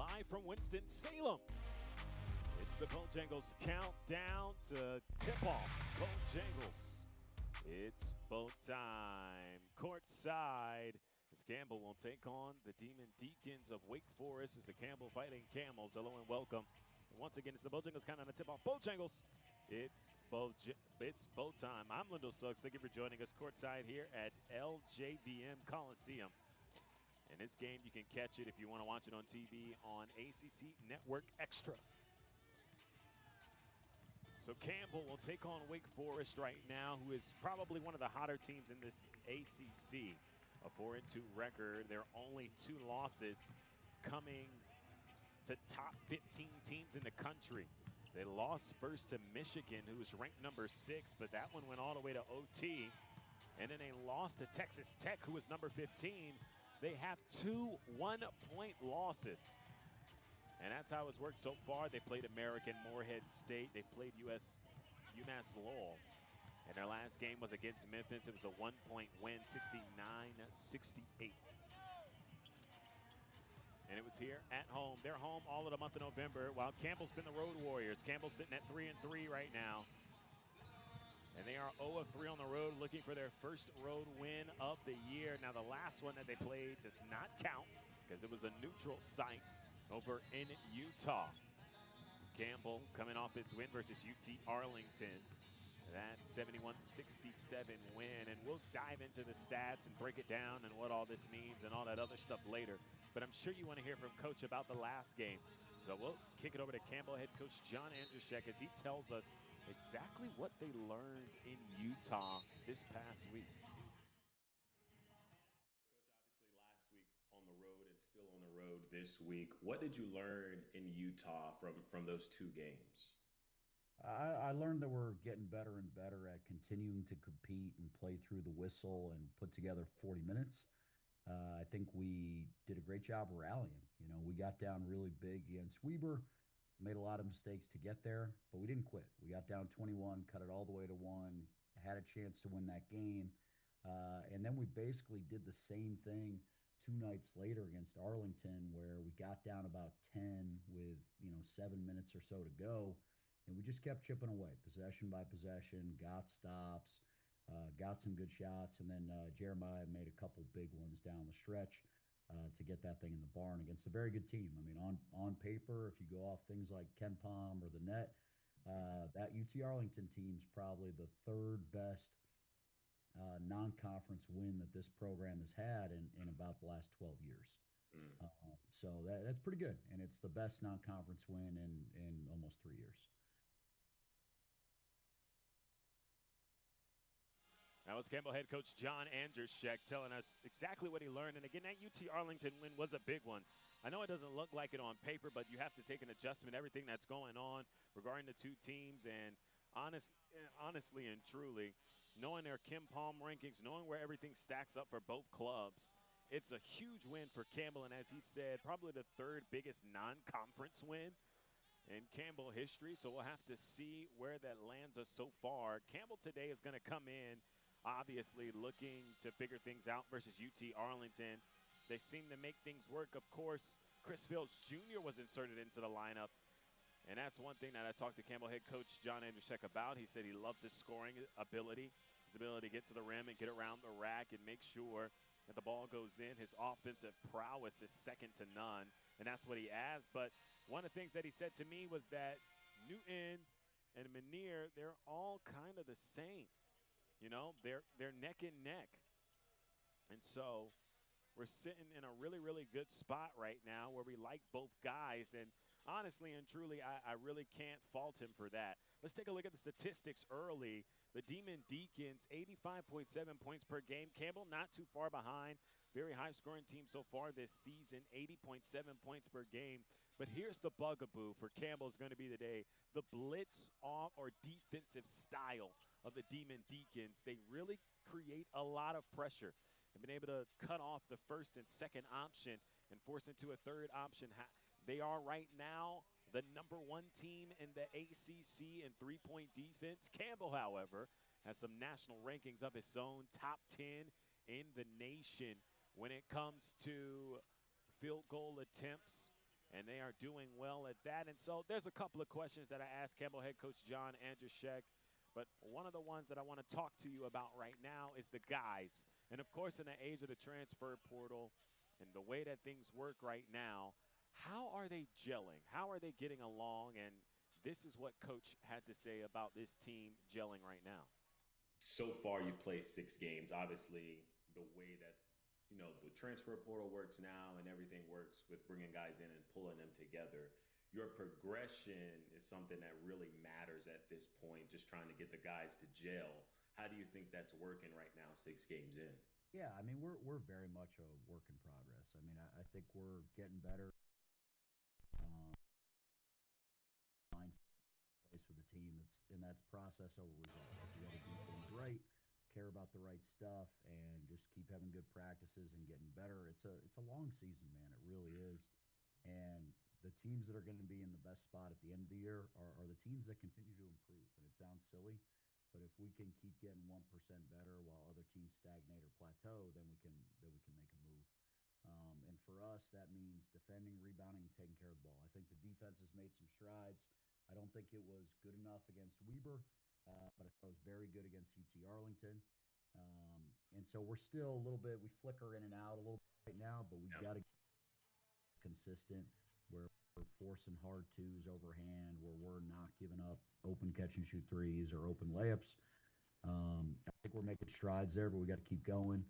live from Winston-Salem. It's the Bojangles countdown to tip-off. Bojangles, it's boat time. Courtside, as Campbell will take on the Demon Deacons of Wake Forest as the Campbell Fighting Camels. Hello and welcome. And once again, it's the Bojangles countdown to tip-off. Bojangles, it's boat time. I'm Lyndall Suggs. Thank you for joining us courtside here at LJVM Coliseum. And this game, you can catch it if you want to watch it on TV on ACC Network Extra. So Campbell will take on Wake Forest right now, who is probably one of the hotter teams in this ACC. A 4-2 record. Their only 2 losses coming to top 15 teams in the country. They lost first to Michigan, who was ranked number 6, but that one went all the way to OT. And then they lost to Texas Tech, who was number 15. They have 2 one-point losses. And that's how it's worked so far. They played American Morehead State. They played UMass Lowell. And their last game was against Memphis. It was a 1-point win, 69-68. And it was here at home. They're home all of the month of November, while Campbell's been the Road Warriors. Campbell's sitting at 3-3 right now. And they are 0-3 on the road, looking for their first road win of the year. Now, the last one that they played does not count because it was a neutral site over in Utah. Campbell coming off its win versus UT Arlington. That 71-67 win. And we'll dive into the stats and break it down and what all this means and all that other stuff later. But I'm sure you want to hear from Coach about the last game. So we'll kick it over to Campbell head coach John Andruszek as he tells us exactly what they learned in Utah this past week. Coach, obviously last week on the road and still on the road this week. What did you learn in Utah from those 2 games? I learned that we're getting better and better at continuing to compete and play through the whistle and put together 40 minutes. I think we did a great job rallying. You know, we got down really big against Weber, made a lot of mistakes to get there, but we didn't quit. We got down 21, cut it all the way to 1, had a chance to win that game. And then we basically did the same thing 2 nights later against Arlington, where we got down about 10 with, 7 minutes or so to go. And we just kept chipping away, possession by possession, got stops, got some good shots. And then Jeremiah made a couple big ones down the stretch to get that thing in the barn against a very good team. I mean, on paper, if you go off things like Ken Palm or the net, that UT Arlington team's probably the 3rd best non-conference win that this program has had in about the last 12 years. So that's pretty good. And it's the best non-conference win in almost 3 years. That was Campbell head coach John Andruszek telling us exactly what he learned. And again, that UT Arlington win was a big one. I know it doesn't look like it on paper, but you have to take an adjustment, everything that's going on regarding the 2 teams. And honestly and truly, knowing their Kim Palm rankings, knowing where everything stacks up for both clubs, it's a huge win for Campbell. And as he said, probably the 3rd biggest non-conference win in Campbell history. So we'll have to see where that lands us so far. Campbell today is going to come in obviously looking to figure things out versus UT Arlington. They seem to make things work. Of course, Chris Fields Jr. was inserted into the lineup, and that's one thing that I talked to Campbell head coach John Andruszek about. He said he loves his scoring ability, his ability to get to the rim and get around the rack and make sure that the ball goes in. His offensive prowess is second to none, and that's what he adds. But one of the things that he said to me was that Newton and Manier, they're all kind of the same. You know, they're neck and neck. And so we're sitting in a really, really good spot right now where we like both guys. And honestly and truly, I really can't fault him for that. Let's take a look at the statistics early. The Demon Deacons, 85.7 points per game. Campbell not too far behind. Very high-scoring team so far this season, 80.7 points per game. But here's the bugaboo for Campbell is going to be today. The blitz off or defensive style of the Demon Deacons. They really create a lot of pressure and been able to cut off the first and second option and force into a third option. They are right now the #1 team in the ACC in 3-point defense. Campbell, however, has some national rankings of his own, top 10 in the nation when it comes to field goal attempts and they are doing well at that. And so there's a couple of questions that I asked Campbell head coach John Andrushek, but one of the ones that I want to talk to you about right now is the guys. And, of course, in the age of the transfer portal and the way that things work right now, how are they gelling? How are they getting along? And this is what Coach had to say about this team gelling right now. So far, you've played 6 games. Obviously, the way that the transfer portal works now and everything works with bringing guys in and pulling them together, your progression is something that really matters at this point, just trying to get the guys to gel. How do you think that's working right now, 6 games in? Yeah, I mean, we're very much a work in progress. I mean, I think we're getting better. Place with the team that's process over result. Like, we got to do things right, care about the right stuff, and just keep having good practices and getting better. It's a long season, man. It really is. And the teams that are going to be in the best spot at the end of the year are the teams that continue to improve. And it sounds silly, but if we can keep getting 1% better while other teams stagnate or plateau, then we can make a move. And for us, that means defending, rebounding, and taking care of the ball. I think the defense has made some strides. I don't think it was good enough against Weber, but I thought it was very good against UT Arlington. And so we're still a little bit, we flicker in and out a little bit right now, but we got to get consistent where we're forcing hard twos overhand, where we're not giving up open catch and shoot threes or open layups. I think we're making strides there, but we got to keep going.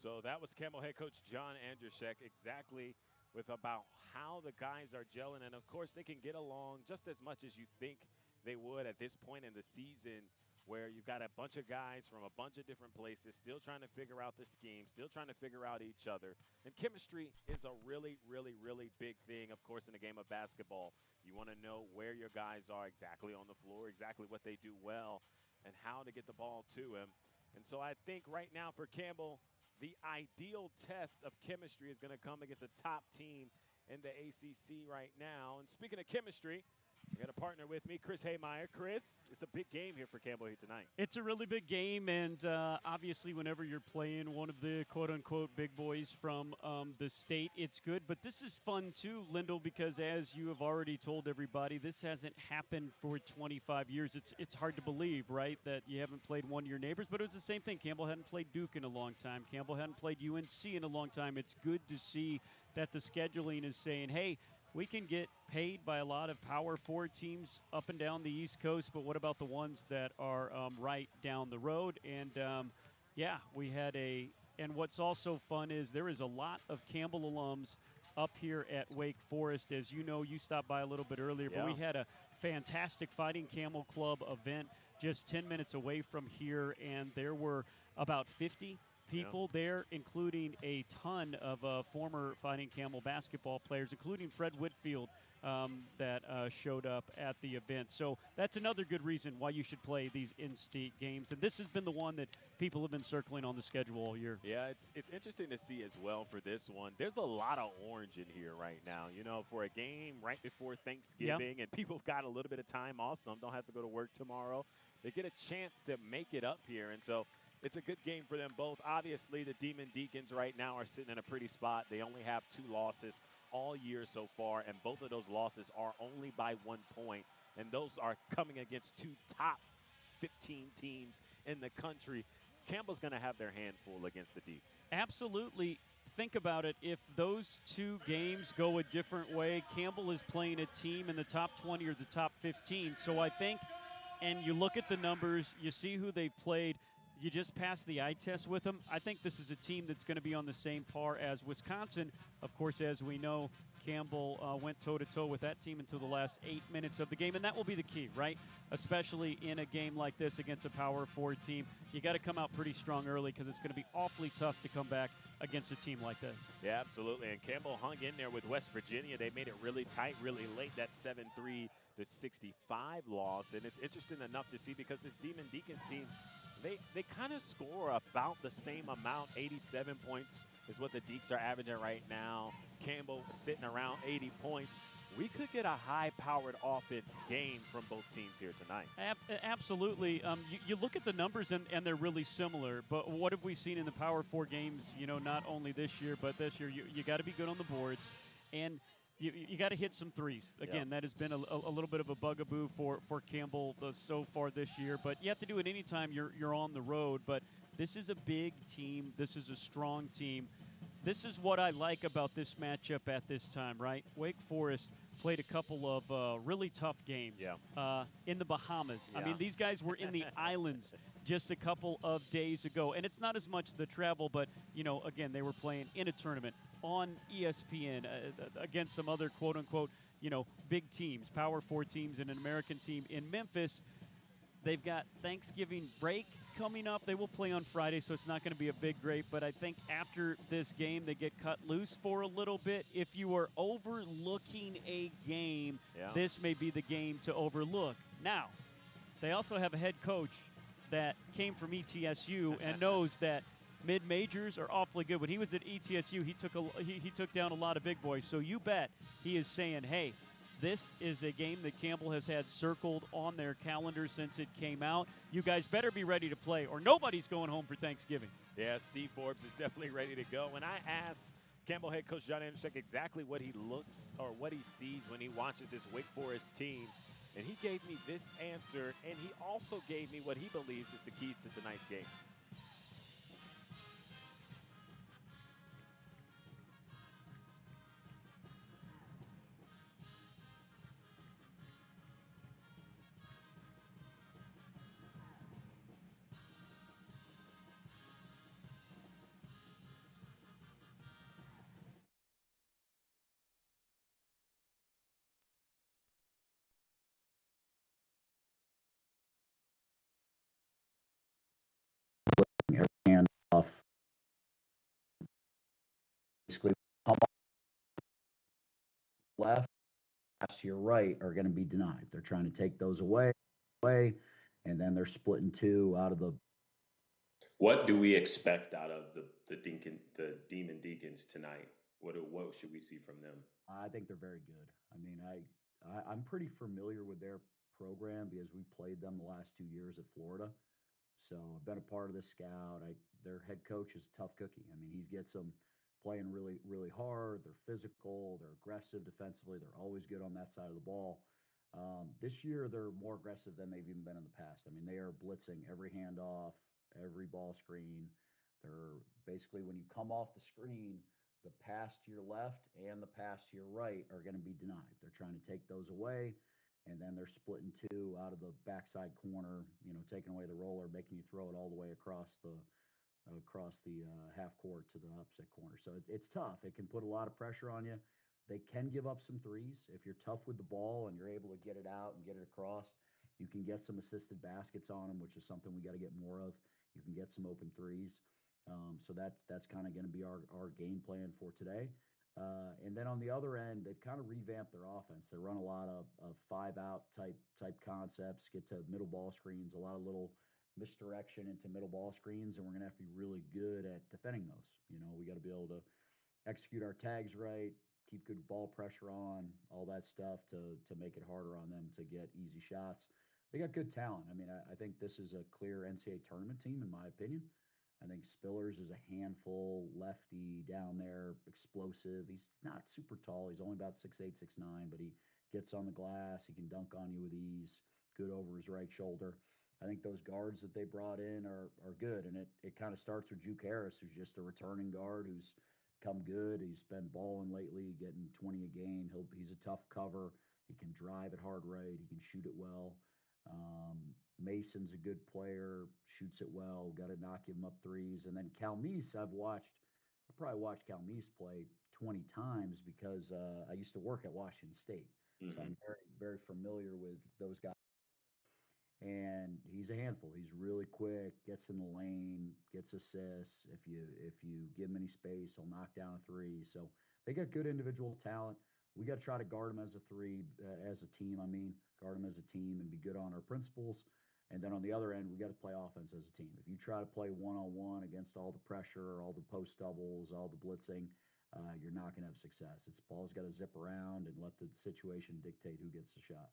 So that was Campbell head coach John Andrushek, exactly with about how the guys are gelling. And, of course, they can get along just as much as you think they would at this point in the season, where you've got a bunch of guys from a bunch of different places still trying to figure out the scheme, still trying to figure out each other. And chemistry is a really, really, really big thing, of course, in the game of basketball. You want to know where your guys are exactly on the floor, exactly what they do well, and how to get the ball to him. And so I think right now for Campbell, the ideal test of chemistry is going to come against a top team in the ACC right now. And speaking of chemistry, I got a partner with me, Chris Haymeyer. Chris, it's a big game here for Campbell here tonight. It's a really big game, and obviously whenever you're playing one of the quote-unquote big boys from the state, it's good. But this is fun too, Lindell, because as you have already told everybody, this hasn't happened for 25 years. It's hard to believe, right, that you haven't played one of your neighbors, but it was the same thing. Campbell hadn't played Duke in a long time. Campbell hadn't played UNC in a long time. It's good to see that the scheduling is saying, hey, we can get paid by a lot of Power 4 teams up and down the East Coast, but what about the ones that are right down the road? And, yeah, we had and what's also fun is there is a lot of Campbell alums up here at Wake Forest. As you know, you stopped by a little bit earlier, but we had a fantastic Fighting Camel Club event just 10 minutes away from here, and there were about 50 people there, including a ton of former Fighting Camel basketball players, including Fred Whitfield, that showed up at the event. So that's another good reason why you should play these in-state games. And this has been the one that people have been circling on the schedule all year. Yeah, it's interesting to see as well for this one. There's a lot of orange in here right now. You know, for a game right before Thanksgiving, and people have got a little bit of time off. Some don't have to go to work tomorrow. They get a chance to make it up here. And so it's a good game for them both. Obviously, the Demon Deacons right now are sitting in a pretty spot. They only have 2 losses all year so far, and both of those losses are only by 1 point. And those are coming against 2 top 15 teams in the country. Campbell's going to have their handful against the Deeks. Absolutely. Think about it. If those 2 games go a different way, Campbell is playing a team in the top 20 or the top 15. So I think, and you look at the numbers, you see who they've played, you just passed the eye test with them. I think this is a team that's going to be on the same par as Wisconsin. Of course, as we know, Campbell went toe to toe with that team until the last 8 minutes of the game, and that will be the key, right? Especially in a game like this against a Power 4 team, you got to come out pretty strong early because it's going to be awfully tough to come back against a team like this. Yeah, absolutely. And Campbell hung in there with West Virginia. They made it really tight, really late, that 7-3 to 65 loss. And it's interesting enough to see because this Demon Deacons team, they kind of score about the same amount. 87 points is what the Deeks are averaging right now. Campbell sitting around 80 points. We could get a high-powered offense game from both teams here tonight. Absolutely. You look at the numbers, and they're really similar. But what have we seen in the Power 4 games, not only this year, but this year? You got to be good on the boards, and you got to hit some threes. Again, that has been a little bit of a bugaboo for Campbell so far this year. But you have to do it anytime you're on the road. But this is a big team. This is a strong team. This is what I like about this matchup at this time, right? Wake Forest played a couple of really tough games in the Bahamas. Yeah. I mean, these guys were in the islands just a couple of days ago. And it's not as much the travel, but, again, they were playing in a tournament on ESPN against some other quote-unquote, big teams, Power 4 teams and an American team in Memphis. They've got Thanksgiving break coming up. They will play on Friday, so it's not going to be a big break. But I think after this game, they get cut loose for a little bit. If you are overlooking a game, this may be the game to overlook. Now, they also have a head coach that came from ETSU and knows that mid-majors are awfully good. When he was at ETSU, he took down a lot of big boys. So you bet he is saying, hey, this is a game that Campbell has had circled on their calendar since it came out. You guys better be ready to play, or nobody's going home for Thanksgiving. Yeah, Steve Forbes is definitely ready to go. When I asked Campbell head coach John Anderson exactly what he looks or what he sees when he watches this Wake Forest team, and he gave me this answer, and he also gave me what he believes is the keys to tonight's game. Every hand off, basically, come off left, pass to your right are going to be denied. They're trying to take those away, and then they're splitting two out of the. What do we expect out of the Demon Deacons tonight? What should we see from them? I think they're very good. I mean, I'm pretty familiar with their program because we played them the last 2 years at Florida. So I've been a part of the scout. Their head coach is a tough cookie. I mean, he gets them playing really, really hard. They're physical. They're aggressive defensively. They're always good on that side of the ball. This year, they're more aggressive than they've even been in the past. I mean, they are blitzing every handoff, every ball screen. They're basically, when you come off the screen, the pass to your left and the pass to your right are going to be denied. They're trying to take those away, and then they're splitting two out of the backside corner, taking away the roller, making you throw it all the way across the half court to the upset corner. So it's tough. It can put a lot of pressure on you. They can give up some threes. If you're tough with the ball and you're able to get it out and get it across, you can get some assisted baskets on them, which is something we got to get more of. You can get some open threes. So that's kind of going to be our game plan for today. And then on the other end, they've kind of revamped their offense. They run a lot of 5-out type concepts, get to middle ball screens, a lot of little misdirection into middle ball screens, and we're going to have to be really good at defending those. We got to be able to execute our tags right, keep good ball pressure on, all that stuff to make it harder on them to get easy shots. They got good talent. I mean, I think this is a clear NCAA tournament team, in my opinion. I think Spillers is a handful, lefty down there, explosive. He's not super tall. He's only about 6'8", 6'9", but he gets on the glass. He can dunk on you with ease, good over his right shoulder. I think those guards that they brought in are good, and it kind of starts with Juke Harris, who's just a returning guard who's come good. He's been balling lately, getting 20 a game. He's a tough cover. He can drive it hard right. He can shoot it well. Mason's a good player, shoots it well. Got to knock him up threes. And then Calmise, I've probably watched Calmise play 20 times because I used to work at Washington State. So I'm very, very familiar with those guys. And he's a handful. He's really quick, gets in the lane, gets assists. If you give him any space, he'll knock down a three. So they got good individual talent. We got to try to guard him as a three, as a team. I mean, guard him as a team and be good on our principles. And then on the other end, we got to play offense as a team. If you try to play one-on-one against all the pressure, all the post doubles, all the blitzing, you're not going to have success. It's ball's got to zip around and let the situation dictate who gets the shot.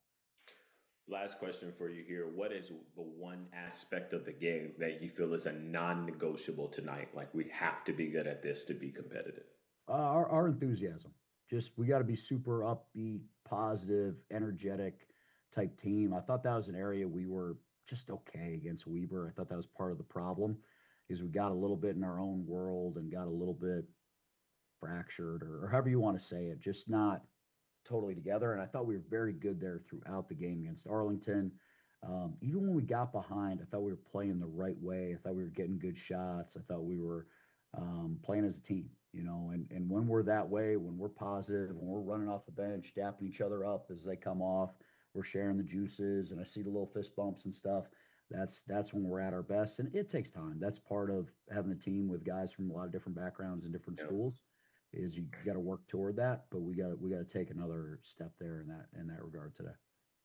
Last question for you here. What is the one aspect of the game that you feel is a non-negotiable tonight? Like, we have to be good at this to be competitive. Our enthusiasm. Just, we got to be super upbeat, positive, energetic type team. I thought that was an area we were just okay against Weber. I thought that was part of the problem, is we got a little bit in our own world and got a little bit fractured, or however you want to say it, just not totally together. And I thought we were very good there throughout the game against Arlington. Even when we got behind, I thought we were playing the right way. I thought we were getting good shots. I thought we were playing as a team, and when we're that way, when we're positive, when we're running off the bench, dapping each other up as they come off, we're sharing the juices, and I see the little fist bumps and stuff. That's when we're at our best. And it takes time. That's part of having a team with guys from a lot of different backgrounds and different schools. Is you got to work toward that, but we got to take another step there in that regard today.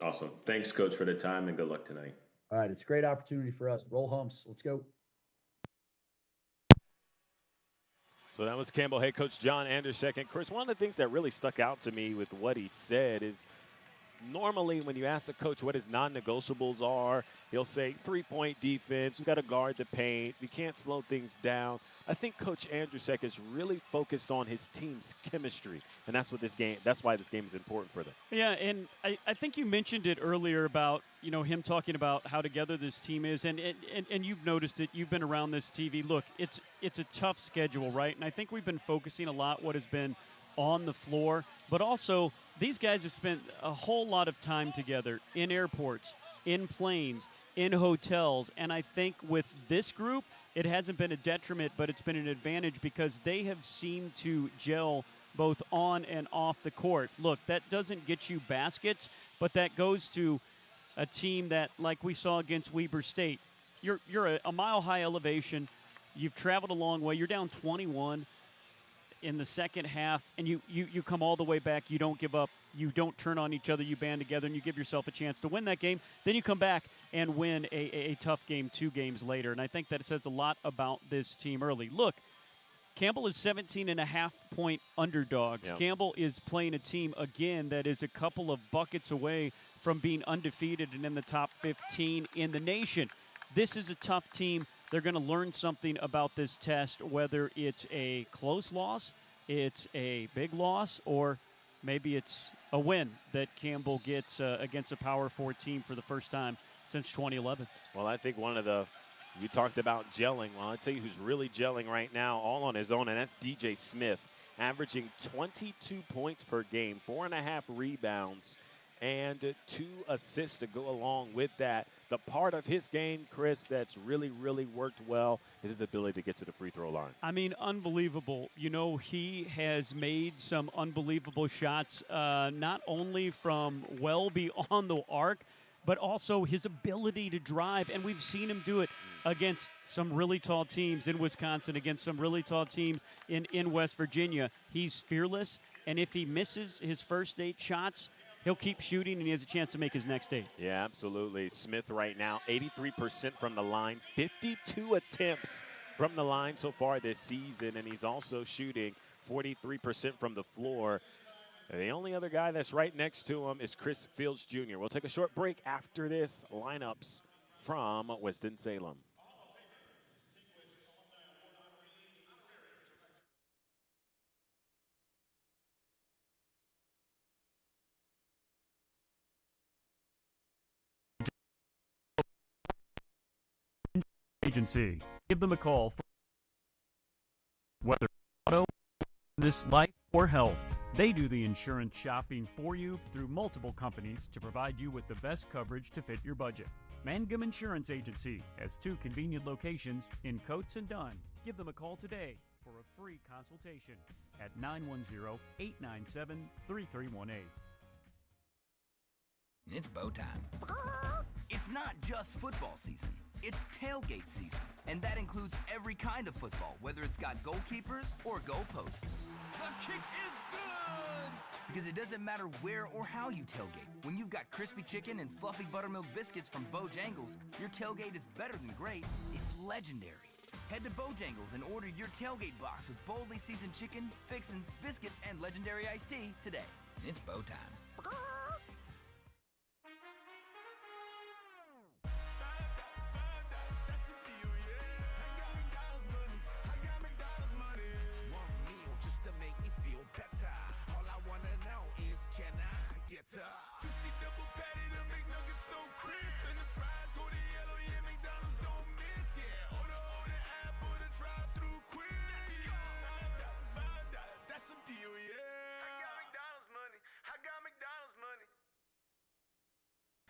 Awesome. Thanks, Coach, for the time, and good luck tonight. All right, it's a great opportunity for us. Roll Humps. Let's go. So that was Campbell head coach John Andersek. And Chris, one of the things that really stuck out to me with what he said is, normally when you ask a coach what his non-negotiables are, he'll say three-point defense, we got to guard the paint, we can't slow things down. I think Coach Andrusek is really focused on his team's chemistry, and that's why this game is important for them. Yeah, and I think you mentioned it earlier about, him talking about how together this team is, and you've noticed it. You've been around this TV. Look, it's a tough schedule, right? And I think we've been focusing a lot what has been on the floor, but also these guys have spent a whole lot of time together in airports, in planes, in hotels, and I think with this group, it hasn't been a detriment, but it's been an advantage because they have seemed to gel both on and off the court. Look, that doesn't get you baskets, but that goes to a team that, like we saw against Weber State, you're a mile-high elevation, you've traveled a long way, you're down 21 in the second half, and you come all the way back, you don't give up, you don't turn on each other, you band together, and you give yourself a chance to win that game. Then you come back and win a tough game 2 games later, and I think that it says a lot about this team early. Look, Campbell is 17.5-point underdogs. Yep. Campbell is playing a team, again, that is a couple of buckets away from being undefeated and in the top 15 in the nation. This is a tough team. They're going to learn something about this test, whether it's a close loss, it's a big loss, or maybe it's a win that Campbell gets against a Power 4 team for the first time since 2011. Well, I think you talked about gelling. Well, I'll tell you who's really gelling right now all on his own, and that's DJ Smith, averaging 22 points per game, 4.5 rebounds, and 2 assists to go along with that. The part of his game, Chris, that's really, really worked well is his ability to get to the free throw line. I mean, unbelievable. He has made some unbelievable shots, not only from well beyond the arc, but also his ability to drive. And we've seen him do it against some really tall teams in Wisconsin, against some really tall teams in West Virginia. He's fearless, and if he misses his first 8 shots, he'll keep shooting, and he has a chance to make his next 8. Yeah, absolutely. Smith right now, 83% from the line, 52 attempts from the line so far this season, and he's also shooting 43% from the floor. And the only other guy that's right next to him is Chris Fields Jr. We'll take a short break after this. Lineups from Winston-Salem. Agency. Give them a call for whether auto, business, life, or health. They do the insurance shopping for you through multiple companies to provide you with the best coverage to fit your budget. Mangum Insurance Agency has 2 convenient locations in Coates and Dunn. Give them a call today for a free consultation. at 910-897-3318. It's bow time. It's not just football season. It's tailgate season. And that includes every kind of football, whether it's got goalkeepers or goalposts. The kick is good! Because it doesn't matter where or how you tailgate. When you've got crispy chicken and fluffy buttermilk biscuits from Bojangles, your tailgate is better than great. It's legendary. Head to Bojangles and order your tailgate box with boldly seasoned chicken, fixins, biscuits, and legendary iced tea today. It's bow time. Juicy double patty, the McNuggets so crisp, and the fries go to yellow, yeah, McDonald's don't miss, yeah. Order on the app or the drive-thru quick. $5, that's a deal, yeah. I got McDonald's money, I got McDonald's money.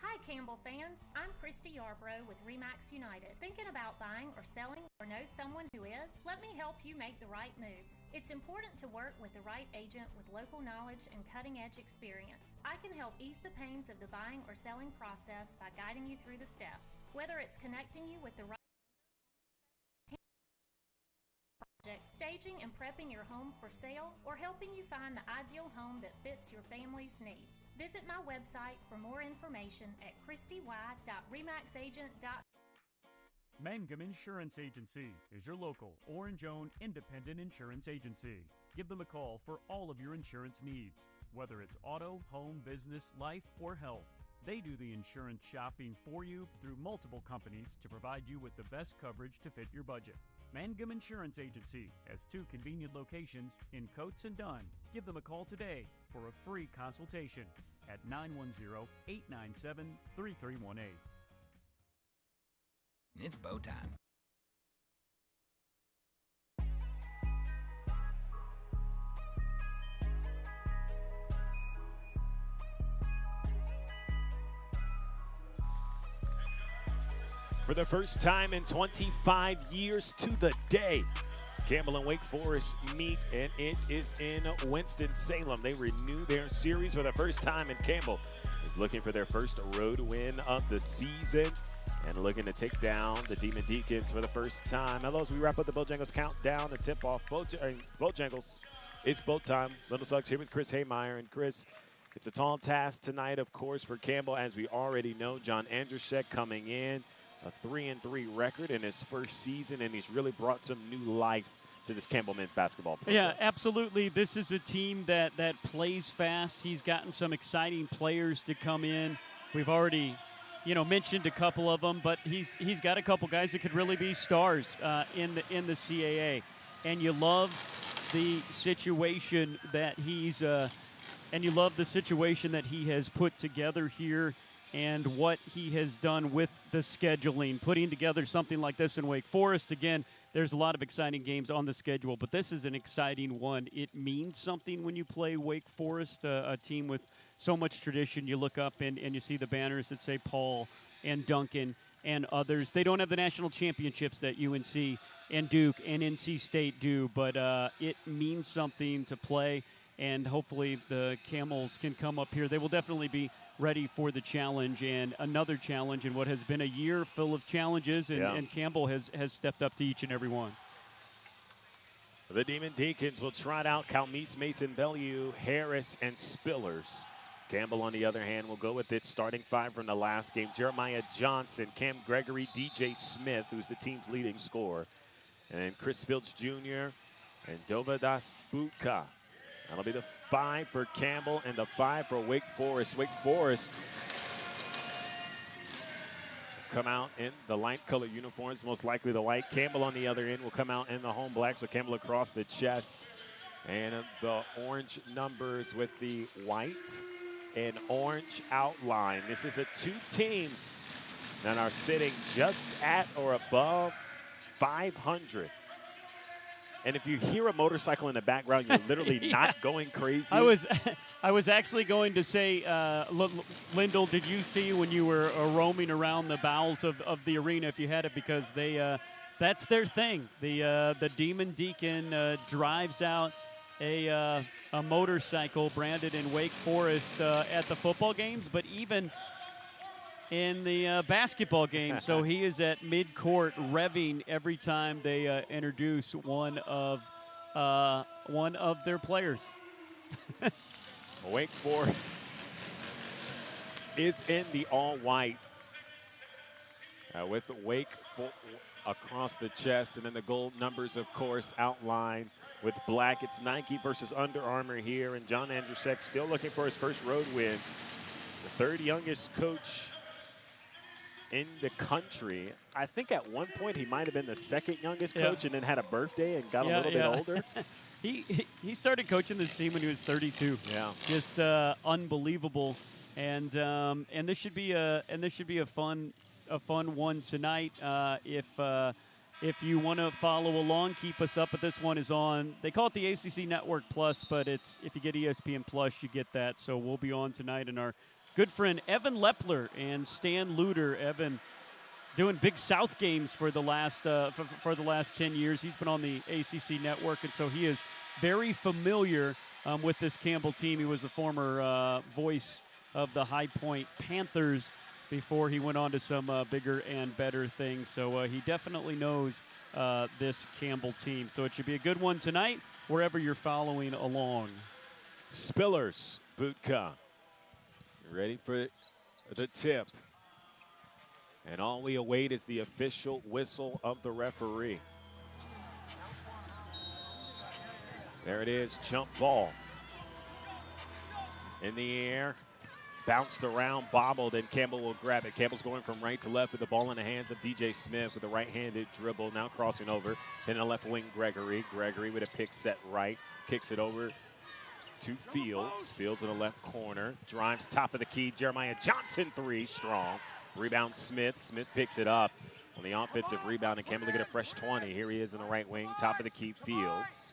Hi Campbell fans, I'm Christy Yarbrough with RE/MAX United. Thinking about buying or selling or know someone who is? Let me help you make the right moves. It's important to work with the right agent with local knowledge and cutting-edge experience. I can help ease the pains of the buying or selling process by guiding you through the steps. Whether it's connecting you with the right staging and prepping your home for sale, or helping you find the ideal home that fits your family's needs. Visit my website for more information at christy.remaxagent.com. Mangum Insurance Agency is your local orange-owned independent insurance agency. Give them a call for all of your insurance needs, whether it's auto, home, business, life, or health. They do the insurance shopping for you through multiple companies to provide you with the best coverage to fit your budget. Mangum Insurance Agency has 2 convenient locations in Coates and Dunn. Give them a call today for a free consultation at 910-897-3318. It's bow time. For the first time in 25 years to the day, Campbell and Wake Forest meet, and it is in Winston-Salem. They renew their series for the first time, and Campbell is looking for their first road win of the season and looking to take down the Demon Deacons for the first time. Hello, as we wrap up the Bojangles countdown, the tip-off. Bojangles, it's boat time. Little Sox here with Chris Haymeyer. And Chris, it's a tall task tonight, of course, for Campbell, as we already know. John Andruszek coming in, a 3-3 record in his first season, and he's really brought some new life to this Campbell men's basketball program. Yeah, absolutely. This is a team that plays fast. He's gotten some exciting players to come in. We've already, mentioned a couple of them, but he's got a couple guys that could really be stars in the CAA. And you love the situation that he has put together here, and what he has done with the scheduling, putting together something like this in Wake Forest. Again, there's a lot of exciting games on the schedule, but this is an exciting one. It means something when you play Wake Forest, a team with so much tradition. You look up and you see the banners that say Paul and Duncan and others. They don't have the national championships that UNC and Duke and NC State do, but it means something to play, and hopefully the Camels can come up here. They will definitely be ready for the challenge, and another challenge in what has been a year full of challenges, and Campbell has stepped up to each and every one. The Demon Deacons will trot out Calmise, Mason, Bellew, Harris, and Spillers. Campbell, on the other hand, will go with its starting 5 from the last game. Jeremiah Johnson, Cam Gregory, DJ Smith, who's the team's leading scorer, and then Chris Fields Jr. and Dovadas Buka. That'll be the 5 for Campbell and the 5 for Wake Forest. Wake Forest come out in the light color uniforms, most likely the white. Campbell on the other end will come out in the home black, so Campbell across the chest. And the orange numbers with the white and orange outline. This is 2 teams that are sitting just at or above 500. And if you hear a motorcycle in the background, you're literally not going crazy. I was actually going to say, Lyndall, did you see when you were roaming around the bowels of the arena, if you had it, because they that's their thing. The Demon Deacon drives out a motorcycle branded in Wake Forest at the football games, but even in the basketball game. So he is at midcourt revving every time they introduce one of their players. Wake Forest is in the all-white with Wake across the chest, and then the gold numbers, of course, outlined with black. It's Nike versus Under Armour here, and John Andruszek still looking for his first road win. The third youngest coach in the country. I think at one point he might have been the second youngest coach and then had a birthday and got a little bit older. He started coaching this team when he was 32. Yeah, just unbelievable, and this should be a fun one tonight. If you want to follow along, keep us up. But this one is on. They call it the ACC Network Plus, but it's if you get ESPN Plus, you get that. So we'll be on tonight, and our good friend Evan Lepler and Stan Luter. Evan doing Big South games for the last 10 years. He's been on the ACC Network, and so he is very familiar with this Campbell team. He was a former voice of the High Point Panthers before he went on to some bigger and better things. So he definitely knows this Campbell team. So it should be a good one tonight, wherever you're following along. Spillers, Butka, ready for the tip. And all we await is the official whistle of the referee. There it is, jump ball. In the air, bounced around, bobbled, and Campbell will grab it. Campbell's going from right to left with the ball in the hands of DJ Smith with a right-handed dribble, now crossing over. Then a left wing, Gregory. Gregory with a pick set right, kicks it over to Fields. Fields in the left corner, drives top of the key. Jeremiah Johnson, three, strong. Rebound Smith. Smith picks it up on the offensive rebound, and Campbell to get a fresh 20. Here he is in the right wing, top of the key, Fields.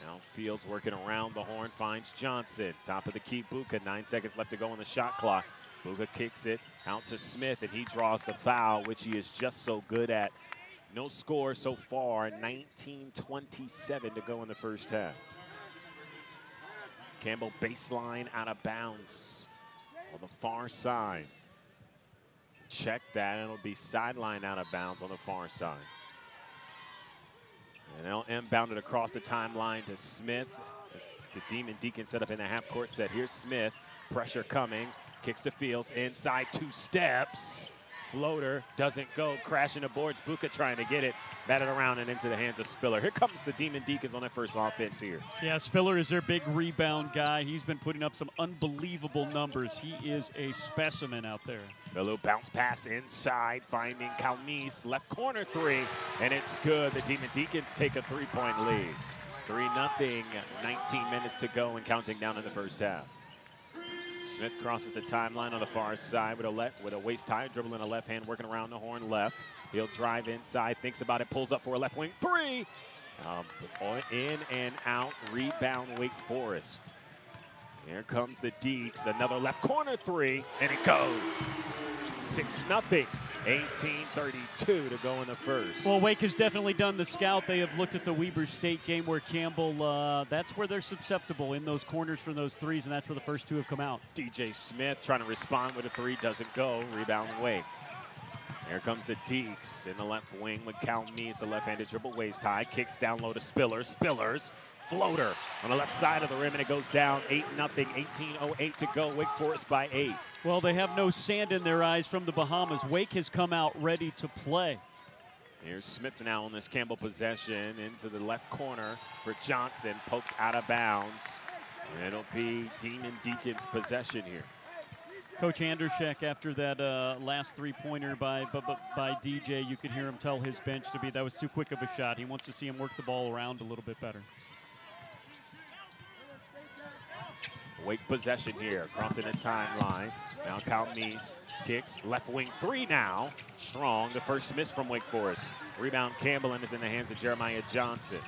Now Fields working around the horn, finds Johnson. Top of the key, Buka. 9 seconds left to go on the shot clock. Buka kicks it out to Smith, and he draws the foul, which he is just so good at. No score so far, 19:27 to go in the first half. Campbell baseline out of bounds on the far side. Check that, and it'll be sideline out of bounds on the far side. And they'll inbound it across the timeline to Smith. As the Demon Deacon set up in the half-court set. Here's Smith, pressure coming, kicks to Fields, inside 2 steps. Floater doesn't go, crashing the boards. Buka trying to get it, batted around and into the hands of Spiller. Here comes the Demon Deacons on their first offense here. Yeah, Spiller is their big rebound guy. He's been putting up some unbelievable numbers. He is a specimen out there. A little bounce pass inside, finding Calmise, left corner three, and it's good. The Demon Deacons take a 3-point lead. 3-0, 19 minutes to go and counting down in the first half. Smith crosses the timeline on the far side with a waist-high dribble in a left hand, working around the horn left. He'll drive inside, thinks about it, pulls up for a left wing three. In and out, rebound Wake Forest. Here comes the Deeks, another left corner three, and it goes. 6-0, 18:32 to go in the first. Well, Wake has definitely done the scout. They have looked at the Weber State game where Campbell, that's where they're susceptible in those corners from those threes, and that's where the first two have come out. DJ Smith trying to respond with a three, doesn't go. Rebound Wake. Here comes the Deeks in the left wing with Calmise, the left-handed dribble waist high, kicks down low to Spillers. Spillers, floater on the left side of the rim, and it goes down 8-0, 18:08 to go. Wake Forest by 8. Well, they have no sand in their eyes from the Bahamas. Wake has come out ready to play. Here's Smith now on this Campbell possession into the left corner for Johnson, poked out of bounds. And it'll be Demon Deacons possession here. Coach Andruszek, after that last three-pointer by DJ, you could hear him tell his bench that was too quick of a shot. He wants to see him work the ball around a little bit better. Wake possession here, crossing the timeline. Now Calmise kicks, left wing three now. Strong, the first miss from Wake Forest. Rebound Campbell and is in the hands of Jeremiah Johnson.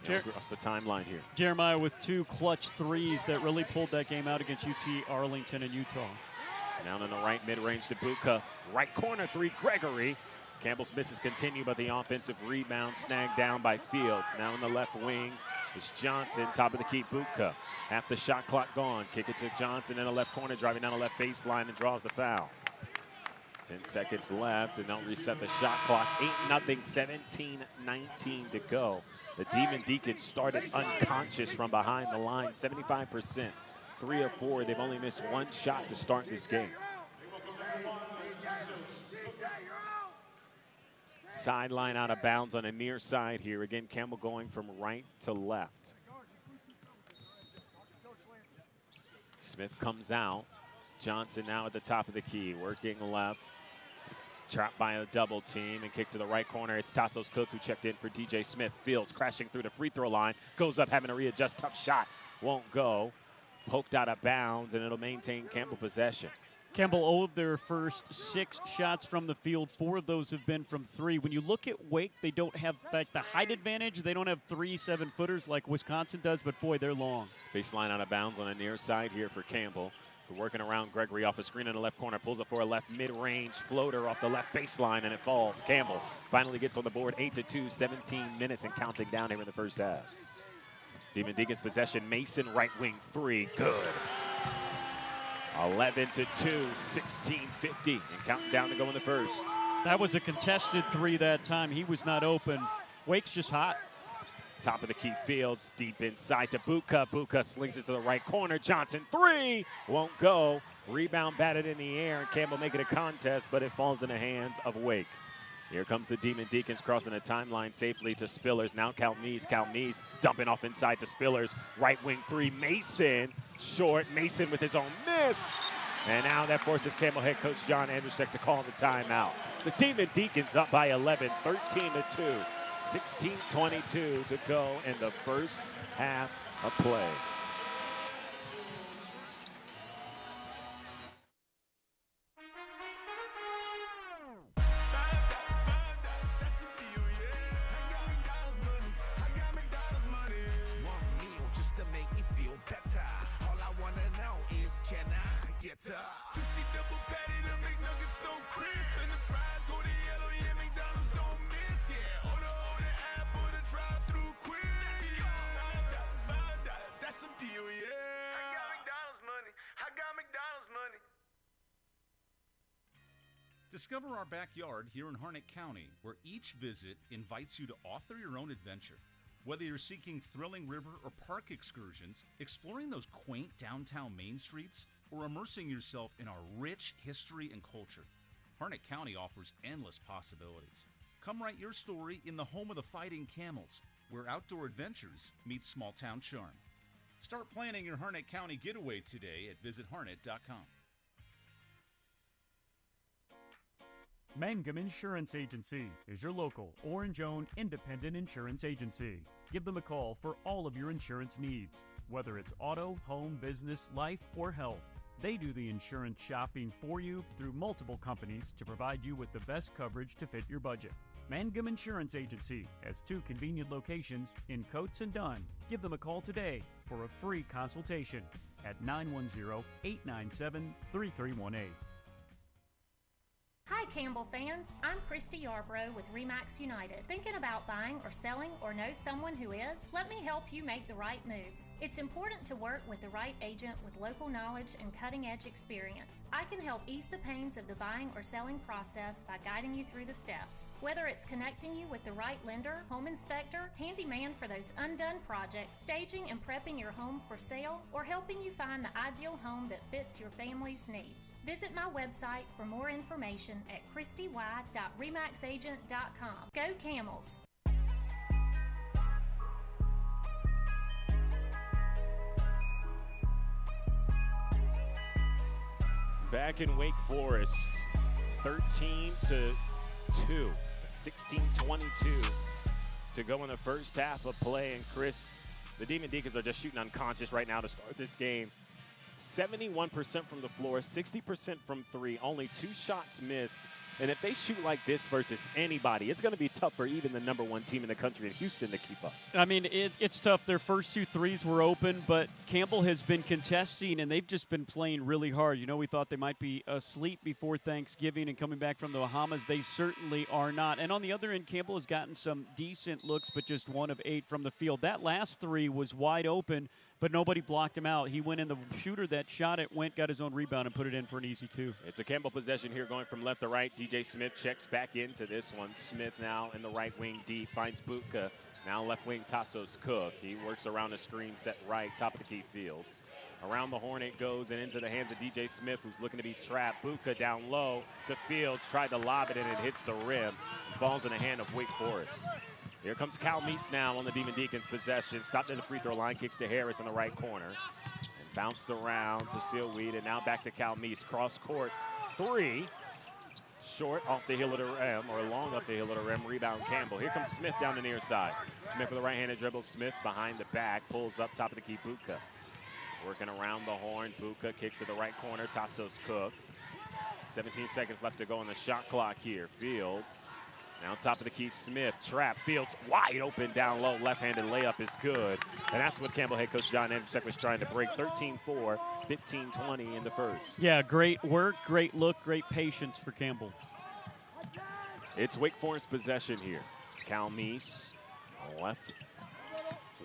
Across the timeline here. Jeremiah with 2 clutch threes that really pulled that game out against UT Arlington and Utah. Down in the right mid-range to Buka. Right corner three, Gregory. Campbell's misses continue, but the offensive rebound snagged down by Fields. Now in the left wing It's Johnson, top of the key, Buka. Half the shot clock gone. Kick it to Johnson in the left corner, driving down the left baseline and draws the foul. 10 seconds left, and they'll reset the shot clock. 8-0, 17-19 to go. The Demon Deacons started unconscious from behind the line, 75%. 3 of 4. They've only missed one shot to start this game. Sideline out of bounds on a near side here. Again, Campbell going from right to left. Smith comes out. Johnson now at the top of the key, working left. Trapped by a double team and kick to the right corner. It's Tassos Cook who checked in for DJ Smith. Fields crashing through the free throw line. Goes up having to readjust. Tough shot. Won't go. Poked out of bounds, and it'll maintain Campbell possession. Campbell owed their first 6 shots from the field. 4 of those have been from 3. When you look at Wake, they don't have the height advantage. They don't have 3 7-footers like Wisconsin does, but boy, they're long. Baseline out of bounds on a near side here for Campbell. Working around Gregory off a screen in the left corner. Pulls it for a left mid-range floater off the left baseline, and it falls. Campbell finally gets on the board. 8-2, 17 minutes and counting down here in the first half. Demon Deacons possession. Mason right wing 3. Good. 11-2, 16:50, and counting down to go in the first. That was a contested 3 that time. He was not open. Wake's just hot. Top of the key, Fields deep inside to Buka. Buka slings it to the right corner. Johnson 3 won't go. Rebound batted in the air, and Campbell make it a contest, but it falls in the hands of Wake. Here comes the Demon Deacons crossing the timeline safely to Spillers. Now Calmees dumping off inside to Spillers. Right wing 3, Mason short. Mason with his own miss. And now that forces Campbell head coach John Andruszek to call the timeout. The Demon Deacons up by 11, 13-2. 16:22 to go in the first half of play. Discover our backyard here in Harnett County, where each visit invites you to author your own adventure. Whether you're seeking thrilling river or park excursions, exploring those quaint downtown main streets, or immersing yourself in our rich history and culture, Harnett County offers endless possibilities. Come write your story in the home of the Fighting Camels, where outdoor adventures meet small-town charm. Start planning your Harnett County getaway today at visitharnett.com. Mangum Insurance Agency is your local, orange-owned, independent insurance agency. Give them a call for all of your insurance needs, whether it's auto, home, business, life, or health. They do the insurance shopping for you through multiple companies to provide you with the best coverage to fit your budget. Mangum Insurance Agency has 2 convenient locations in Coates and Dunn. Give them a call today for a free consultation at 910-897-3318. Hi Campbell fans, I'm Christy Yarbrough with RE/MAX United. Thinking about buying or selling or know someone who is? Let me help you make the right moves. It's important to work with the right agent with local knowledge and cutting-edge experience. I can help ease the pains of the buying or selling process by guiding you through the steps. Whether it's connecting you with the right lender, home inspector, handyman for those undone projects, staging and prepping your home for sale, or helping you find the ideal home that fits your family's needs. Visit my website for more information at christy.remaxagent.com. Go Camels! Back in Wake Forest, 13-2, 16:22 to go in the first half of play. And Chris, the Demon Deacons are just shooting unconscious right now to start this game. 71% from the floor, 60% from 3, only 2 shots missed, And if they shoot like this versus anybody, it's going to be tough for even the #1 team in the country in Houston to keep up. I mean, it's tough. Their first 2 threes were open, but Campbell has been contesting, and they've just been playing really hard. You know, we thought they might be asleep before Thanksgiving and coming back from the Bahamas. They certainly are not. And on the other end, Campbell has gotten some decent looks, but just 1 of 8 from the field. That last 3 was wide open, but nobody blocked him out. He went in. The shooter that shot it went, got his own rebound, and put it in for an easy 2. It's a Campbell possession here going from left to right. DJ Smith checks back into this one. Smith now in the right wing deep, finds Buka. Now left wing Tassos Cook. He works around the screen set right, top of the key Fields. Around the horn it goes and into the hands of DJ Smith, who's looking to be trapped. Buka down low to Fields, tried to lob it and it hits the rim. Falls in the hand of Wake Forest. Here comes Cal Meese now on the Demon Deacons possession. Stopped at the free throw line, kicks to Harris in the right corner. And bounced around to Sealweed, and now back to Cal Meese. Cross court 3. Short off the heel of the rim, or long off the heel of the rim. Rebound Campbell. Here comes Smith down the near side. Smith with a right-handed dribble. Smith behind the back, pulls up top of the key. Buka working around the horn. Buka kicks to the right corner. Tassos Cook. 17 seconds left to go on the shot clock here. Fields now top of the key. Smith trap. Fields wide open down low. Left-handed layup is good, and that's what Campbell head coach John Andrzejczyk was trying to break. 13-4. 15-20 in the first. Yeah, great work, great look, great patience for Campbell. It's Wake Forest possession here. Cal Meese, left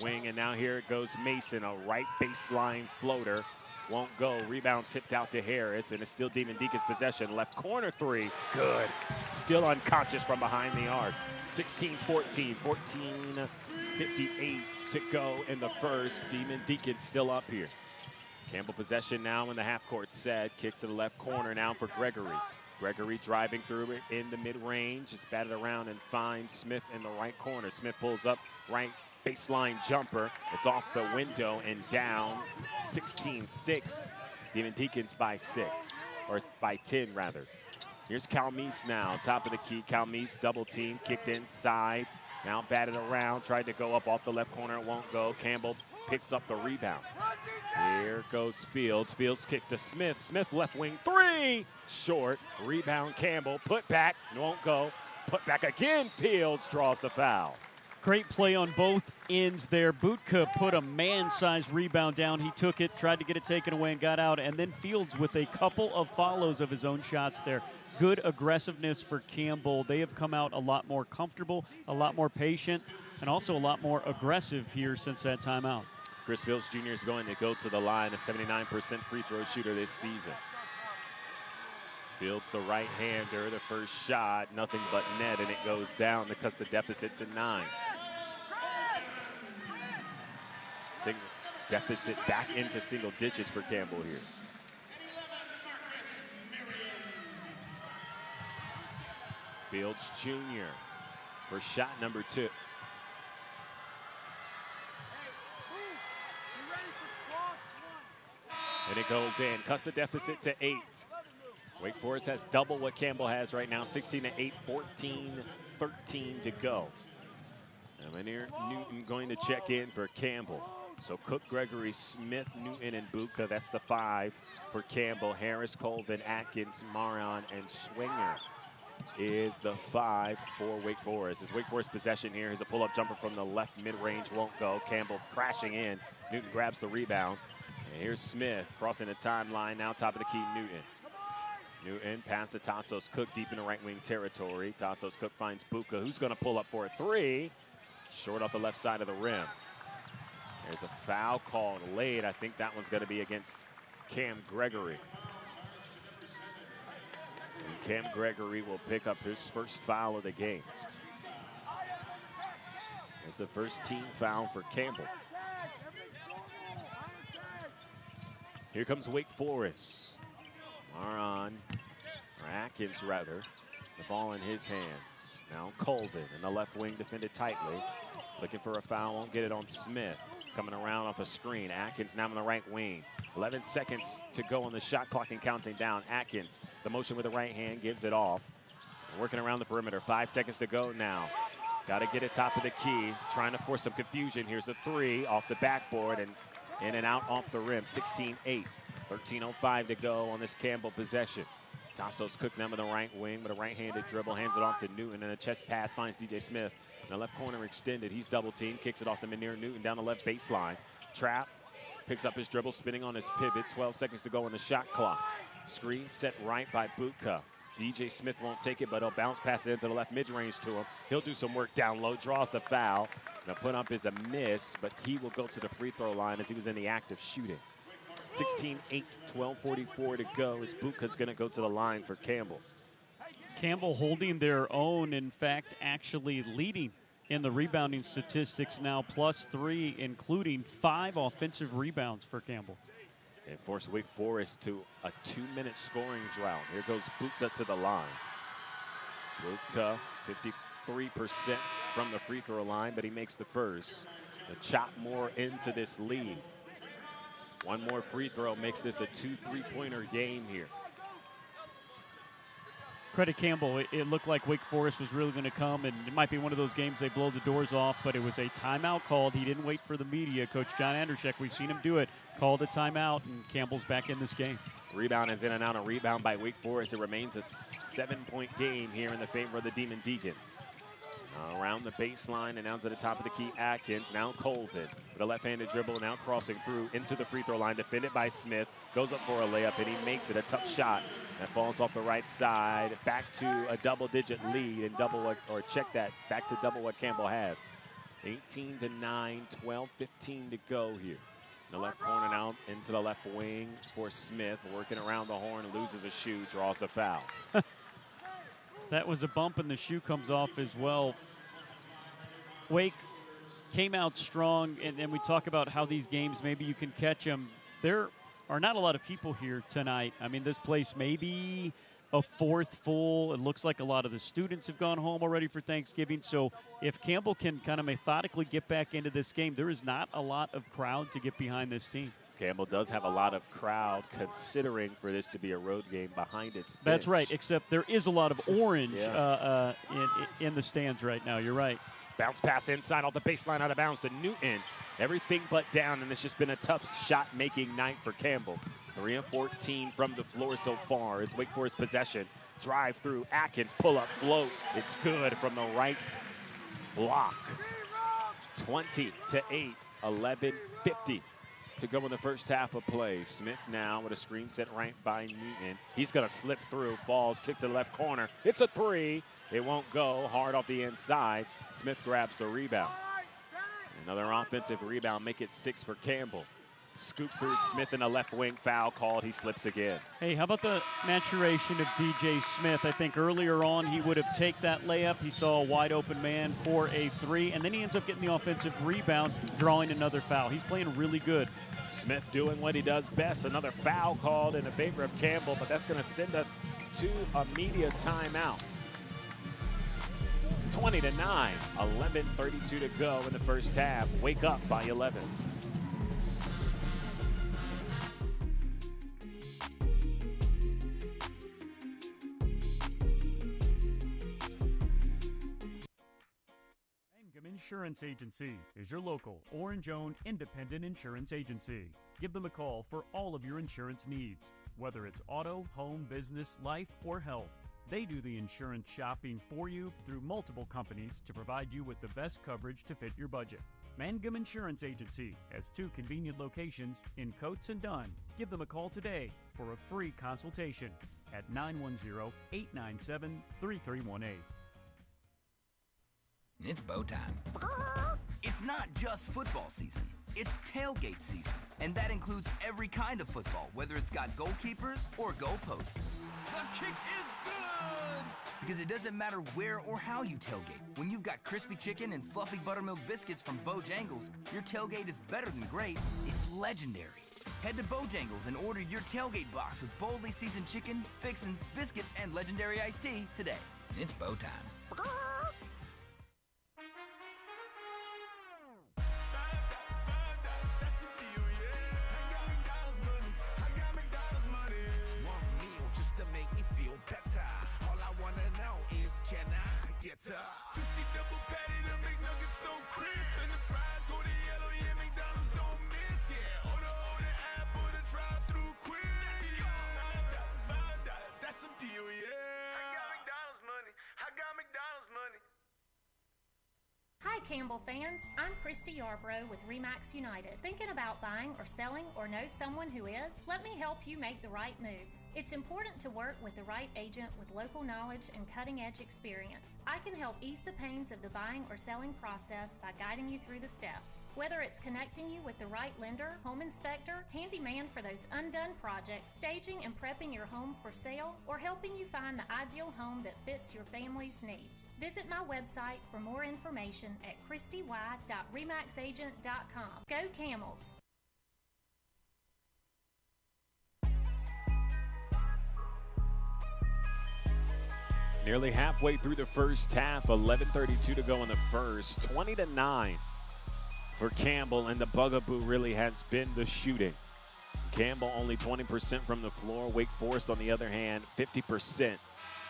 wing, and now here it goes Mason, a right baseline floater. Won't go. Rebound tipped out to Harris, and it's still Demon Deacon's possession. Left corner 3, good. Still unconscious from behind the arc. 16-14, 14:58 to go in the first. Demon Deacon still up here. Campbell possession now in the half-court set. Kicks to the left corner now for Gregory. Gregory driving through it in the mid-range. Just batted around and finds Smith in the right corner. Smith pulls up, right baseline jumper. It's off the window and down. 16-6. Demon Deacons by 6, or by 10 rather. Here's Cal Meese now, top of the key. Cal Meese double team, kicked inside. Now batted around, tried to go up off the left corner. It won't go. Campbell picks up the rebound. Here goes Fields. Fields kicks to Smith. Smith left wing 3. Short. Rebound Campbell. Put back. Won't go. Put back again. Fields draws the foul. Great play on both ends there. Butka put a man-sized rebound down. He took it, tried to get it taken away, and got out. And then Fields with a couple of follows of his own shots there. Good aggressiveness for Campbell. They have come out a lot more comfortable, a lot more patient, and also a lot more aggressive here since that timeout. Chris Fields Jr. is going to go to the line, a 79% free throw shooter this season. Fields the right-hander, the first shot, nothing but net, and it goes down to cut the deficit to 9. Deficit back into single digits for Campbell here. Fields Jr. for shot number 2. And it goes in, cuts the deficit to 8. Wake Forest has double what Campbell has right now, 16-8, 14-13 to go. And Manir Newton going to check in for Campbell. So Cook, Gregory, Smith, Newton, and Buka, that's the 5 for Campbell. Harris, Colvin, Atkins, Marion, and Schwinger is the 5 for Wake Forest. It's Wake Forest possession here. Here's a pull-up jumper from the left mid-range, won't go. Campbell crashing in. Newton grabs the rebound. And here's Smith crossing the timeline, now top of the key, Newton. Newton past to Tassos Cook deep in the right wing territory. Tassos Cook finds Buka, who's going to pull up for a 3. Short off the left side of the rim. There's a foul called late. I think that one's going to be against Cam Gregory. And Cam Gregory will pick up his first foul of the game. It's the first team foul for Campbell. Here comes Wake Forest. Maron, or Atkins rather, the ball in his hands. Now Colvin in the left wing defended tightly. Looking for a foul, won't get it on Smith. Coming around off a screen. Atkins now on the right wing. 11 seconds to go on the shot clock and counting down. Atkins, the motion with the right hand, gives it off. Working around the perimeter, 5 seconds to go now. Got to get it top of the key. Trying to force some confusion. Here's a 3 off the backboard and in and out off the rim. 16-8. 13:05 to go on this Campbell possession. Tassos Cook them with the right wing with a right-handed dribble, hands it off to Newton, and a chest pass finds DJ Smith. In the left corner extended, he's double teamed, kicks it off to Manir Newton down the left baseline. Trap, picks up his dribble, spinning on his pivot, 12 seconds to go on the shot clock. Screen set right by Butka. DJ Smith won't take it, but he'll bounce past it into the left mid-range to him. He'll do some work down low, draws the foul. The put up is a miss, but he will go to the free throw line as he was in the act of shooting. 16-8, 12:44 to go as Butka's going to go to the line for Campbell. Campbell holding their own, in fact, actually leading in the rebounding statistics now, +3, including 5 offensive rebounds for Campbell. They force Wake Forest to a 2-minute scoring drought. Here goes Butka to the line. Butka, 53% from the free throw line, but he makes the first. The chop more into this lead. One more free throw makes this a 2 3-pointer game here. Credit Campbell, it looked like Wake Forest was really going to come, and it might be one of those games they blow the doors off, but it was a timeout called. He didn't wait for the media. Coach John Anderschek, we've seen him do it, called a timeout, and Campbell's back in this game. Rebound is in and out. A rebound by Wake Forest. It remains a 7-point game here in the favor of the Demon Deacons. Around the baseline and down to the top of the key, Atkins. Now Colvin with a left-handed dribble, now crossing through into the free throw line, defended by Smith. Goes up for a layup, and he makes it. A tough shot that falls off the right side. Back to a double-digit lead, and back to double what Campbell has. 18-9, 12:15 to go here. In the left corner now into the left wing for Smith. Working around the horn, loses a shoe, draws the foul. That was a bump, and the shoe comes off as well. Wake came out strong, and we talk about how these games, maybe you can catch them. There are not a lot of people here tonight. I mean, this place may be a fourth full. It looks like a lot of the students have gone home already for Thanksgiving. So if Campbell can kind of methodically get back into this game, there is not a lot of crowd to get behind this team. Campbell does have a lot of crowd considering for this to be a road game behind its bench. That's right, except there is a lot of orange in the stands right now. You're right. Bounce pass inside off the baseline, out of bounds to Newton. Everything but down, and it's just been a tough shot-making night for Campbell. 3 of 14 from the floor so far. It's Wake Forest possession. Drive through, Atkins, pull up, float. It's good from the right block. 20-8, 11:50 to go in the first half of play. Smith now with a screen set right by Newton. He's going to slip through, falls, kick to the left corner. It's a 3. It won't go. Hard off the inside. Smith grabs the rebound. Another offensive rebound, make it 6 for Campbell. Scoop through Smith in the left wing, foul called. He slips again. Hey, how about the maturation of DJ Smith? I think earlier on he would have taken that layup. He saw a wide open man for a 3, and then he ends up getting the offensive rebound, drawing another foul. He's playing really good. Smith doing what he does best. Another foul called in the favor of Campbell, but that's going to send us to a media timeout. 20-9, 11:32 to go in the first half. Wake up by 11. Insurance Agency is your local, Orange-owned, independent insurance agency. Give them a call for all of your insurance needs, whether it's auto, home, business, life, or health. They do the insurance shopping for you through multiple companies to provide you with the best coverage to fit your budget. Mangum Insurance Agency has 2 convenient locations in Coates and Dunn. Give them a call today for a free consultation at 910-897-3318. It's bow time. It's not just football season. It's tailgate season. And that includes every kind of football, whether it's got goalkeepers or goalposts. The kick is good! Because it doesn't matter where or how you tailgate. When you've got crispy chicken and fluffy buttermilk biscuits from Bojangles, your tailgate is better than great. It's legendary. Head to Bojangles and order your tailgate box with boldly seasoned chicken, fixins, biscuits, and legendary iced tea today. It's bow time. Juicy double patty, the McNuggets so crisp, and the fries go to yellow, yeah, McDonald's don't miss, yeah. Order on the app or the drive-through quick. $5, that's some deal. Hi, Campbell fans. I'm Christy Yarbrough with RE/MAX United. Thinking about buying or selling or know someone who is? Let me help you make the right moves. It's important to work with the right agent with local knowledge and cutting-edge experience. I can help ease the pains of the buying or selling process by guiding you through the steps. Whether it's connecting you with the right lender, home inspector, handyman for those undone projects, staging and prepping your home for sale, or helping you find the ideal home that fits your family's needs. Visit my website for more information at christy.remaxagent.com. Go Camels! Nearly halfway through the first half, 11:32 to go in the first, 20-9 for Campbell, and the bugaboo really has been the shooting. Campbell only 20% from the floor. Wake Forest, on the other hand, 50%,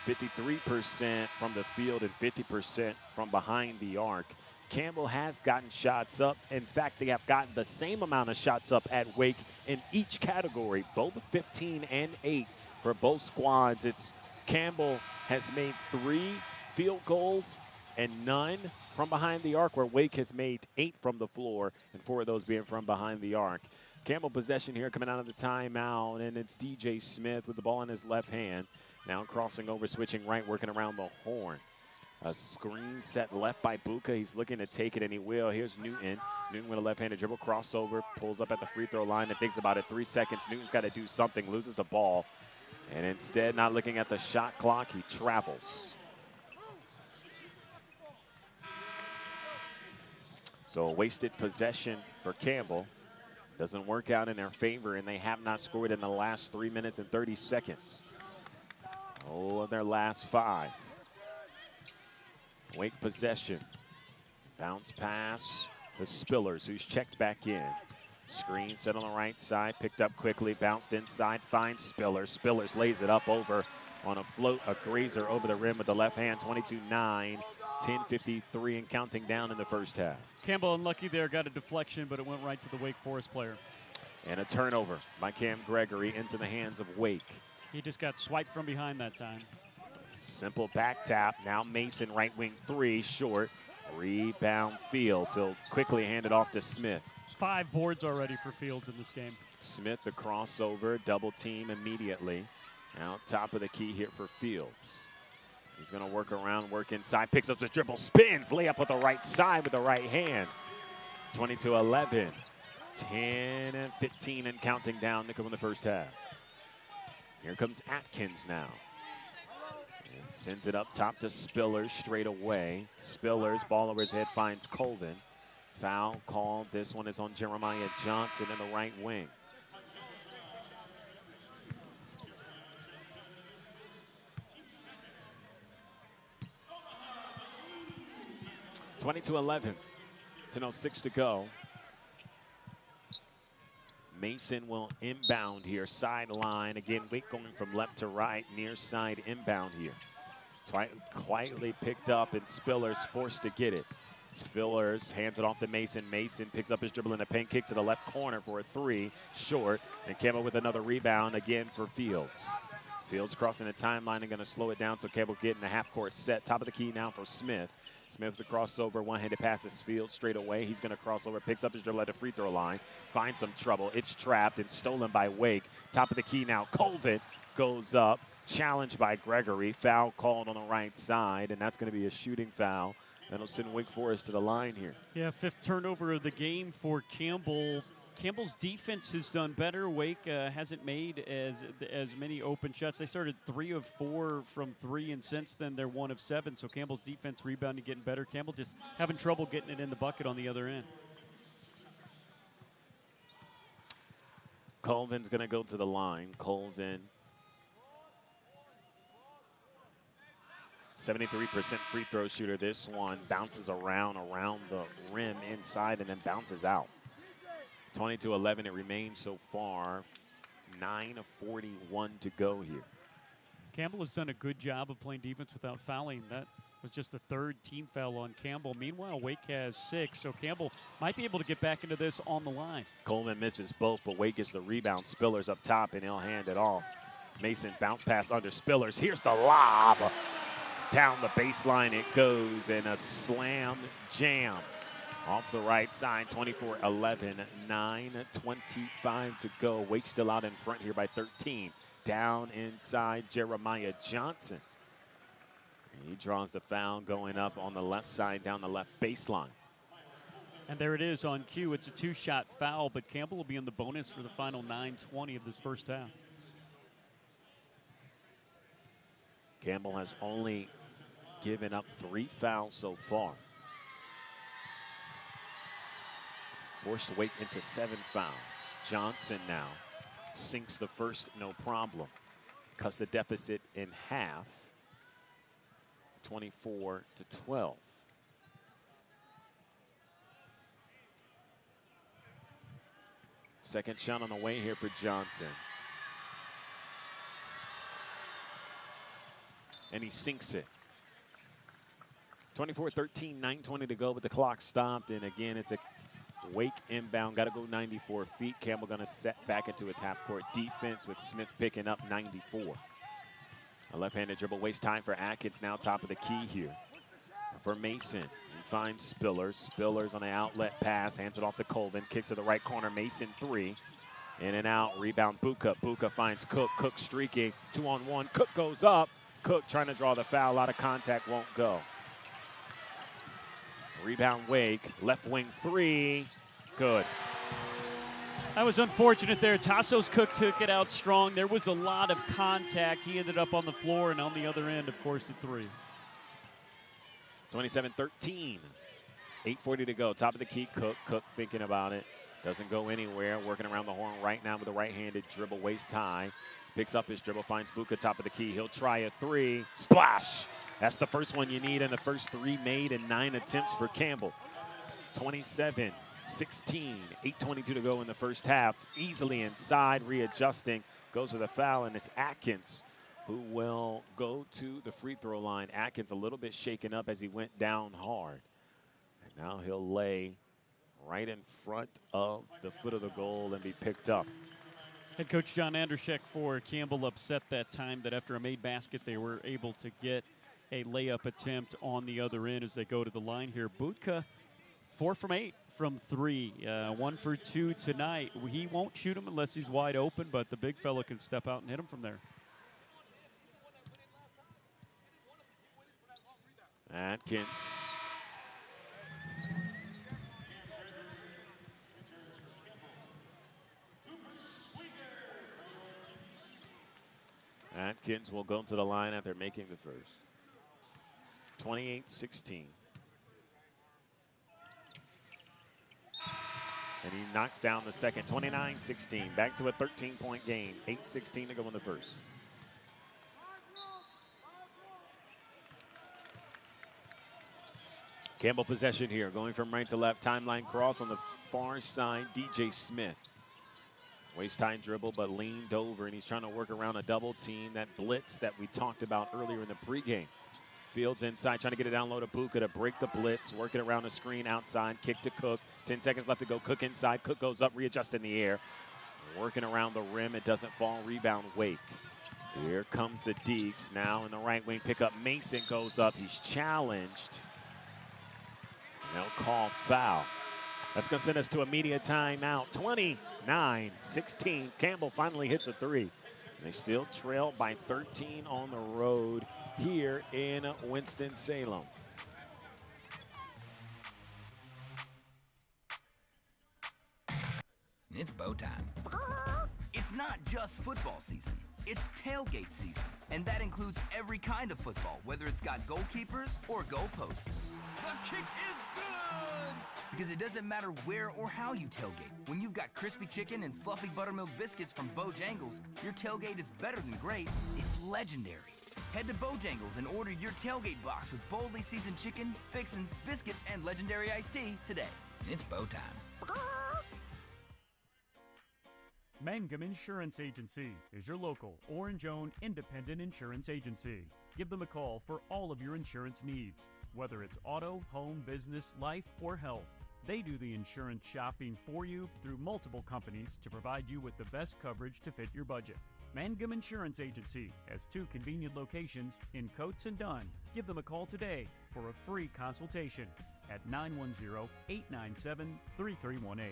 53% from the field, and 50% from behind the arc. Campbell has gotten shots up. In fact, they have gotten the same amount of shots up at Wake in each category, both 15 and 8 for both squads. It's Campbell has made 3 field goals and none from behind the arc, where Wake has made 8 from the floor, and 4 of those being from behind the arc. Campbell possession here coming out of the timeout, and it's DJ Smith with the ball in his left hand. Now crossing over, switching right, working around the horn. A screen set left by Buka. He's looking to take it, and he will. Here's Newton. Newton with a left-handed dribble, crossover, pulls up at the free throw line and thinks about it. 3 seconds. Newton's got to do something, loses the ball. And instead, not looking at the shot clock, he travels. So a wasted possession for Campbell. Doesn't work out in their favor, and they have not scored in the last 3 minutes and 30 seconds. Oh, of their last 5. Wake possession. Bounce pass to Spillers, who's checked back in. Screen set on the right side, picked up quickly, bounced inside, finds Spillers. Spillers lays it up over on a float, a grazer over the rim with the left hand, 22-9, 10:53 and counting down in the first half. Campbell unlucky there, got a deflection, but it went right to the Wake Forest player. And a turnover by Cam Gregory into the hands of Wake. He just got swiped from behind that time. Simple back tap. Now Mason, right wing 3, short. Rebound Fields. He'll quickly hand it off to Smith. 5 boards already for Fields in this game. Smith, the crossover, double team immediately. Now top of the key here for Fields. He's going to work around, work inside, picks up the dribble, spins, layup with the right side with the right hand. 22-11, 10 and 15 and counting down to come in the first half. Here comes Atkins now. And sends it up top to Spillers straight away. Spillers, ball over his head, finds Colvin. Foul called. This one is on Jeremiah Johnson in the right wing. (22-11). 10:06 to go. Mason will inbound here, sideline. Again, Wake going from left to right, near side inbound here. Quietly picked up, and Spillers forced to get it. Spillers hands it off to Mason. Mason picks up his dribble in the paint, kicks to the left corner for a 3, short. And Campbell with another rebound again for Fields. Fields crossing the timeline and going to slow it down, so Campbell getting the half-court set. Top of the key now for Smith. Smith the crossover, one-handed pass to Fields straight away. He's going to cross over, picks up his dribble at the free throw line, finds some trouble. It's trapped and stolen by Wake. Top of the key now, Colvin goes up, challenged by Gregory. Foul called on the right side, and that's going to be a shooting foul. That'll send Wake Forest to the line here. Yeah, 5th turnover of the game for Campbell. Campbell's defense has done better. Wake hasn't made as many open shots. They started 3 of 4 from 3, and since then they're 1 of 7. So Campbell's defense rebounding, getting better. Campbell just having trouble getting it in the bucket on the other end. Colvin's going to go to the line. Colvin, 73% free throw shooter. This one bounces around the rim inside and then bounces out. 22-11 it remains so far. 9 of 41 to go here. Campbell has done a good job of playing defense without fouling. That was just the 3rd team foul on Campbell. Meanwhile, Wake has 6, so Campbell might be able to get back into this on the line. Coleman misses both, but Wake gets the rebound. Spillers up top, and he'll hand it off. Mason bounce pass under Spillers. Here's the lob. Down the baseline it goes, and a slam jam off the right side. 24-11, 9:25 to go. Wake still out in front here by 13. Down inside, Jeremiah Johnson. He draws the foul going up on the left side down the left baseline. And there it is on cue. It's a two-shot foul, but Campbell will be in the bonus for the final 9:20 of this first half. Campbell has only given up 3 fouls so far. Forced Wake into 7 fouls. Johnson now sinks the first, no problem. Cuts the deficit in half, 24-12. Second shot on the way here for Johnson. And he sinks it. 24-13, 9:20 to go, but the clock stopped. And again, it's a Wake inbound, got to go 94 feet. Campbell going to set back into his half-court defense with Smith picking up 94. A left-handed dribble, waste time for Atkins, now top of the key here. For Mason, he finds Spillers. Spillers on the outlet pass, hands it off to Colvin, kicks to the right corner, Mason 3. In and out, rebound Buka. Buka finds Cook. Cook streaking, 2-on-1. Cook goes up. Cook trying to draw the foul, out of contact, won't go. Rebound Wake, left wing 3, good. That was unfortunate there. Tassos Cook took it out strong. There was a lot of contact. He ended up on the floor, and on the other end, of course, the 3. 27-13, 8:40 to go. Top of the key, Cook. Cook thinking about it. Doesn't go anywhere. Working around the horn right now with a right-handed dribble, waist high. Picks up his dribble, finds Buka top of the key. He'll try a 3. Splash! That's the first one you need, and the first 3 made in 9 attempts for Campbell. 27-16, 8:22 to go in the first half. Easily inside, readjusting, goes to the foul, and it's Atkins who will go to the free throw line. Atkins a little bit shaken up as he went down hard. And now he'll lay right in front of the foot of the goal and be picked up. Head coach John Andershek for Campbell upset that time that after a made basket, they were able to get a layup attempt on the other end as they go to the line here. Butka, 4 from 8 from 3, 1 for 2 tonight. He won't shoot him unless he's wide open, but the big fella can step out and hit him from there. Atkins. Atkins will go to the line after making the first. 28-16. And he knocks down the second. 29-16. Back to a 13-point game. 8:16 to go in the first. Campbell possession here. Going from right to left. Timeline cross on the far side. DJ Smith. Waist time dribble, but leaned over, and he's trying to work around a double team. That blitz that we talked about earlier in the pregame. Fields inside, trying to get it down low to Buka to break the blitz. Working around the screen outside. Kick to Cook. 10 seconds left to go. Cook inside. Cook goes up, readjusts in the air. Working around the rim. It doesn't fall. Rebound Wake. Here comes the Deeks. Now in the right wing pickup. Mason goes up. He's challenged. No call foul. That's going to send us to a media timeout. 29-16. Campbell finally hits a 3. And they still trail by 13 on the road here in Winston-Salem. It's bow time. It's not just football season. It's tailgate season. And that includes every kind of football, whether it's got goalkeepers or goalposts. The kick is good! Because it doesn't matter where or how you tailgate. When you've got crispy chicken and fluffy buttermilk biscuits from Bojangles, your tailgate is better than great. It's legendary. Head to Bojangles and order your tailgate box with boldly seasoned chicken, fixins, biscuits, and legendary iced tea today. It's bow time. Mangum Insurance Agency is your local Orange-owned independent insurance agency. Give them a call for all of your insurance needs, whether it's auto, home, business, life, or health. They do the insurance shopping for you through multiple companies to provide you with the best coverage to fit your budget. Mangum Insurance Agency has 2 convenient locations in Coates and Dunn. Give them a call today for a free consultation at 910-897-3318.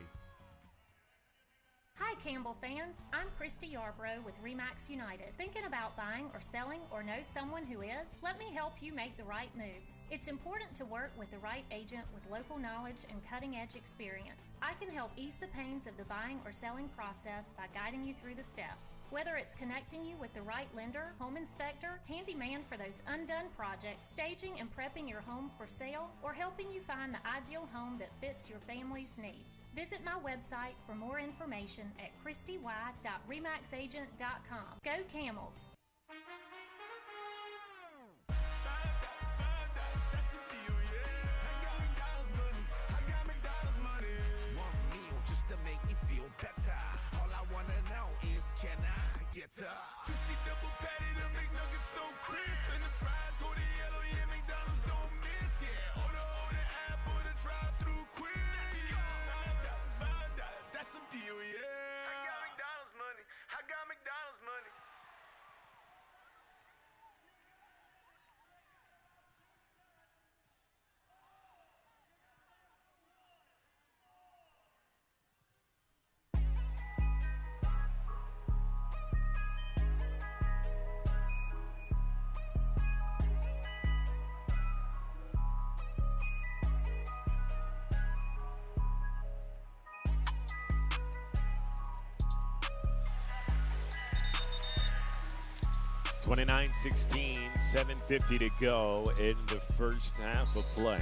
Hi Campbell fans, I'm Christy Yarbrough with RE/MAX United. Thinking about buying or selling or know someone who is? Let me help you make the right moves. It's important to work with the right agent with local knowledge and cutting-edge experience. I can help ease the pains of the buying or selling process by guiding you through the steps. Whether it's connecting you with the right lender, home inspector, handyman for those undone projects, staging and prepping your home for sale, or helping you find the ideal home that fits your family's needs. Visit my website for more information at christy.remaxagent.com. Go Camels! That's a deal, yeah. I got McDonald's money. I got McDonald's money. One meal just to make me feel better. All I wanna know is, can I get a juicy double patty, the McNuggets so crisp, and the fries go to yellow, yeah. McDonald's don't miss, yeah. Order app or the drive-thru quick. $5, that's a deal, yeah. I got McDonald's money. I got McDonald's money. (29-16), 7:50 to go in the first half of play.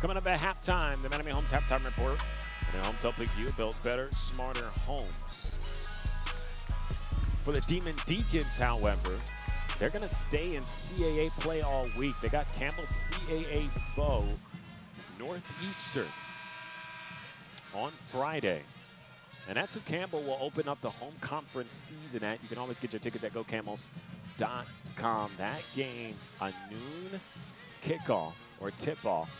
Coming up at halftime, the Miami Homes Halftime Report. And Homes helping you build better, smarter homes. For the Demon Deacons, however, they're going to stay in CAA play all week. They got Campbell's CAA foe, Northeastern, on Friday. And that's who Campbell will open up the home conference season at. You can always get your tickets at GoCamels.com. That game, a noon kickoff or tip-off,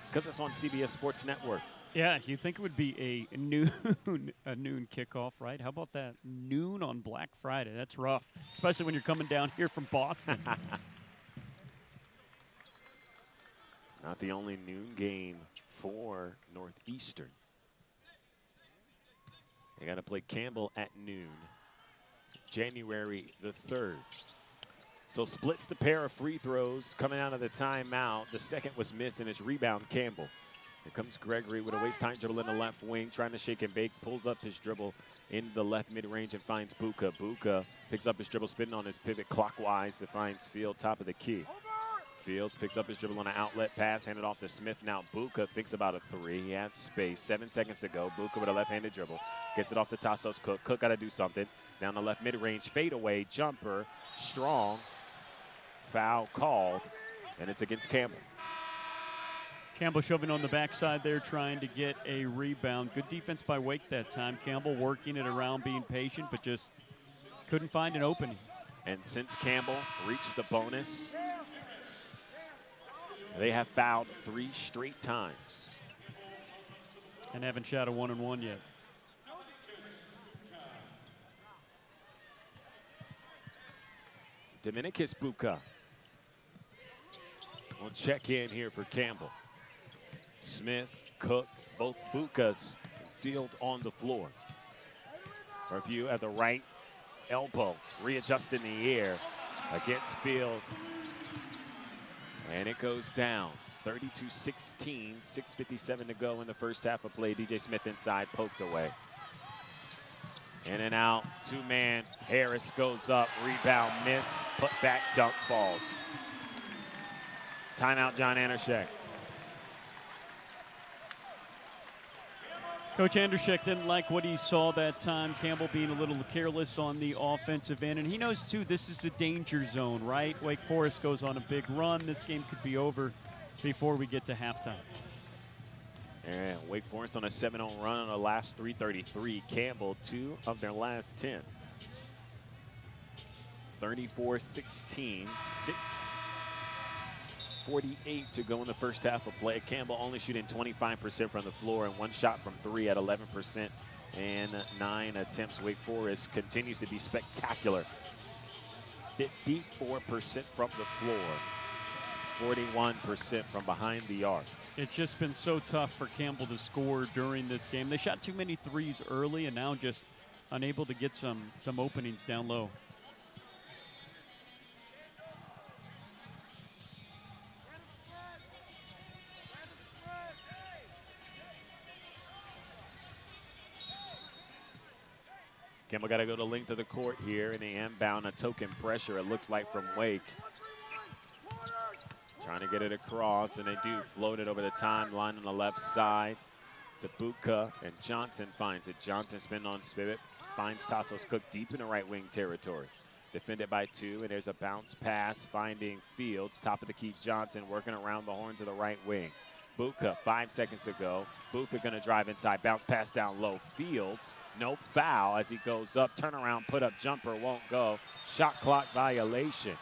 because it's on CBS Sports Network. Yeah, you'd think it would be a noon kickoff, right? How about that? Noon on Black Friday. That's rough, especially when you're coming down here from Boston. Not the only noon game for Northeastern. They got to play Campbell at noon, January the 3rd. So splits the pair of free throws coming out of the timeout. The second was missed, and it's rebound Campbell. Here comes Gregory with a waist-tight dribble in the left wing, trying to shake and bake, pulls up his dribble in the left mid-range and finds Buka. Buka picks up his dribble, spinning on his pivot clockwise to finds Field, top of the key. Fields picks up his dribble on an outlet pass, handed off to Smith. Now Buka thinks about a three. He had space, 7 seconds to go. Buka with a left-handed dribble. Gets it off to Tassos Cook. Cook got to do something. Down the left mid-range, fadeaway, jumper, strong. Foul called, and it's against Campbell. Campbell shoving on the backside there, trying to get a rebound. Good defense by Wake that time. Campbell working it around, being patient, but just couldn't find an opening. And since Campbell reached the bonus, they have fouled 3 straight times. And haven't shot a 1-on-1 yet. Dominicus Buka will check in here for Campbell. Smith, Cook, both Bukas, Field on the floor. Review at the right elbow, readjust in the air against Field. And it goes down, 32-16, 6:57 to go in the first half of play. DJ Smith inside, poked away. In and out, 2-man, Harris goes up, rebound, miss, put back, dunk, falls. Timeout, John Andershek. Coach Andershek didn't like what he saw that time. Campbell being a little careless on the offensive end. And he knows, too, this is a danger zone, right? Wake Forest goes on a big run. This game could be over before we get to halftime. And Wake Forest on a 7-0 run on the last 3:33. Campbell, 2 of their last 10. 34-16, 6:48 to go in the first half of play. Campbell only shooting 25% from the floor and 1 shot from 3 at 11% and 9 attempts. Wake Forest continues to be spectacular. 54% from the floor, 41% from behind the arc. It's just been so tough for Campbell to score during this game. They shot too many threes early and now just unable to get some openings down low. Campbell got to go to length of the court here in the inbound, a token pressure, it looks like, from Wake. Trying to get it across, and they do float it over the timeline on the left side to Buka, and Johnson finds it. Johnson spin on Spivot, finds Tassos Cook deep in the right wing territory. Defended by 2, and there's a bounce pass finding Fields. Top of the key, Johnson working around the horn to the right wing. Buka, 5 seconds to go. Buka gonna drive inside, bounce pass down low. Fields, no foul as he goes up. Turnaround, put up jumper, won't go. Shot clock violation.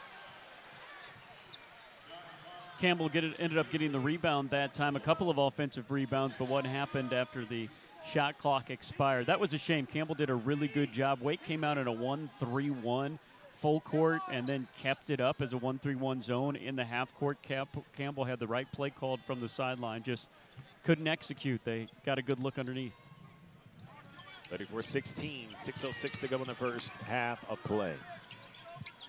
Campbell ended up getting the rebound that time, a couple of offensive rebounds, but what happened after the shot clock expired? That was a shame. Campbell did a really good job. Wake came out in a 1-3-1 full court and then kept it up as a 1-3-1 zone in the half court. Campbell had the right play called from the sideline, just couldn't execute. They got a good look underneath. 34-16, 6:06 to go in the first half of play.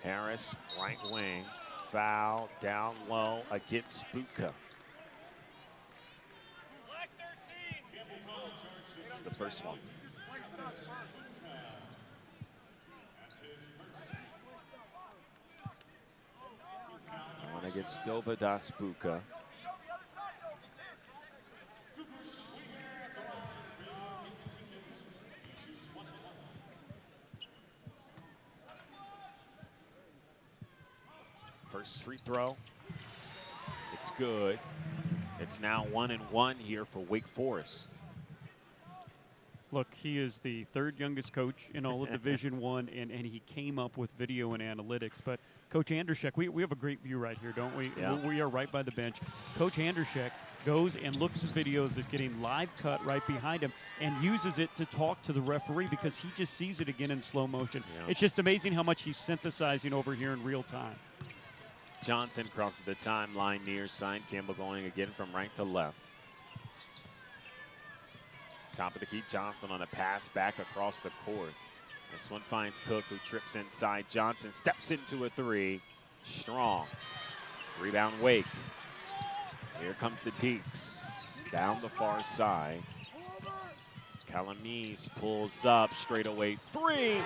Harris, right wing, foul down low against Buka. It's the first one. One against Dovadas Buka. First free throw. It's good. It's now 1-1 here for Wake Forest. Look, he is the third youngest coach in all of Division I, and he came up with video and analytics. But Coach Andershek, we have a great view right here, don't we? Yeah. We are right by the bench. Coach Andershek goes and looks at videos that's getting live cut right behind him and uses it to talk to the referee because he just sees it again in slow motion. Yeah. It's just amazing how much he's synthesizing over here in real time. Johnson crosses the timeline near side. Campbell going again from right to left. Top of the key, Johnson on a pass back across the court. This one finds Cook, who trips inside. Johnson steps into a 3. Strong. Rebound Wake. Here comes the Deeks. Down the far side. Calamise pulls up, straight away 3.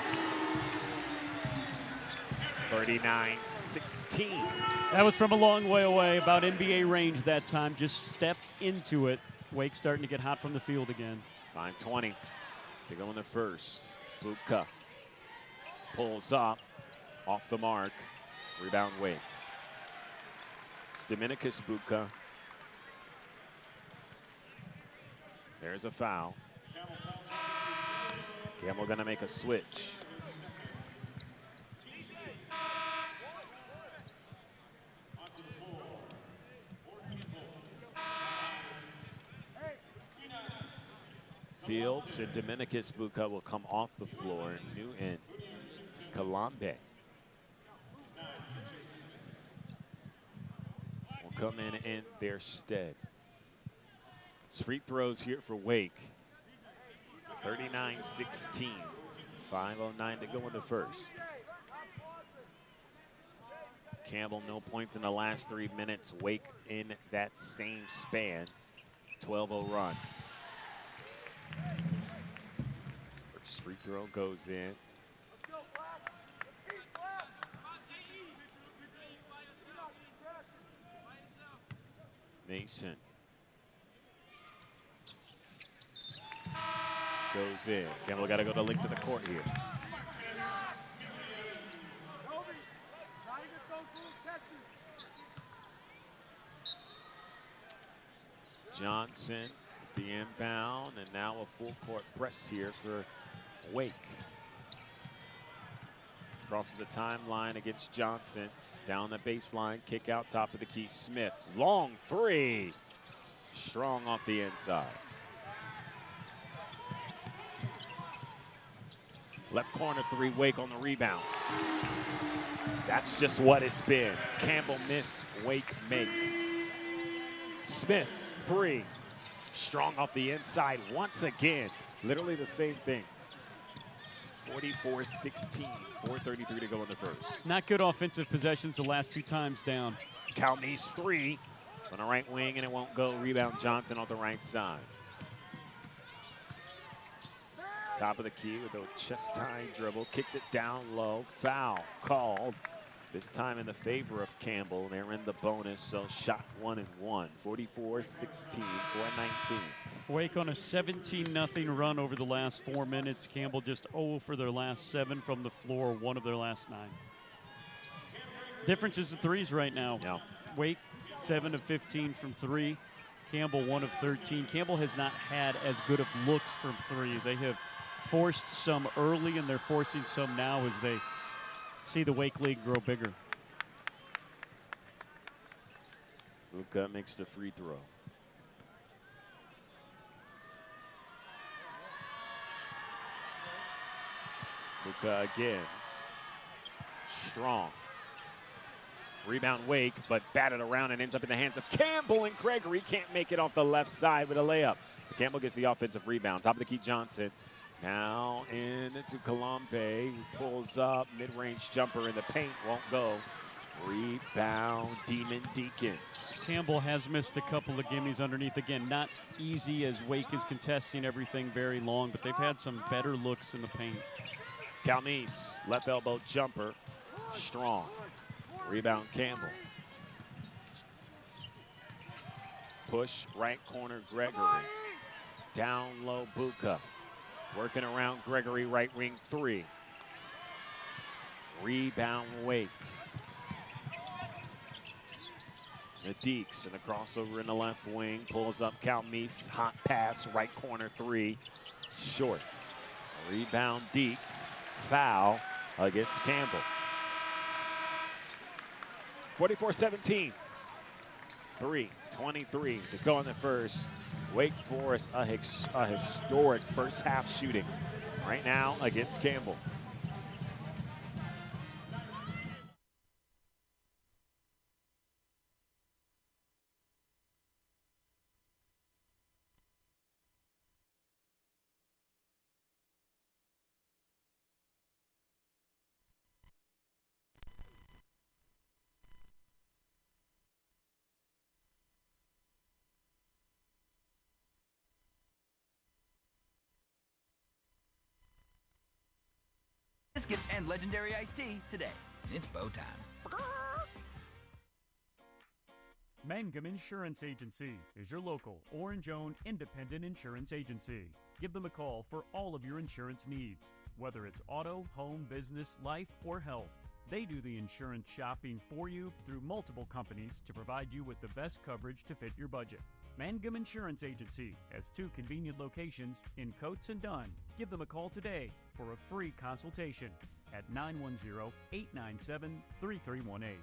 39-16. That was from a long way away, about NBA range that time. Just stepped into it. Wake starting to get hot from the field again. 5:20 to go in the first. Buka pulls up, off the mark. Rebound Wake. It's Dominicus Buka. There's a foul. Campbell gonna make a switch. Fields and Dominicus Buka will come off the floor. Newton, Kalambe will come in their stead. It's free throws here for Wake. 39-16. 5:09 to go in the first. Campbell, no points in the last 3 minutes. Wake in that same span. 12-0 run. First free throw goes in. Mason goes in. Campbell got to go to length of the court here. Johnson, the inbound, and now a full court press here for Wake. Crosses the timeline against Johnson. Down the baseline, kick out top of the key. Smith, long 3. Strong off the inside. Left corner three, Wake on the rebound. That's just what it's been. Campbell miss, Wake make. Smith, three. Strong off the inside once again. Literally the same thing. 44-16, 4:33 to go in the first. Not good offensive possessions the last two times down. Calmes, three. On the right wing, and it won't go. Rebound Johnson on the right side. Top of the key with a chest tie dribble. Kicks it down low. Foul called. This time in the favor of Campbell. They're in the bonus, so shot 1 and 1. 44-16, 4:19. Wake on a 17-0 run over the last 4 minutes. Campbell just 0 for their last 7 from the floor, 1 of their last 9. Difference is the threes right now. Yeah. Wake 7 of 15 from 3. Campbell 1 of 13. Campbell has not had as good of looks from 3. They have forced some early, and they're forcing some now as they see the Wake league grow bigger. Luka makes the free throw. Luka again. Strong. Rebound Wake, but batted around and ends up in the hands of Campbell, and Gregory can't make it off the left side with a layup. Campbell gets the offensive rebound. Top of the key, Johnson. Now into Colombe, who pulls up, mid-range jumper in the paint, won't go. Rebound, Demon Deacons. Campbell has missed a couple of gimmies underneath. Again, not easy as Wake is contesting everything very long, but they've had some better looks in the paint. Calmes, left elbow jumper, strong. Rebound Campbell. Push, right corner, Gregory. Down low, Buka. Working around Gregory, right wing, 3. Rebound Wake. The Deeks and the crossover in the left wing. Pulls up Calmes, hot pass, right corner, 3. Short. Rebound Deeks. Foul against Campbell. 44-17. 3:23 to go in the first. Wake Forest, a historic first half shooting right now against Campbell. Biscuits and legendary iced tea today. It's bow time. Mangum Insurance Agency is your local, orange-owned, independent insurance agency. Give them a call for all of your insurance needs, whether it's auto, home, business, life, or health. They do the insurance shopping for you through multiple companies to provide you with the best coverage to fit your budget. Mangum Insurance Agency has 2 convenient locations in Coates and Dunn. Give them a call today for a free consultation at 910-897-3318.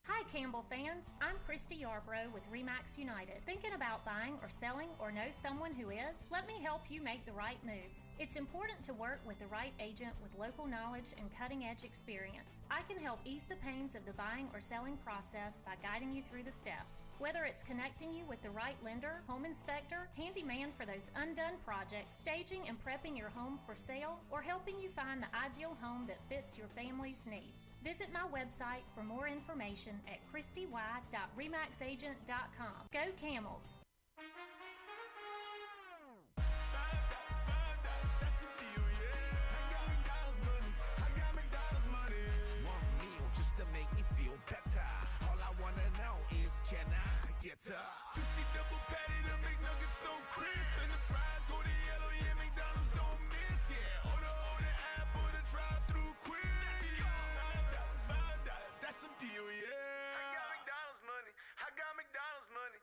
Hi Campbell fans, I'm Christy Yarbrough with RE/MAX United. Thinking about buying or selling or know someone who is? Let me help you make the right moves. It's important to work with the right agent with local knowledge and cutting-edge experience. I can help ease the pains of the buying or selling process by guiding you through the steps. Whether it's connecting you with the right lender, home inspector, handyman for those undone projects, staging and prepping your home for sale, or helping you find the ideal home that fits your family's needs. Visit my website for more information at christy.remaxagent.com. Go Camels! That's a deal, yeah. I got McDonald's money. I got McDonald's money. One meal just to make me feel better. All I wanna know is, can I get her? You see double patty, the McNuggets so crisp, and the fries go to yellow, yeah. McDonald's don't miss, yeah. Order on the app or the drive-through quick. $5, that's a deal, yeah. I got McDonald's money. I got McDonald's money.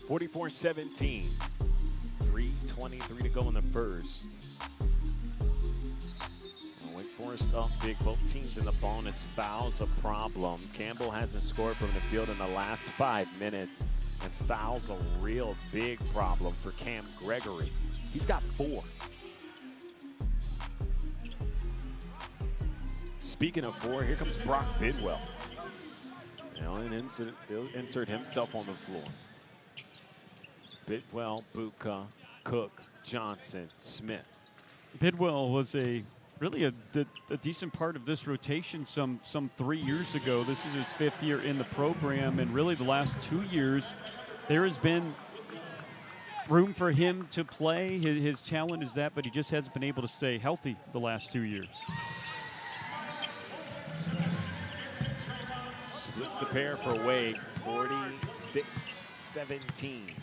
44-17. 3:23 to go in the first. Wake Forest up big. Both teams in the bonus. Fouls a problem. Campbell hasn't scored from the field in the last 5 minutes. And fouls a real big problem for Cam Gregory. He's got 4. Speaking of 4, here comes Brock Bidwell. Now he'll insert himself on the floor. Bidwell, Buka, Cook, Johnson, Smith. Bidwell was really a decent part of this rotation some 3 years ago. This is his 5th year in the program, and really the last 2 years, there has been room for him to play. His talent is that, but he just hasn't been able to stay healthy the last 2 years. Splits the pair for Wake, 46-17.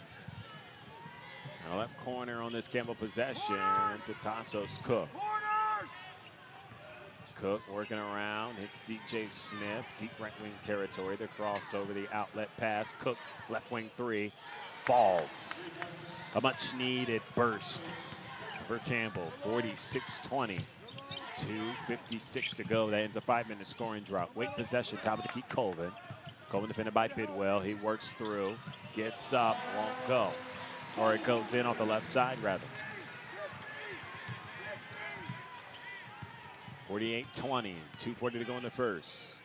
Now left corner on this Campbell possession to Tassos Cook. Cook working around, hits DJ Smith, deep right wing territory. The cross over the outlet pass. Cook, left wing 3, falls. A much needed burst for Campbell, 46-20. 2:56 to go. That ends a 5-minute scoring drought. Wake possession, top of the key, Colvin. Colvin defended by Bidwell. He works through, gets up, won't go. Or it goes in off the left side, rather. 48-20, 2:40 to go in the first.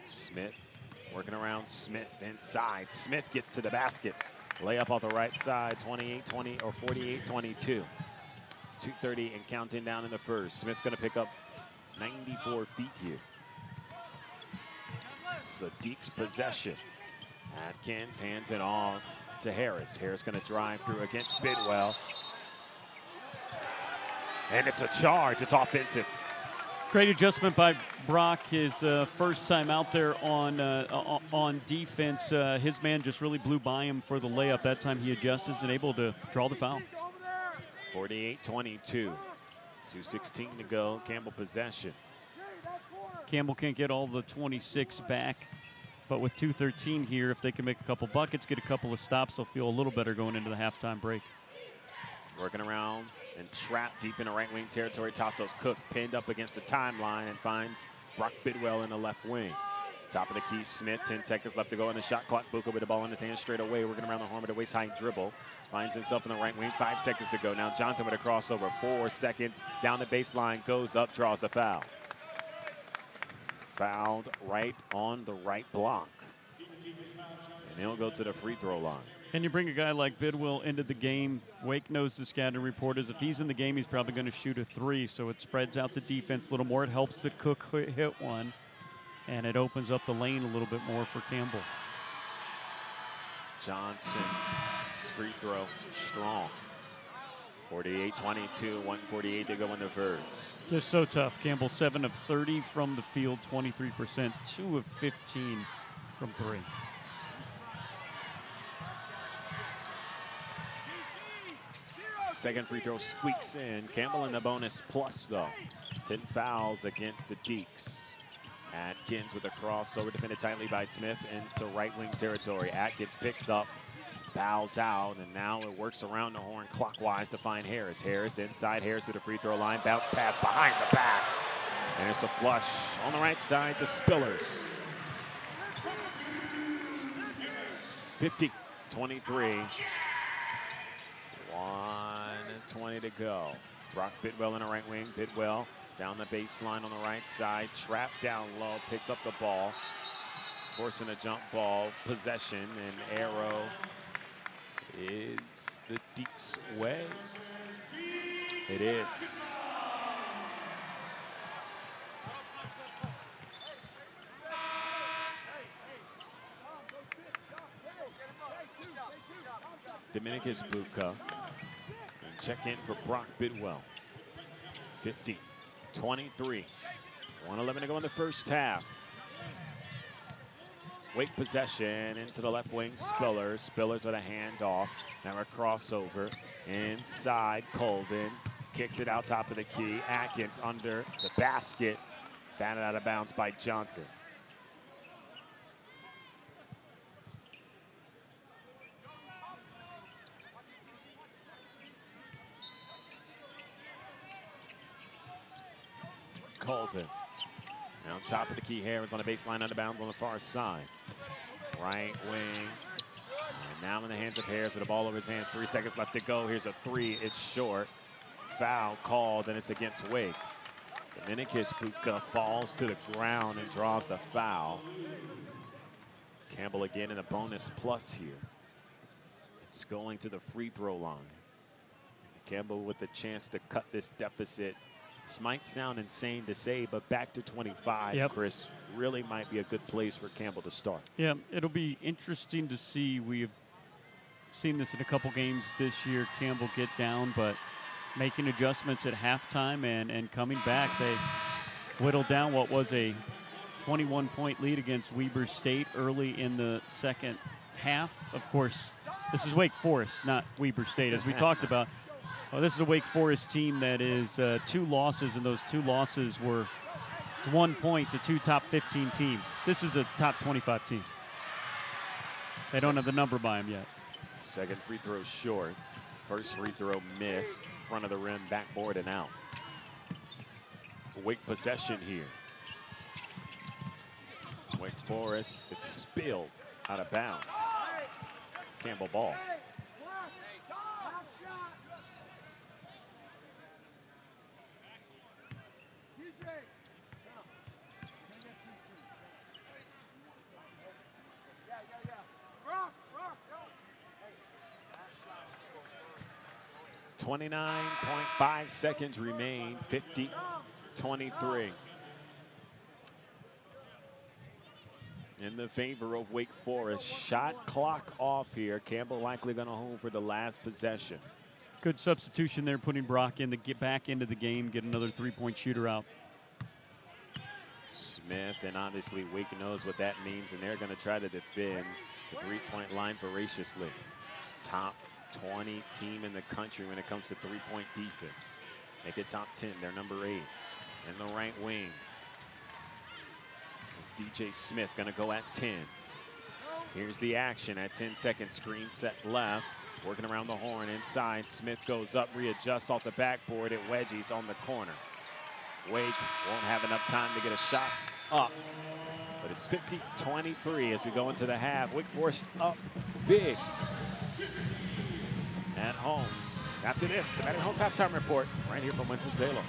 Smith working around Smith inside. Smith gets to the basket. Layup off the right side, 28-20 or 48-22. 2:30 and counting down in the first. Smith going to pick up 94 feet here. It's a Deeks possession. Atkins hands it off to Harris. Harris going to drive through against Bidwell. And it's a charge. It's offensive. Great adjustment by Brock. His first time out there on defense. His man just really blew by him for the layup. That time he adjusts and able to draw the foul. 48-22. 2:16 to go. Campbell possession. Campbell can't get all the 26 back, but with 2:13 here, if they can make a couple buckets, get a couple of stops, they'll feel a little better going into the halftime break. Working around and trapped deep in the right wing territory. Tassos Cook pinned up against the timeline and finds Brock Bidwell in the left wing. Top of the key, Smith, 10 seconds left to go on the shot clock. Buka with the ball in his hand straight away, working around the horn with a waist-high dribble. Finds himself in the right wing, 5 seconds to go. Now Johnson with a crossover, 4 seconds. Down the baseline, goes up, draws the foul. Fouled right on the right block. And he'll go to the free throw line. And you bring a guy like Bidwell into the game. Wake knows the scouting report is if he's in the game, he's probably going to shoot a 3. So it spreads out the defense a little more. It helps the Cook hit one. And it opens up the lane a little bit more for Campbell. Johnson, free throw, strong. 48-22, 1:48 to go in the first. Just so tough. Campbell 7 of 30 from the field, 23%, 2 of 15 from 3. Second free throw squeaks in. Campbell in the bonus plus, though. 10 fouls against the Deeks. Atkins with a crossover, defended tightly by Smith into right wing territory. Atkins picks up, bows out, and now it works around the horn clockwise to find Harris. Harris inside, Harris to the free throw line, bounce pass behind the back. And it's a flush on the right side to Spillers. 50-23. 1:20 to go. Brock Bidwell in the right wing. Bidwell down the baseline on the right side. Trapped down low. Picks up the ball. Forcing a jump ball. Possession. And arrow is the Deeks' way. It is. Dominicus Buka. And check in for Brock Bidwell. 50-23. 1:11 to go in the first half. Wake possession into the left wing. Spillers. Spillers with a handoff. Now a crossover. Inside Colvin. Kicks it out top of the key. Atkins under the basket. Batted out of bounds by Johnson. Colvin. Now on top of the key, Harris on the baseline, out of bounds on the far side. Right wing. And now in the hands of Harris with the ball over his hands. 3 seconds left to go. Here's a three. It's short. Foul called, and it's against Wake. Dominicus Puka falls to the ground and draws the foul. Campbell again in a bonus plus here. It's going to the free throw line. Campbell with the chance to cut this deficit. This might sound insane to say, but back to 25, Yep. Chris, really might be a good place for Campbell to start. Yeah, it'll be interesting to see. We've seen this in a couple games this year. Campbell get down, but making adjustments at halftime and coming back. They whittled down what was a 21-point lead against Weber State early in the second half. Of course, this is Wake Forest, not Weber State, as we talked about. Well, this is a Wake Forest team that is 2 losses, and those 2 losses were 1 point to 2 top 15 teams. This is a top 25 team. They don't have the number by them yet. Second free throw short. First free throw missed. Front of the rim, backboard and out. Wake possession here. Wake Forest, it's spilled out of bounds. Campbell ball. .5 seconds remain, 50-23. In the favor of Wake Forest. Shot clock off here. Campbell likely going to hold for the last possession. Good substitution there, putting Brock in to get back into the game, get another 3-point shooter out. Smith, and obviously Wake knows what that means, and they're going to try to defend the three-point line voraciously. Top 20 team in the country when it comes to three-point defense. Make it top 10. They're number 8. In the right wing. It's DJ Smith going to go at 10. Here's the action at 10 seconds. Screen set left. Working around the horn inside. Smith goes up, readjusts off the backboard. It wedgies on the corner. Wake won't have enough time to get a shot up. But it's 50-23 as we go into the half. Wake Forest up big at home. After this, the Batting Homes halftime report right here from Winston-Salem.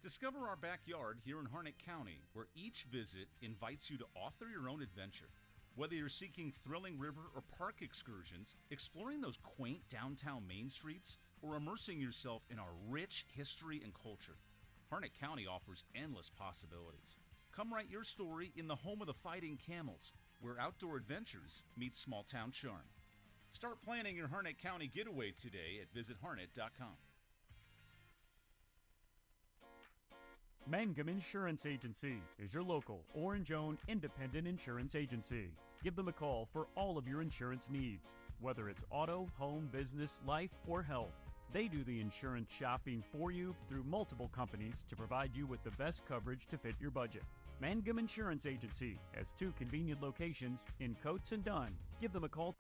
Discover our backyard here in Harnett County, where each visit invites you to author your own adventure. Whether you're seeking thrilling river or park excursions, exploring those quaint downtown main streets, or immersing yourself in our rich history and culture, Harnett County offers endless possibilities. Come write your story in the home of the Fighting Camels, where outdoor adventures meet small-town charm. Start planning your Harnett County getaway today at visitharnett.com. Mangum Insurance Agency is your local, orange-owned, independent insurance agency. Give them a call for all of your insurance needs, whether it's auto, home, business, life, or health. They do the insurance shopping for you through multiple companies to provide you with the best coverage to fit your budget. Mangum Insurance Agency has 2 convenient locations in Coates and Dunn. Give them a call.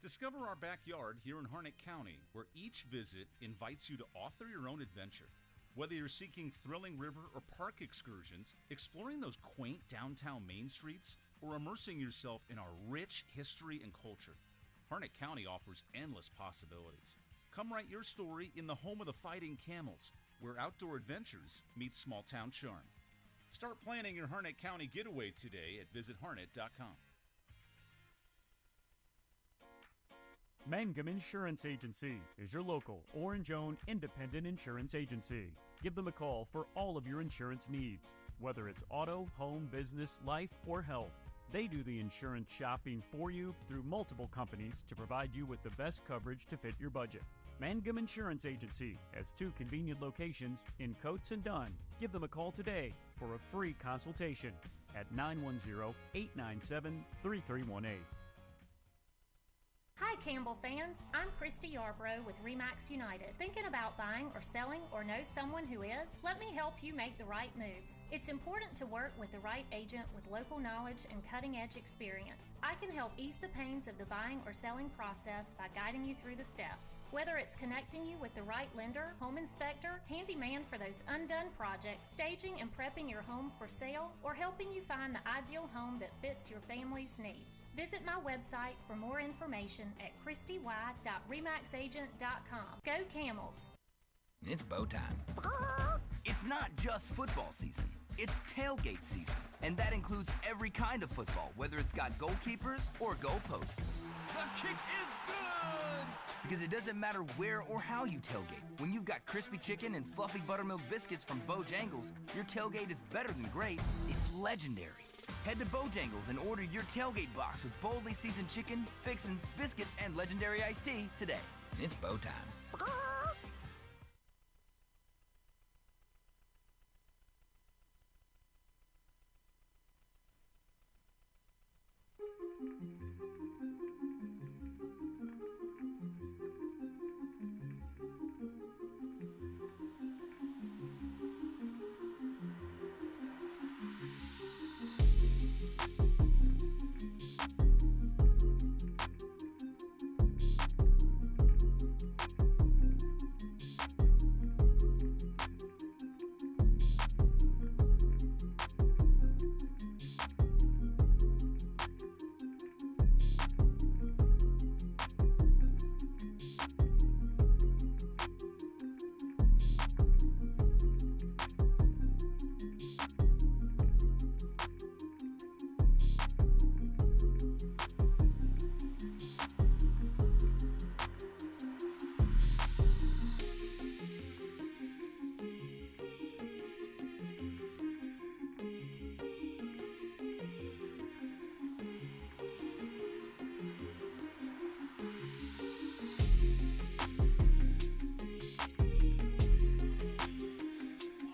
Discover our backyard here in Harnett County, where each visit invites you to author your own adventure. Whether you're seeking thrilling river or park excursions, exploring those quaint downtown main streets, or immersing yourself in our rich history and culture, Harnett County offers endless possibilities. Come write your story in the home of the Fighting Camels, where outdoor adventures meet small-town charm. Start planning your Harnett County getaway today at visitharnett.com. Mangum Insurance Agency is your local, orange-owned, independent insurance agency. Give them a call for all of your insurance needs, whether it's auto, home, business, life, or health. They do the insurance shopping for you through multiple companies to provide you with the best coverage to fit your budget. Mangum Insurance Agency has 2 convenient locations in Coates and Dunn. Give them a call today for a free consultation at 910-897-3318. Hi Campbell fans, I'm Christy Yarbrough with RE/MAX United. Thinking about buying or selling or know someone who is? Let me help you make the right moves. It's important to work with the right agent with local knowledge and cutting-edge experience. I can help ease the pains of the buying or selling process by guiding you through the steps. Whether it's connecting you with the right lender, home inspector, handyman for those undone projects, staging and prepping your home for sale, or helping you find the ideal home that fits your family's needs. Visit my website for more information at christy.remaxagent.com. Go Camels! It's bow time. It's not just football season. It's tailgate season. And that includes every kind of football, whether it's got goalkeepers or goalposts. The kick is good! Because it doesn't matter where or how you tailgate. When you've got crispy chicken and fluffy buttermilk biscuits from Bojangles, your tailgate is better than great. It's legendary. Head to Bojangles and order your tailgate box with boldly seasoned chicken, fixins, biscuits, and legendary iced tea today. It's bow time.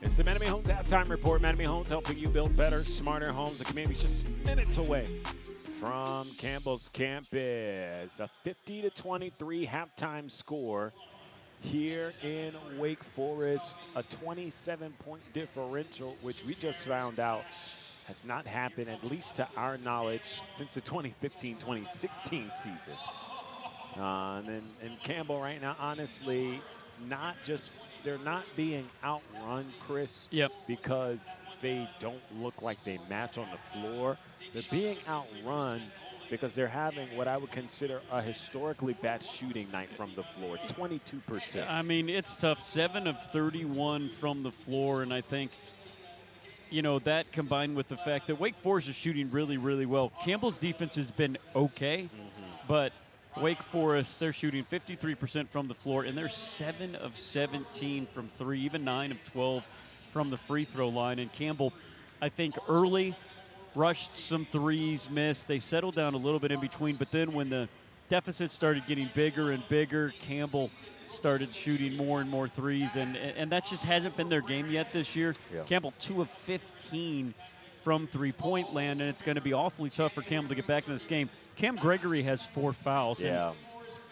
It's the Manemy Homes Halftime Report. Manemy Homes helping you build better, smarter homes. The community's just minutes away from Campbell's campus. A 50-23 halftime score here in Wake Forest. A 27-point differential, which we just found out has not happened, at least to our knowledge, since the 2015-2016 season. And Campbell right now, honestly, they're not being outrun, Chris, because they don't look like they match on the floor. They're being outrun because they're having what I would consider a historically bad shooting night from the floor, 22%. I mean, it's tough. 7 of 31 from the floor, and I think, you know, that combined with the fact that Wake Forest is shooting really, really well. Campbell's defense has been okay, but Wake Forest, they're shooting 53% from the floor, and they're 7 of 17 from 3, even 9 of 12 from the free throw line. And Campbell, I think early, rushed some threes, missed. They settled down a little bit in between, but then when the deficit started getting bigger and bigger, Campbell started shooting more and more threes, and that just hasn't been their game yet this year. Yeah. Campbell 2 of 15 from three-point land, and it's going to be awfully tough for Campbell to get back in this game. Cam Gregory has 4 fouls. Yeah.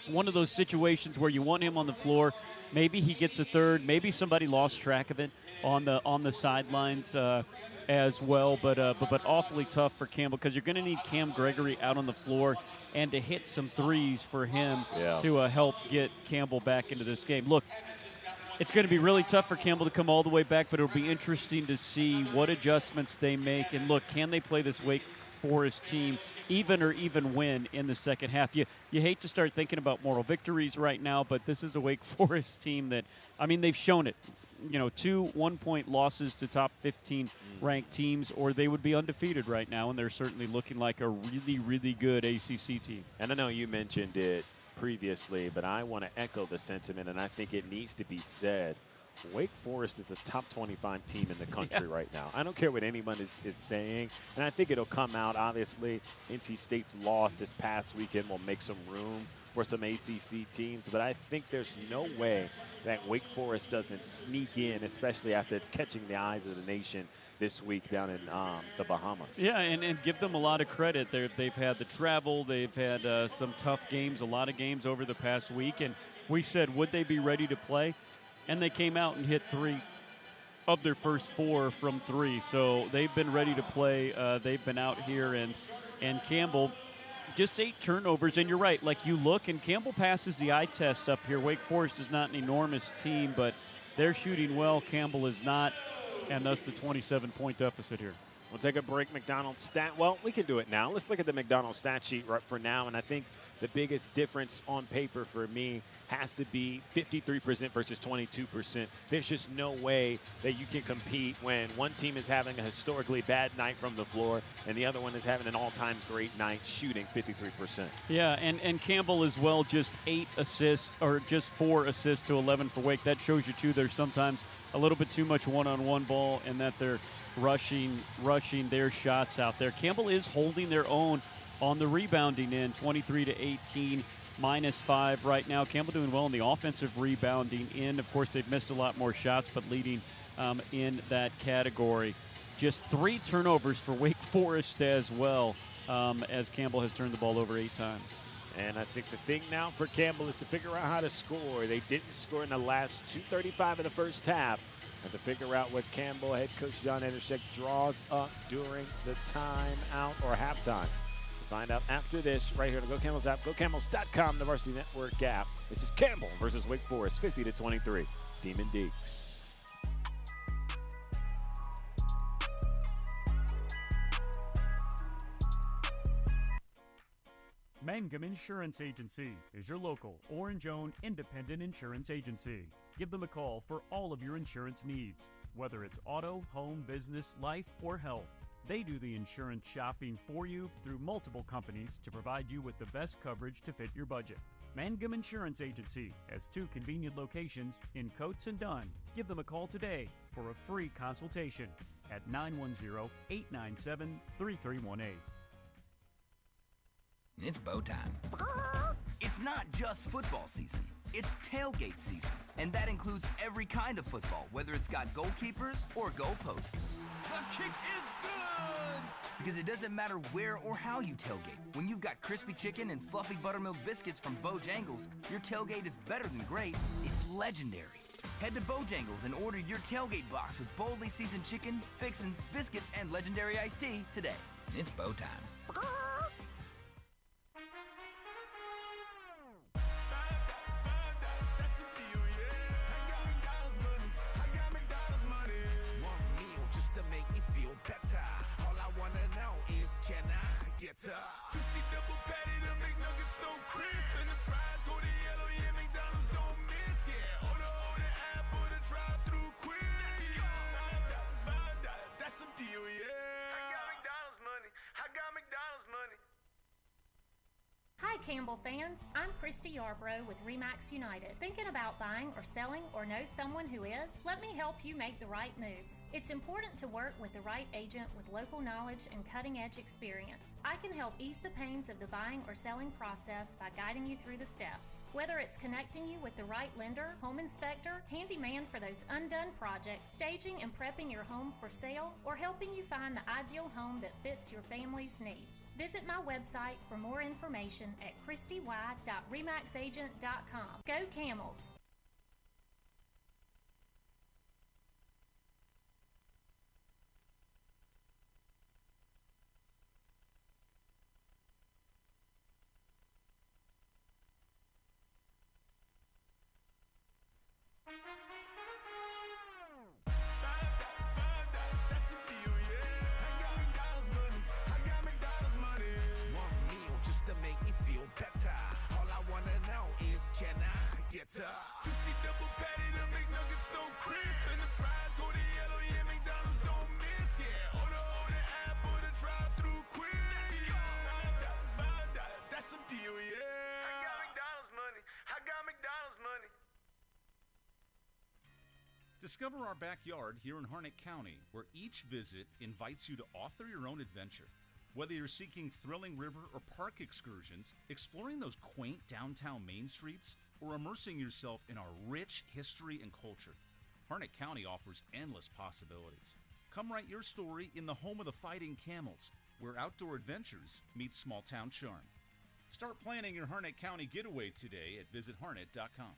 And one of those situations where you want him on the floor, Maybe he gets a third. Maybe somebody lost track of it on the sidelines as well. But awfully tough for Campbell because you're going to need Cam Gregory out on the floor and to hit some threes for him to help get Campbell back into this game. Look, it's going to be really tough for Campbell to come all the way back, but it'll be interesting to see what adjustments they make. And look, can they play this Wake Forest team even win in the second half? You hate to start thinking about moral victories right now, but this is a Wake Forest team that, I mean, they've shown it. 2 1-point losses to top 15 ranked teams, or they would be undefeated right now, and they're certainly looking like a really, really good ACC team. And I know you mentioned it previously, but I want to echo the sentiment, and I think it needs to be said. Wake Forest is a top 25 team in the country right now. I don't care what anyone is saying, and I think it'll come out. Obviously, NC State's loss this past weekend will make some room for some ACC teams, but I think there's no way that Wake Forest doesn't sneak in, especially after catching the eyes of the nation this week down in the Bahamas. Yeah, and give them a lot of credit. They've had the travel. They've had some tough games, a lot of games over the past week, and we said, would they be ready to play? And they came out and hit 3 of their first 4 from 3. So they've been ready to play. They've been out here, and Campbell, just 8 turnovers. And you're right, like you look, and Campbell passes the eye test up here. Wake Forest is not an enormous team, but they're shooting well. Campbell is not, and thus the 27-point deficit here. We'll take a break. McDonald's stat. Well, we can do it now. Let's look at the McDonald's stat sheet right for now, and I think the biggest difference on paper for me has to be 53% versus 22%. There's just no way that you can compete when one team is having a historically bad night from the floor and the other one is having an all-time great night shooting 53%. Yeah, and Campbell as well, just 8 assists, or just 4 assists to 11 for Wake. That shows you, too, there's sometimes a little bit too much one-on-one ball and that they're rushing their shots out there. Campbell is holding their own on the rebounding end, 23-18, -5 right now. Campbell doing well in the offensive rebounding end. Of course, they've missed a lot more shots, but leading in that category. Just 3 turnovers for Wake Forest as well, as Campbell has turned the ball over 8 times. And I think the thing now for Campbell is to figure out how to score. They didn't score in the last 2:35 of the first half. And to figure out what Campbell head coach John Andersheck draws up during the timeout or halftime. Find out after this right here on the Go Camels app, GoCamels.com, the Varsity Network app. This is Campbell versus Wake Forest, 50-23. Demon Deeks. Mangum Insurance Agency is your local, orange-owned, independent insurance agency. Give them a call for all of your insurance needs, whether it's auto, home, business, life, or health. They do the insurance shopping for you through multiple companies to provide you with the best coverage to fit your budget. Mangum Insurance Agency has 2 convenient locations in Coates and Dunn. Give them a call today for a free consultation at 910-897-3318. It's bow time. It's not just football season. It's tailgate season, and that includes every kind of football, whether it's got goalkeepers or goalposts. The kick is good! Because it doesn't matter where or how you tailgate. When you've got crispy chicken and fluffy buttermilk biscuits from Bojangles, your tailgate is better than great. It's legendary. Head to Bojangles and order your tailgate box with boldly seasoned chicken, fixins, biscuits, and legendary iced tea today. It's bow time. Juicy double patty, the McNuggets so crisp, and the fries go to yellow, yeah, McDonald's don't miss, yeah. Order app or the drive-thru quick, $5, that's a deal, yeah. I got McDonald's money. Hi Campbell fans, I'm Christy Yarbrough with RE/MAX United. Thinking about buying or selling or know someone who is? Let me help you make the right moves. It's important to work with the right agent with local knowledge and cutting-edge experience. I can help ease the pains of the buying or selling process by guiding you through the steps. Whether it's connecting you with the right lender, home inspector, handyman for those undone projects, staging and prepping your home for sale, or helping you find the ideal home that fits your family's needs. Visit my website for more information at christy.remaxagent.com. Go Camels! That's a deal, yeah. I got McDonald's money. I got McDonald's money. One meal just to make me feel better. All I wanna know is, can I get her? Juicy double patty, the McNuggets so crisp, and the fries go to yellow. Yeah, McDonald's don't miss. Yeah, order on the app or the drive-through quick. $5, that's a deal, yeah. I got McDonald's money. I got McDonald's money. Discover our backyard here in Harnett County, where each visit invites you to author your own adventure. Whether you're seeking thrilling river or park excursions, exploring those quaint downtown main streets, or immersing yourself in our rich history and culture, Harnett County offers endless possibilities. Come write your story in the home of the Fighting Camels, where outdoor adventures meet small-town charm. Start planning your Harnett County getaway today at visitharnett.com.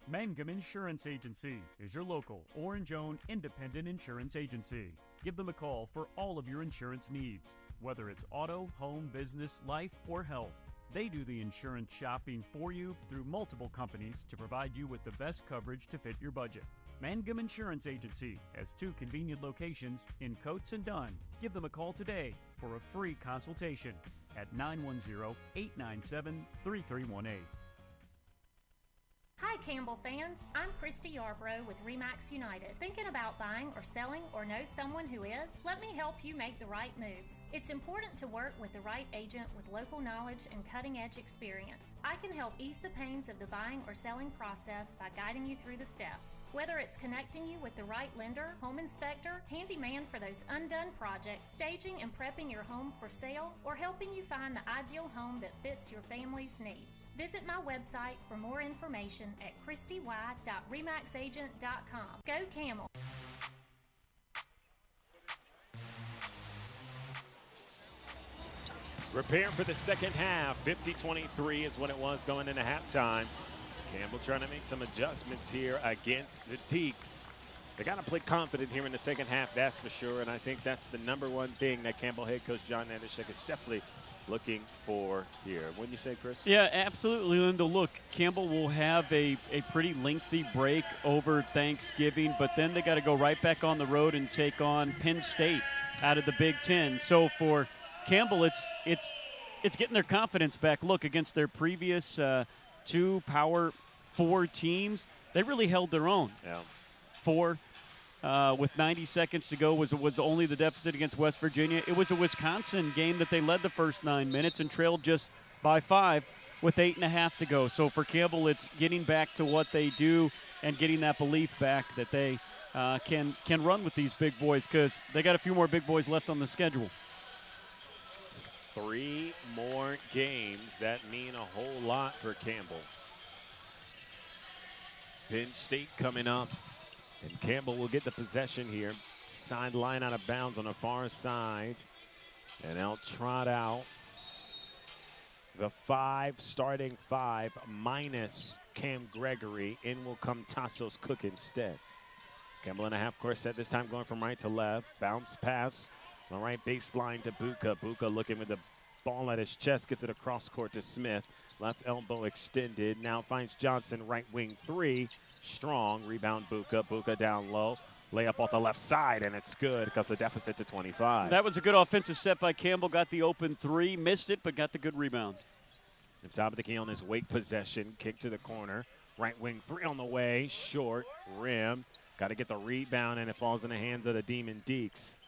Mangum Insurance Agency is your local, orange-owned, independent insurance agency. Give them a call for all of your insurance needs, whether it's auto, home, business, life, or health. They do the insurance shopping for you through multiple companies to provide you with the best coverage to fit your budget. Mangum Insurance Agency has 2 convenient locations in Coates and Dunn. Give them a call today for a free consultation at 910-897-3318. Hi Campbell fans, I'm Christy Yarbrough with RE/MAX United. Thinking about buying or selling or know someone who is? Let me help you make the right moves. It's important to work with the right agent with local knowledge and cutting-edge experience. I can help ease the pains of the buying or selling process by guiding you through the steps. Whether it's connecting you with the right lender, home inspector, handyman for those undone projects, staging and prepping your home for sale, or helping you find the ideal home that fits your family's needs. Visit my website for more information at christy.remaxagent.com. Go Camel! Preparing for the second half. 50-23 is what it was going into halftime. Campbell trying to make some adjustments here against the Deacs. They got to play confident here in the second half, that's for sure, and I think that's the #1 thing that Campbell head coach John Andersek is definitely looking for here. Wouldn't you say, Chris? Yeah, absolutely, Linda. Look, Campbell will have a pretty lengthy break over Thanksgiving, but then they got to go right back on the road and take on Penn State out of the Big Ten. So for Campbell, it's getting their confidence back. Look, against their previous 2 Power 4 teams, they really held their own. Yeah. 4 with 90 seconds to go was only the deficit against West Virginia. It was a Wisconsin game that they led the first 9 minutes and trailed just by 5 with 8.5 to go. So for Campbell, it's getting back to what they do and getting that belief back that they can run with these big boys, because they got a few more big boys left on the schedule. 3 more games that mean a whole lot for Campbell. Penn State coming up. And Campbell will get the possession here. Sideline out of bounds on the far side. And they'll trot out the 5, starting 5, minus Cam Gregory. In will come Tassos Cook instead. Campbell in a half-court set, this time going from right to left. Bounce pass on the right baseline to Buka. Buka looking with the ball at his chest, gets it across court to Smith. Left elbow extended, now finds Johnson, right wing 3. Strong, rebound Buka. Buka down low. Layup off the left side, and it's good because the deficit to 25. That was a good offensive set by Campbell. Got the open 3, missed it, but got the good rebound. The top of the key on his Wake possession. Kick to the corner. Right wing 3 on the way. Short, rim. Got to get the rebound, and it falls in the hands of the Demon Deacs.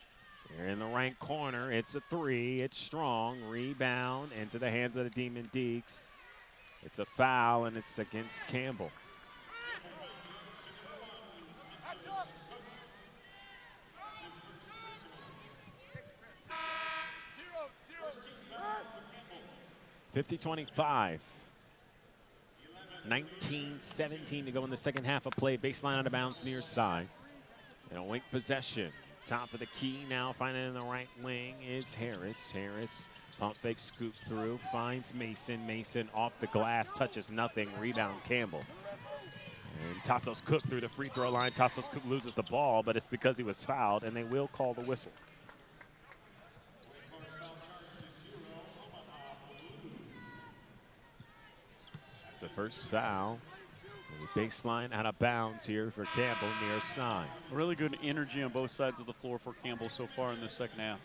Here in the right corner, it's a 3. It's strong. Rebound into the hands of the Demon Deacs. It's a foul, and it's against Campbell. (50-25). 19-17 to go in the second half of play. Baseline out of bounds near side. And a Wake possession. Top of the key now, finding in the right wing is Harris. Harris, pump fake, scoop through, finds Mason. Mason off the glass, touches nothing. Rebound Campbell. And Tassos Cook through the free throw line. Tassos Cook loses the ball, but it's because he was fouled, and they will call the whistle. the first foul. The baseline out of bounds here for Campbell near side. Really good energy on both sides of the floor for Campbell so far in the second half.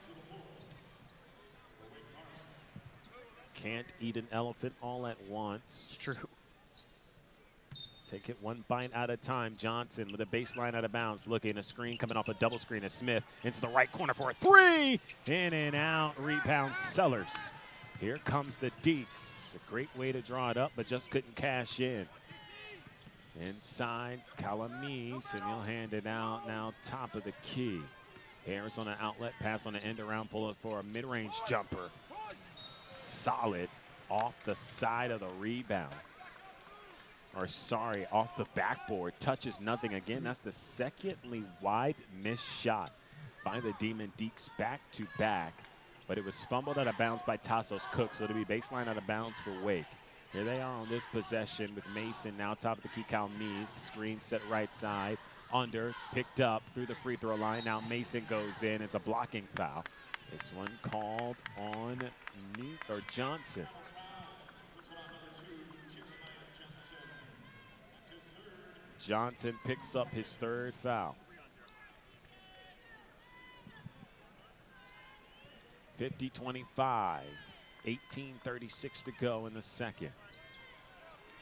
Can't eat an elephant all at once. It's true. Take it one bite at a time. Johnson with a baseline out of bounds. Looking, a screen coming off a double screen of Smith into the right corner for a three. In and out, rebound Sellers. Here comes the Deeks. A great way to draw it up, but just couldn't cash in. Inside, Calamise, and he'll hand it out now top of the key. Harris on an outlet pass on the end around, pull it for a mid-range jumper. Solid off the side of the rebound. Or sorry, off the backboard, touches nothing again. That's the secondly wide missed shot by the Demon Deeks back to back. But it was fumbled out of bounds by Tassos Cook, so it'll be baseline out of bounds for Wake. Here they are on this possession with Mason now top of the key. Calmes, screen set right side, under, picked up through the free throw line. Now Mason goes in. It's a blocking foul. This one called on Johnson. Johnson picks up his third foul. 50-25, 18:36 to go in the second.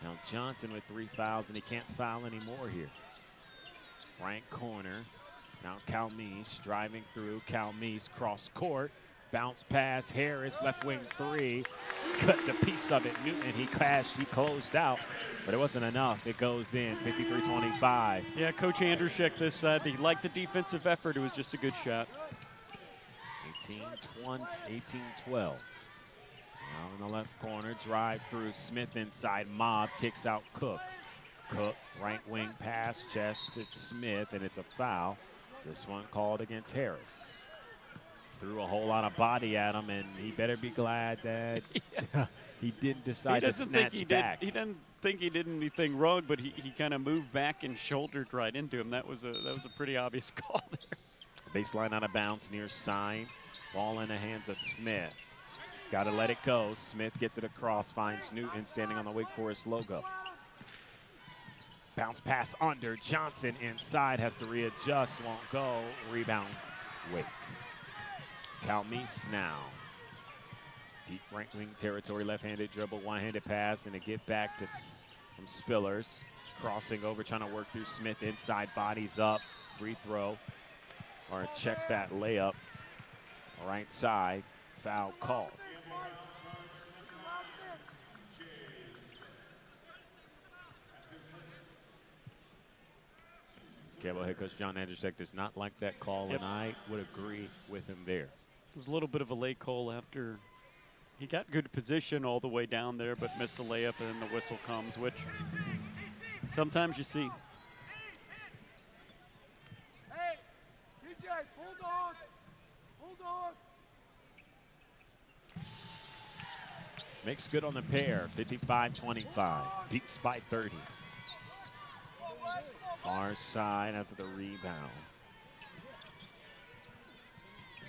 Now Johnson with 3 fouls, and he can't foul anymore here. Right corner. Now Calmes driving through. Calmes cross court. Bounce pass. Harris left wing 3. Cut the piece of it. Newton, he clashed. He closed out, but it wasn't enough. It goes in. 53-25. Yeah, Coach Andrushek this side. He liked the defensive effort. It was just a good shot. 18-12. Now in the left corner, drive through. Smith inside. Mob kicks out Cook. Cook, right wing pass, chest to Smith, and it's a foul. This one called against Harris. Threw a whole lot of body at him, and he better be glad that he didn't decide to snatch back. He doesn't think he did anything wrong, but he kind of moved back and shouldered right into him. That was a pretty obvious call there. Baseline out of bounds near side. Ball in the hands of Smith. Got to let it go. Smith gets it across, finds Newton standing on the Wake Forest logo. Bounce pass under. Johnson inside, has to readjust, won't go. Rebound, Wake. Calmes now. Deep right wing territory, left-handed dribble, one-handed pass, and a get back to from Spillers. Crossing over, trying to work through Smith inside, bodies up, free throw. Or check that layup. Right side, foul call. Campbell head coach John Andrushek does not like that call, and I would agree with him there. There's a little bit of a late call after he got good position all the way down there, but missed the layup, and then the whistle comes, which sometimes you see. Hey, DJ, hold on. Hold on. Makes good on the pair, 55-25. Deeks by 30. Far side after the rebound.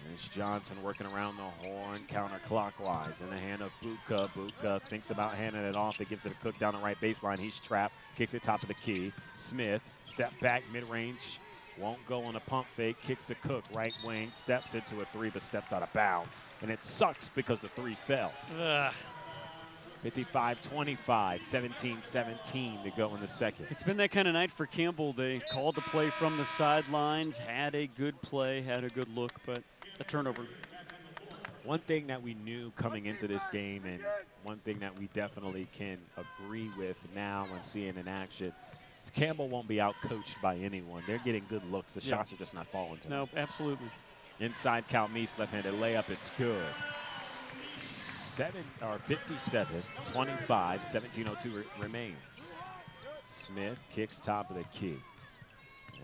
There's Johnson working around the horn counterclockwise in the hand of Buka. Buka thinks about handing it off. It gives it a Cook down the right baseline. He's trapped. Kicks it top of the key. Smith, step back, mid-range. Won't go on a pump fake. Kicks to Cook, right wing. Steps into a 3, but steps out of bounds. And it sucks because the 3 fell. 55-25, 17-17 to go in the second. It's been that kind of night for Campbell. They called the play from the sidelines, had a good play, had a good look, but a turnover. One thing that we knew coming into this game, and one thing that we definitely can agree with now when seeing in action, is Campbell won't be out-coached by anyone. They're getting good looks. The shots are just not falling to them. No, absolutely. Inside Calmes, left-handed layup. It's good. 57-25, 17:02 remains. Smith kicks top of the key.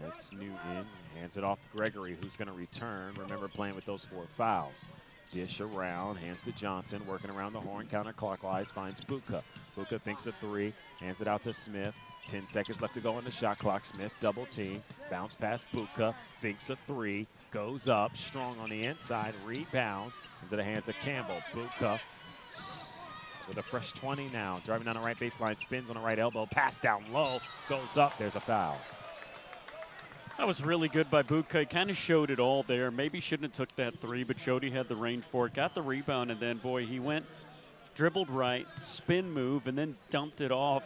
That's Newton. Hands it off to Gregory, who's going to return. Remember playing with those 4 fouls. Dish around, hands to Johnson, working around the horn counterclockwise, finds Buka. Buka thinks a 3, hands it out to Smith. 10 seconds left to go on the shot clock. Smith double team, bounce past Buka, thinks a 3, goes up, strong on the inside, rebound into the hands of Campbell. Buka with a fresh 20 now. Driving down the right baseline, spins on the right elbow, pass down low, goes up, there's a foul. That was really good by Buka. He kind of showed it all there. Maybe shouldn't have took that three, but showed he had the range for it. Got the rebound, and then, boy, he went, dribbled right, spin move, and then dumped it off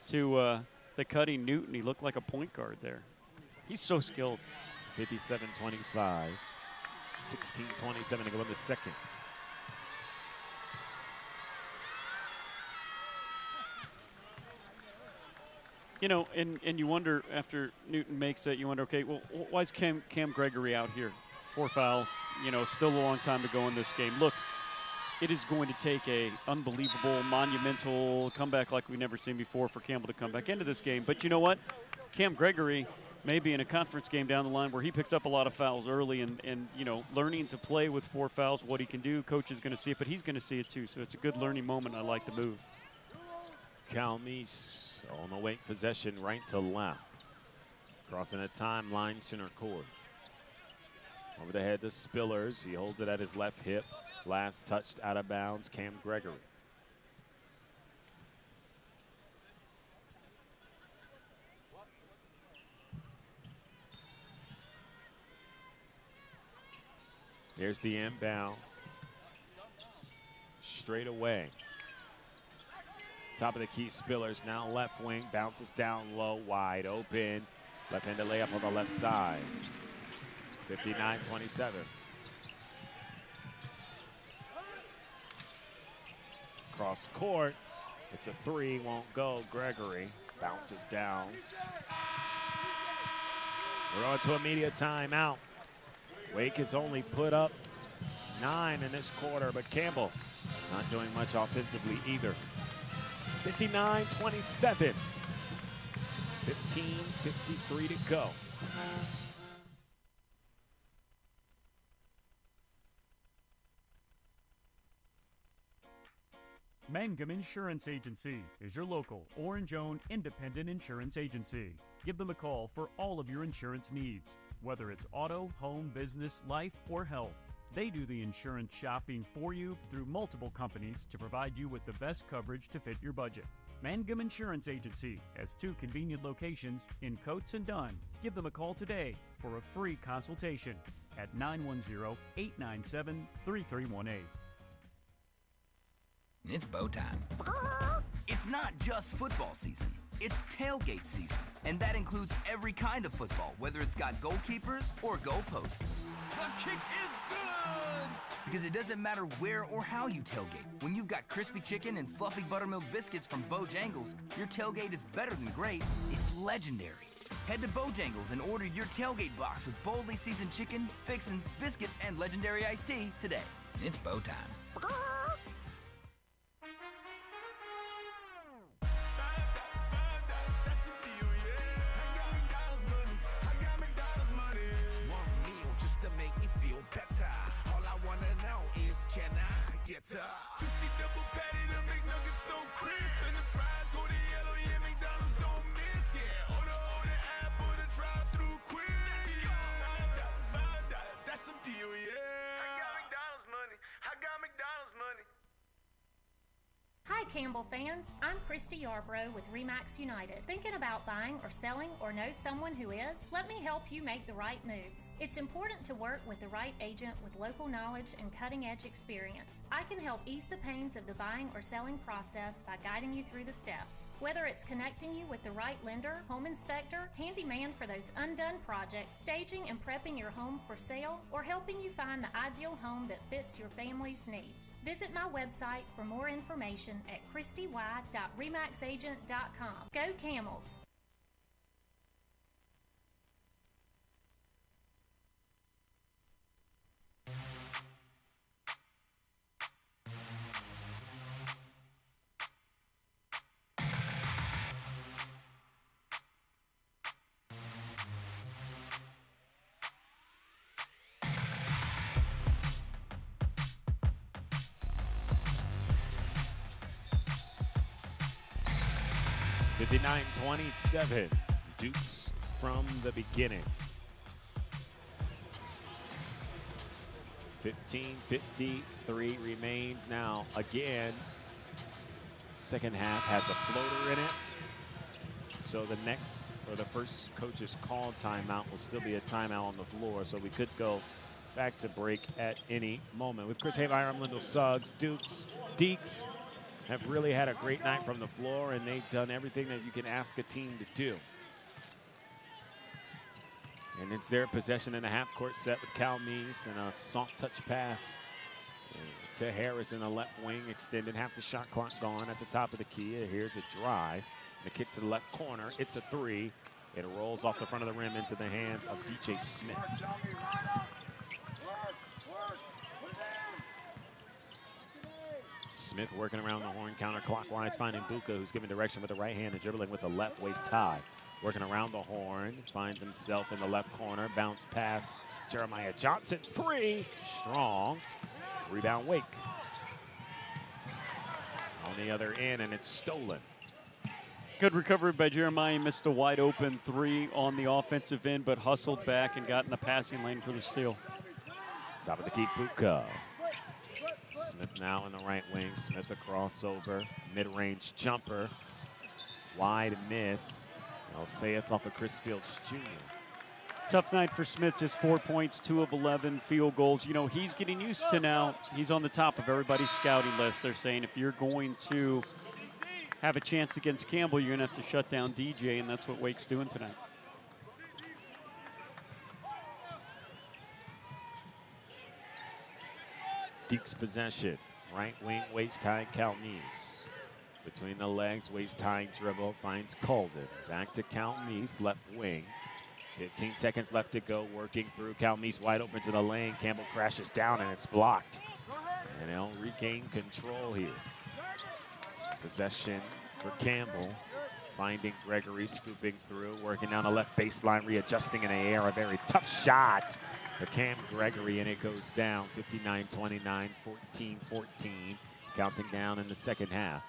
to the cutting Newton. He looked like a point guard there. He's so skilled. 57-25, 16-27 to go in the second. You know, and you wonder, after Newton makes that, you wonder, okay, well, why is Cam Gregory out here? 4 fouls, you know, still a long time to go in this game. Look, it is going to take a unbelievable, monumental comeback like we've never seen before for Campbell to come back into this game. But you know what? Cam Gregory may be in a conference game down the line where he picks up a lot of fouls early and you know, learning to play with 4 fouls, what he can do. Coach is going to see it, but he's going to see it too. So it's a good learning moment. I like the move. Calmes on the wing possession right to left. Crossing the timeline, center court. Over the head to Spillers. He holds it at his left hip. Last touched out of bounds, Cam Gregory. Here's the inbound. Straight away. Top of the key, Spillers now left wing, bounces down low, wide open. Left-handed layup on the left side. 59-27. Cross court, it's a 3, won't go. Gregory bounces down. We're on to immediate timeout. Wake has only put up 9 in this quarter, but Campbell not doing much offensively either. 59-27. 15:53 to go. Mangum Insurance Agency is your local, Orange-owned, independent insurance agency. Give them a call for all of your insurance needs, whether it's auto, home, business, life, or health. They do the insurance shopping for you through multiple companies to provide you with the best coverage to fit your budget. Mangum Insurance Agency has 2 convenient locations in Coates and Dunn. Give them a call today for a free consultation at 910-897-3318. It's bow time. It's not just football season. It's tailgate season. And that includes every kind of football, whether it's got goalkeepers or goalposts. The kick is good! Because it doesn't matter where or how you tailgate. When you've got crispy chicken and fluffy buttermilk biscuits from Bojangles, your tailgate is better than great. It's legendary. Head to Bojangles and order your tailgate box with boldly seasoned chicken, fixins, biscuits, and legendary iced tea today. It's bow time. Juicy double patty, the McNuggets so crisp, and the fries go to yellow, yeah, McDonald's don't miss, yeah. Order on the app or the drive-thru quick, yeah. $5, that's a deal, yeah. I got McDonald's money, I got McDonald's money. Hi Campbell fans, I'm Christy Yarbrough with RE/MAX United. Thinking about buying or selling or know someone who is? Let me help you make the right moves. It's important to work with the right agent with local knowledge and cutting-edge experience. I can help ease the pains of the buying or selling process by guiding you through the steps. Whether it's connecting you with the right lender, home inspector, handyman for those undone projects, staging and prepping your home for sale, or helping you find the ideal home that fits your family's needs. Visit my website for more information at christy.remaxagent.com. Go Camels! $59-27, Dukes from the beginning. 15:53 remains now. Again, second half has a floater in it. So the next, or the first coach's call timeout will still be a timeout on the floor. So we could go back to break at any moment. With Chris Hayviram, Lyndall Suggs, Deeks have really had a great night from the floor, and they've done everything that you can ask a team to do. And it's their possession in a half-court set with Cal Meese and a soft touch pass to Harris in the left wing, extended, half the shot clock gone at the top of the key. Here's a drive. The kick to the left corner. It's a three. It rolls off the front of the rim into the hands of DJ Smith. Smith working around the horn counterclockwise, finding Buka, who's giving direction with the right hand and dribbling with the left waist high. Working around the horn, finds himself in the left corner. Bounce pass, Jeremiah Johnson, three, strong. Rebound Wake. On the other end, and it's stolen. Good recovery by Jeremiah. Missed a wide open three on the offensive end, but hustled back and got in the passing lane for the steal. Top of the key, Buka. Smith now in the right wing. Smith a crossover, mid-range jumper. Wide miss. I'll say it's off of Chris Fields Jr. Tough night for Smith, just 4 points, 2 of 11 field goals. You know, he's getting used to now. He's on the top of everybody's scouting list. They're saying if you're going to have a chance against Campbell, you're going to have to shut down DJ, and that's what Wake's doing tonight. Deeks possession. Right wing, waist-high, Cal Meese. Between the legs, waist-high dribble, finds Colden. Back to Cal Meese, left wing. 15 seconds left to go, working through. Cal Meese wide open to the lane. Campbell crashes down, and it's blocked. And they'll regain control here. Possession for Campbell. Finding Gregory, scooping through, working down the left baseline, readjusting in the air. A very tough shot for Cam Gregory, and it goes down 59-29, 14-14. Counting down in the second half.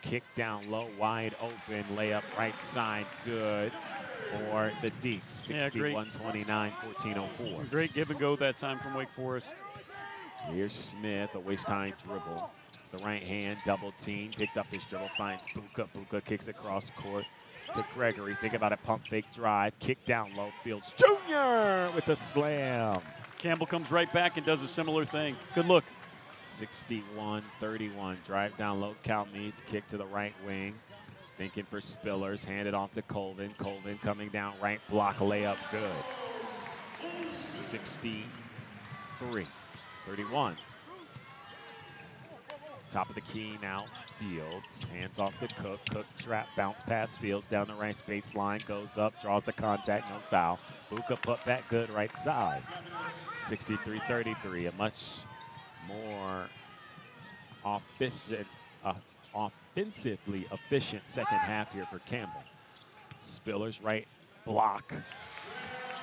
Kick down low, wide open, layup right side, good for the Deeks. 61-29, 14-04. Great give and go that time from Wake Forest. Here's Smith, a waist-high dribble. The right hand, double team, picked up his dribble, finds Buka. Buka kicks across court to Gregory. Think about it, pump fake drive, kick down low, Fields Jr. with the slam. Campbell comes right back and does a similar thing. Good look. 61-31, drive down low, Cal Meese, kick to the right wing. Thinking for Spillers, handed off to Colvin. Colvin coming down right block, layup good. 63-31. Top of the key now, Fields. Hands off to Cook. Cook trap, bounce pass, Fields down the right baseline, goes up, draws the contact, no foul. Buka put back good right side. 63-33, a much more offensively efficient second half here for Campbell. Spillers right block.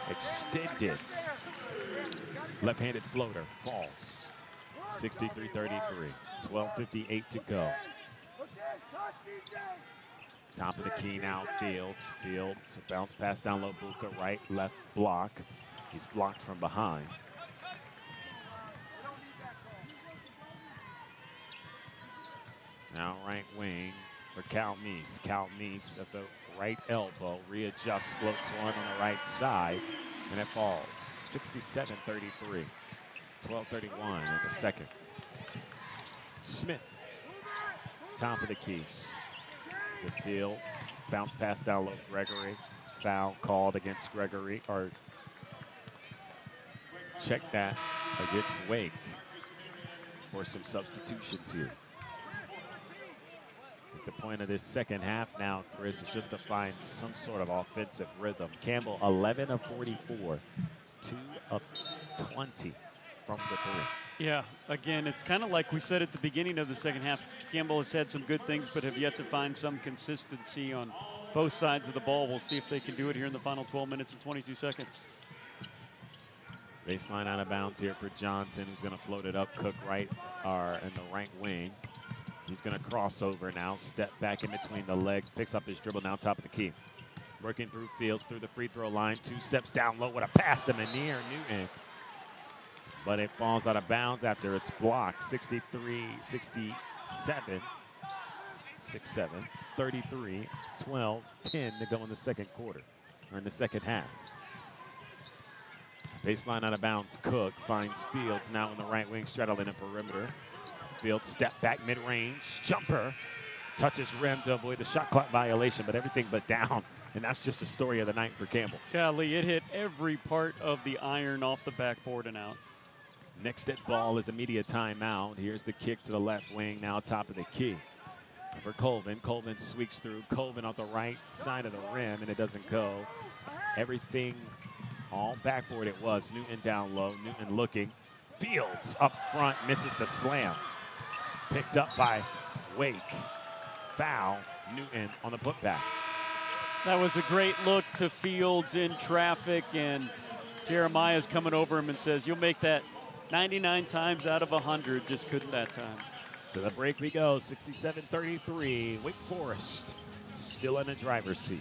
Extended. Left-handed floater falls. 63-33. 12:58 to go. Top of the key now, Fields. Fields, bounce pass down low, Buka, right, left block. He's blocked from behind. Now right wing for Cal Meese. Cal Meese at the right elbow, readjusts, floats one on the right side, and it falls. 67-33. 12:31 in the second. Smith, top of the keys to Fields. Bounce pass down low, Gregory. Foul called against Gregory, or check that against Wake for some substitutions here. The point of this second half now, Chris, is just to find some sort of offensive rhythm. Campbell, 11 of 44, 2 of 20 from the three. Yeah, again, it's kind of like we said at the beginning of the second half. Campbell has had some good things, but have yet to find some consistency on both sides of the ball. We'll see if they can do it here in the final 12 minutes and 22 seconds. Baseline out of bounds here for Johnson, who's going to float it up. Cook right, in the right wing. He's going to cross over now, step back in between the legs, picks up his dribble now top of the key. Working through Fields, through the free throw line, 2 steps down low with a pass to Manir Newton. But it falls out of bounds after it's blocked. 63-67. 6-7, 33, 12, 10 to go in the second quarter, or in the second half. Baseline out of bounds. Cook finds Fields now in the right wing, straddling the perimeter. Fields step back mid-range, jumper, touches rim to avoid the shot clock violation, but everything but down. And that's just the story of the night for Campbell. Golly, it hit every part of the iron off the backboard and out. Next at ball is a media timeout. Here's the kick to the left wing, now top of the key. For Colvin. Colvin sweeps through. Colvin off the right side of the rim, and it doesn't go. Everything all backboard it was. Newton down low. Newton looking. Fields up front, misses the slam. Picked up by Wake. Foul. Newton on the putback. That was a great look to Fields in traffic, and Jeremiah's coming over him and says, you'll make that 99 times out of 100. Just couldn't that time. To the break we go, 67-33. Wake Forest still in the driver's seat.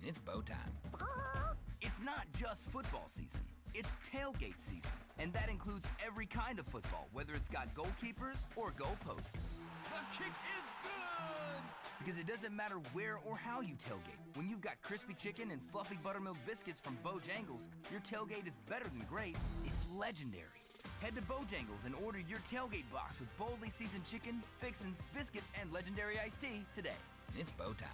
It's bow time. It's not just football season. It's tailgate season. And that includes every kind of football, whether it's got goalkeepers or goalposts. The kick is good! Because it doesn't matter where or how you tailgate. When you've got crispy chicken and fluffy buttermilk biscuits from Bojangles, your tailgate is better than great. It's legendary. Head to Bojangles and order your tailgate box with boldly seasoned chicken, fixins, biscuits, and legendary iced tea today. It's bow time.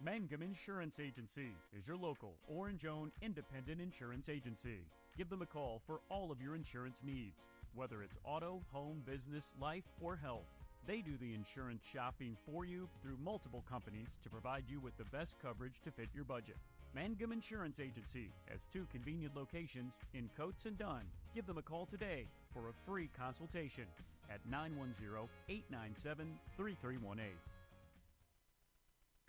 Mangum Insurance Agency is your local, orange-owned, independent insurance agency. Give them a call for all of your insurance needs, whether it's auto, home, business, life, or health. They do the insurance shopping for you through multiple companies to provide you with the best coverage to fit your budget. Mangum Insurance Agency has 2 convenient locations in Coates and Dunn. Give them a call today for a free consultation at 910-897-3318.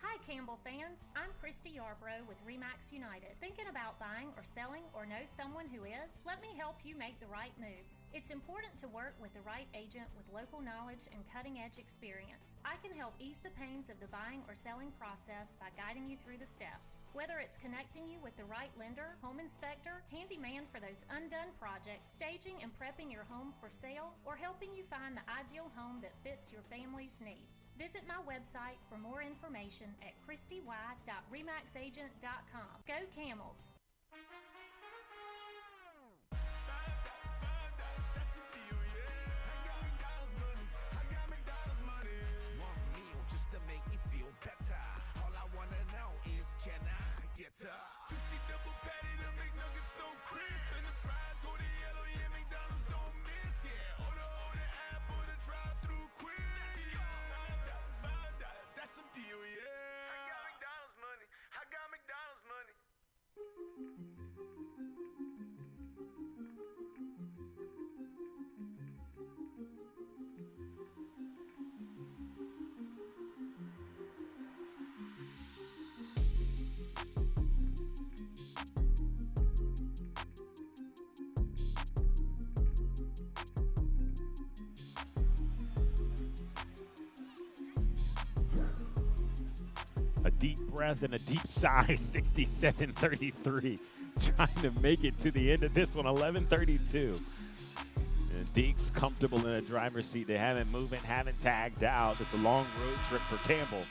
Hi Campbell fans, I'm Christy Yarbrough with RE/MAX United. Thinking about buying or selling or know someone who is? Let me help you make the right moves. It's important to work with the right agent with local knowledge and cutting-edge experience. I can help ease the pains of the buying or selling process by guiding you through the steps. Whether it's connecting you with the right lender, home inspector, handyman for those undone projects, staging and prepping your home for sale, or helping you find the ideal home that fits your family's needs. Visit my website for more information at christy.remaxagent.com. Go Camels! Juicy double patty, the McNuggets so crisp, and the fries go to yellow, yeah, McDonald's don't miss, yeah. Order on the app or the drive-thru quick, $5, that's a deal, yeah. I got McDonald's money, I got McDonald's money. A deep breath and a deep sigh, 67-33. Trying to make it to the end of this one, 11-32. And Deeks comfortable in the driver's seat. They haven't moved, haven't tagged out. It's a long road trip for Campbell.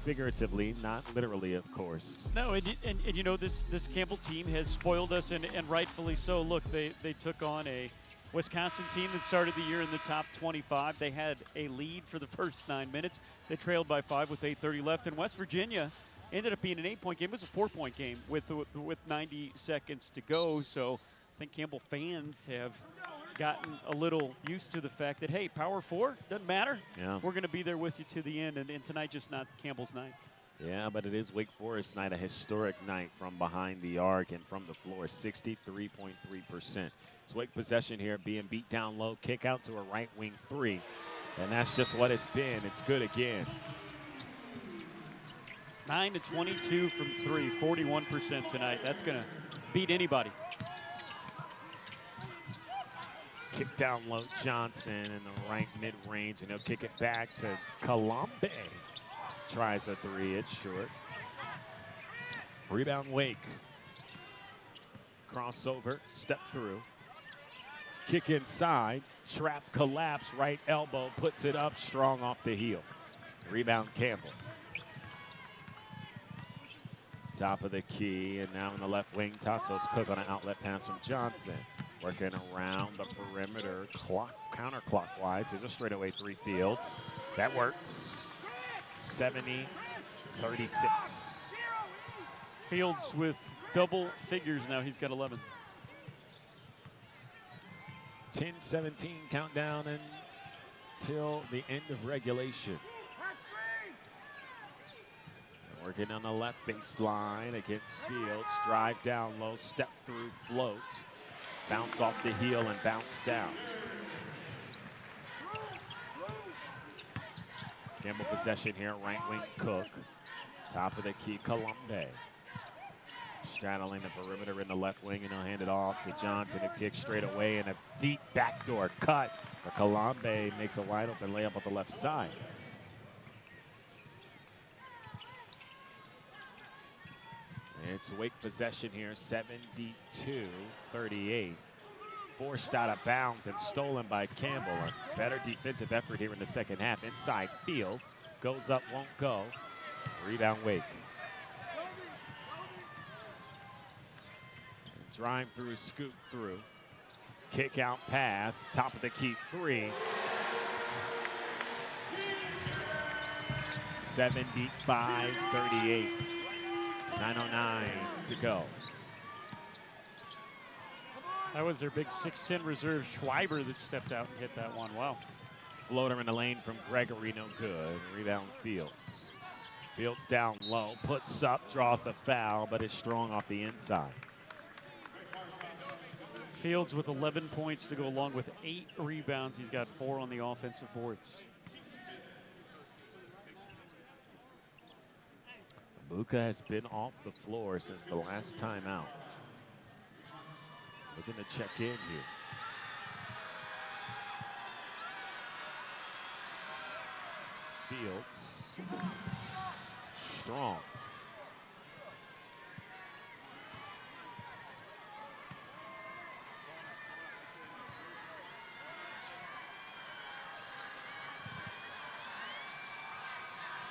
Figuratively, not literally, of course. No, and you know, this Campbell team has spoiled us, and rightfully so. Look, they took on a Wisconsin team that started the year in the top 25. They had a lead for the first 9 minutes. They trailed by 5 with 8:30 left. And West Virginia ended up being an 8-point game. It was a 4-point game with 90 seconds to go. So I think Campbell fans have gotten a little used to the fact that, hey, Power 4, doesn't matter. Yeah. We're going to be there with you to the end. And tonight, just not Campbell's night. Yeah, but it is Wake Forest night, a historic night from behind the arc and from the floor, 63.3%. It's Wake possession here, being beat down low, kick out to a right wing 3. And that's just what it's been. It's good again. 9-22 from 3, 41% tonight. That's going to beat anybody. Kick down low, Johnson in the right mid-range, and he'll kick it back to Colombe. Tries a 3, it's short. Rebound Wake. crossover, step through. Kick inside, trap, collapse, right elbow, puts it up, strong off the heel. Rebound Campbell. Top of the key, and now in the left wing, Tassos Cook on an outlet pass from Johnson. Working around the perimeter, counterclockwise. Here's a straightaway three, Fields. That works. 70-36. Fields with double figures now. He's got 11. 10-17 countdown until the end of regulation. Working on the left baseline against Fields. Drive down low, step through, float. Bounce off the heel and bounce down. Campbell possession here, right wing Cook. Top of the key, Colombe. Straddling the perimeter in the left wing, and he'll hand it off to Johnson. A kick straight away and a deep backdoor cut. But Colombe makes a wide open layup on the left side. It's Wake possession here, 72-38. Forced out of bounds and stolen by Campbell. A better defensive effort here in the second half. Inside Fields, goes up, won't go. Rebound Wake. Drive through, scoop through. Kick out pass, top of the key three. 75-38. 9:09 to go. That was their big 6'10 reserve Schreiber that stepped out and hit that one. Wow. Floater in the lane from Gregory, no good. Rebound Fields. Fields down low, puts up, draws the foul, but is strong off the inside. Fields with 11 points to go along with 8 rebounds. He's got 4 on the offensive boards. Buka has been off the floor since the last time out. Looking to check in here. Fields. Strong.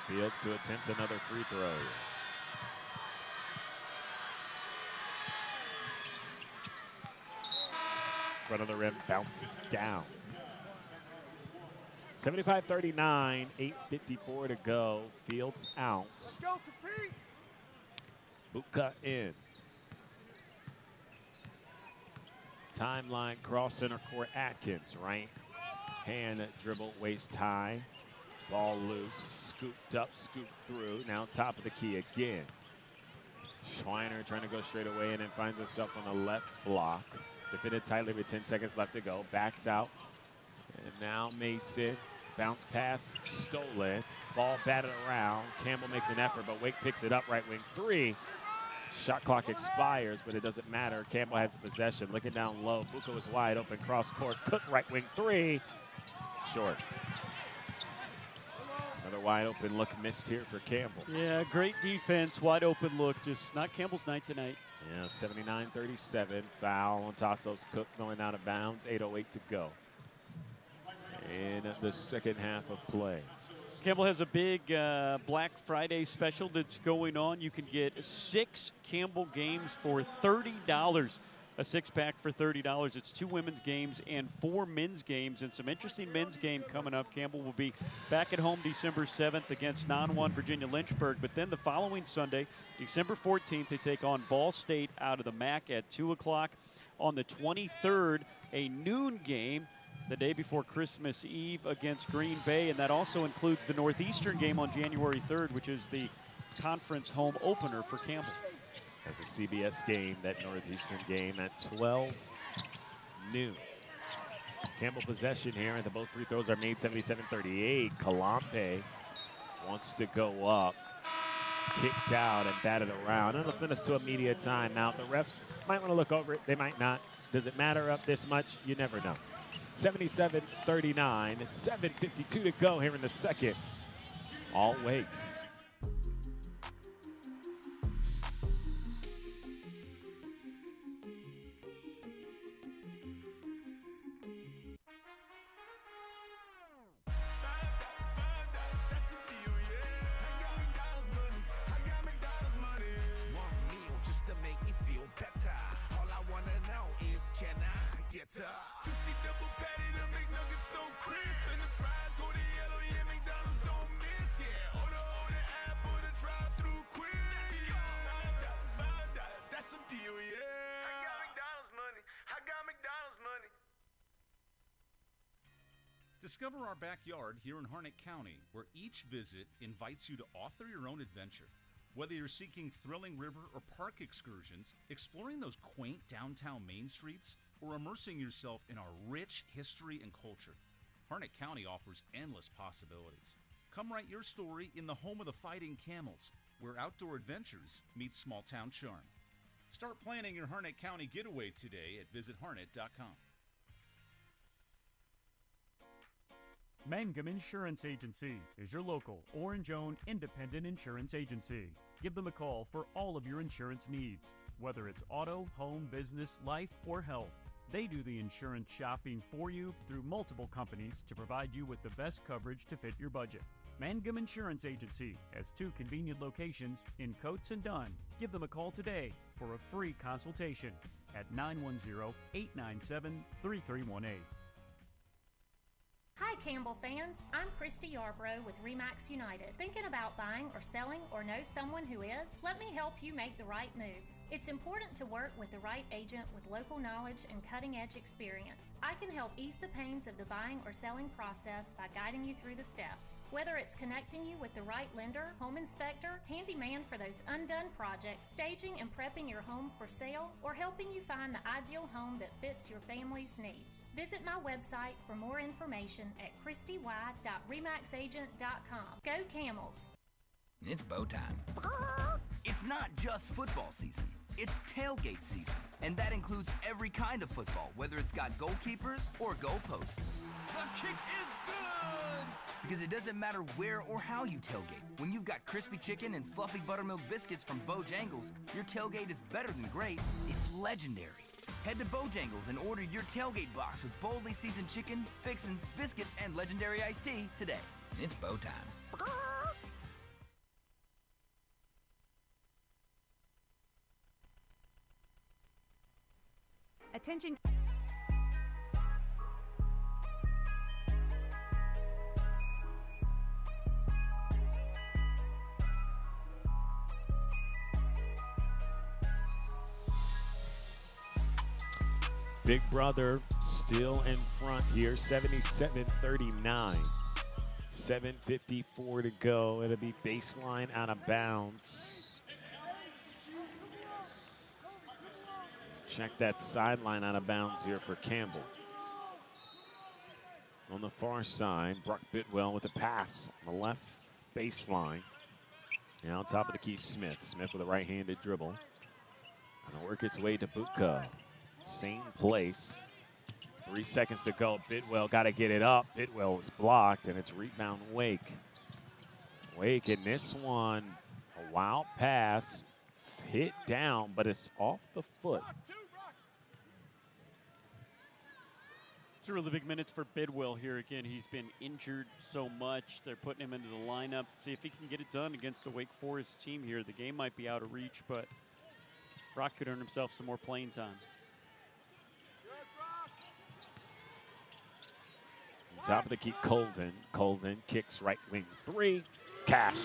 Fields to attempt another free throw. Front of the rim, bounces down. 75-39, 8:54 to go. Fields out. Let's go, compete. Buka in. Timeline, cross center court, Atkins, right hand dribble, waist high. Ball loose, scooped up, scooped through. Now top of the key again. Schreiner trying to go straight away and then finds himself on the left block. Defended tightly with 10 seconds left to go. Backs out. And now Mason. Bounce pass, stolen. Ball batted around. Campbell makes an effort, but Wake picks it up. Right wing three. Shot clock expires, but it doesn't matter. Campbell has the possession. Looking down low. Buka was wide open. Cross court. Cook right wing three. Short. Another wide open look missed here for Campbell. Yeah, great defense. Wide open look. Just not Campbell's night tonight. Yeah, 79-37. Foul on Tassos Cook going out of bounds. 8:08 to go in the second half of play. Campbell has a big Black Friday special that's going on. You can get 6 Campbell games for $30. A 6-pack for $30. It's 2 women's games and 4 men's games, and some interesting men's game coming up. Campbell will be back at home December 7th against non-1 Virginia Lynchburg, but then the following Sunday, December 14th, they take on Ball State out of the MAC at 2 o'clock. On the 23rd, a noon game the day before Christmas Eve against Green Bay, and that also includes the Northeastern game on January 3rd, which is the conference home opener for Campbell. As a CBS game, that Northeastern game at 12 noon. Campbell possession here, and the both free throws are made. 77-38. Colombe wants to go up. Kicked out and batted around. It'll send us to a media timeout. The refs might want to look over it. They might not. Does it matter up this much? You never know. 77-39. 7:52 to go here in the second. All Wake. Juicy double patty, the McNuggets so crisp. And the fries go to yellow, yeah, McDonald's don't miss. Yeah, order app or the drive-thru quick. $5, that's a deal, yeah. I got McDonald's money. I got McDonald's money. Discover our backyard here in Harnett County, where each visit invites you to author your own adventure. Whether you're seeking thrilling river or park excursions, exploring those quaint downtown main streets, or immersing yourself in our rich history and culture, Harnett County offers endless possibilities. Come write your story in the home of the Fighting Camels, where outdoor adventures meet small-town charm. Start planning your Harnett County getaway today at visitharnett.com. Mangum Insurance Agency is your local, Orange-owned, independent insurance agency. Give them a call for all of your insurance needs, whether it's auto, home, business, life, or health. They do the insurance shopping for you through multiple companies to provide you with the best coverage to fit your budget. Mangum Insurance Agency has 2 convenient locations in Coates and Dunn. Give them a call today for a free consultation at 910-897-3318. Hi Campbell fans, I'm Christy Yarbrough with RE/MAX United. Thinking about buying or selling or know someone who is? Let me help you make the right moves. It's important to work with the right agent with local knowledge and cutting-edge experience. I can help ease the pains of the buying or selling process by guiding you through the steps. Whether it's connecting you with the right lender, home inspector, handyman for those undone projects, staging and prepping your home for sale, or helping you find the ideal home that fits your family's needs. Visit my website for more information at christy.remaxagent.com. Go Camels! It's bow time. It's not just football season. It's tailgate season. And that includes every kind of football, whether it's got goalkeepers or goalposts. The kick is good! Because it doesn't matter where or how you tailgate. When you've got crispy chicken and fluffy buttermilk biscuits from Bojangles, your tailgate is better than great. It's legendary. Head to Bojangles and order your tailgate box with boldly seasoned chicken, fixins, biscuits, and legendary iced tea today. It's bow time. Attention. Big Brother still in front here, 77-39. 7:54 to go. It'll be baseline out of bounds. Check that sideline out of bounds here for Campbell. On the far side, Brock Bidwell with a pass on the left baseline. Now on top of the key, Smith. Smith with a right-handed dribble. Gonna work its way to Buka. Same place. 3 seconds to go. Bidwell got to get it up. Bidwell is blocked, and it's rebound Wake. Wake in this one, a wild pass, hit down, but it's off the foot. It's really big minutes for Bidwell here again. He's been injured so much. They're putting him into the lineup. See if he can get it done against a Wake Forest team here. The game might be out of reach, but Brock could earn himself some more playing time. Top of the key, Colvin. Colvin kicks right wing 3. Cash.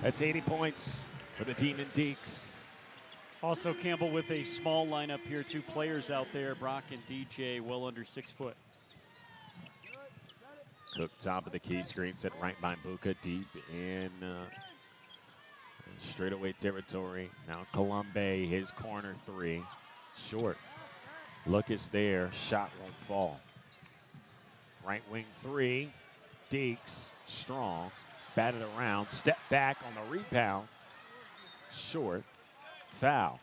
That's 80 points for the Demon Deeks. Also Campbell with a small lineup here. 2 players out there, Brock and DJ, well under 6 foot. Cook top of the key, screen set right by Buka, deep in straightaway territory. Now Colombe, his corner 3. Short. Look is there, shot won't fall. Right wing 3, Deeks, strong, batted around, step back on the rebound, short, foul.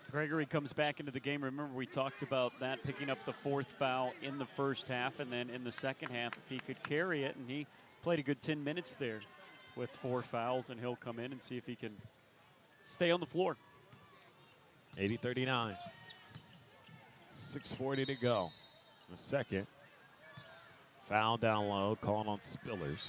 Gregory comes back into the game. Remember, we talked about that, picking up the 4th foul in the first half, and then in the second half, if he could carry it, and he played a good 10 minutes there with 4 fouls, and he'll come in and see if he can stay on the floor. 80-39. 6:40 to go. A second. Foul down low, calling on Spillers.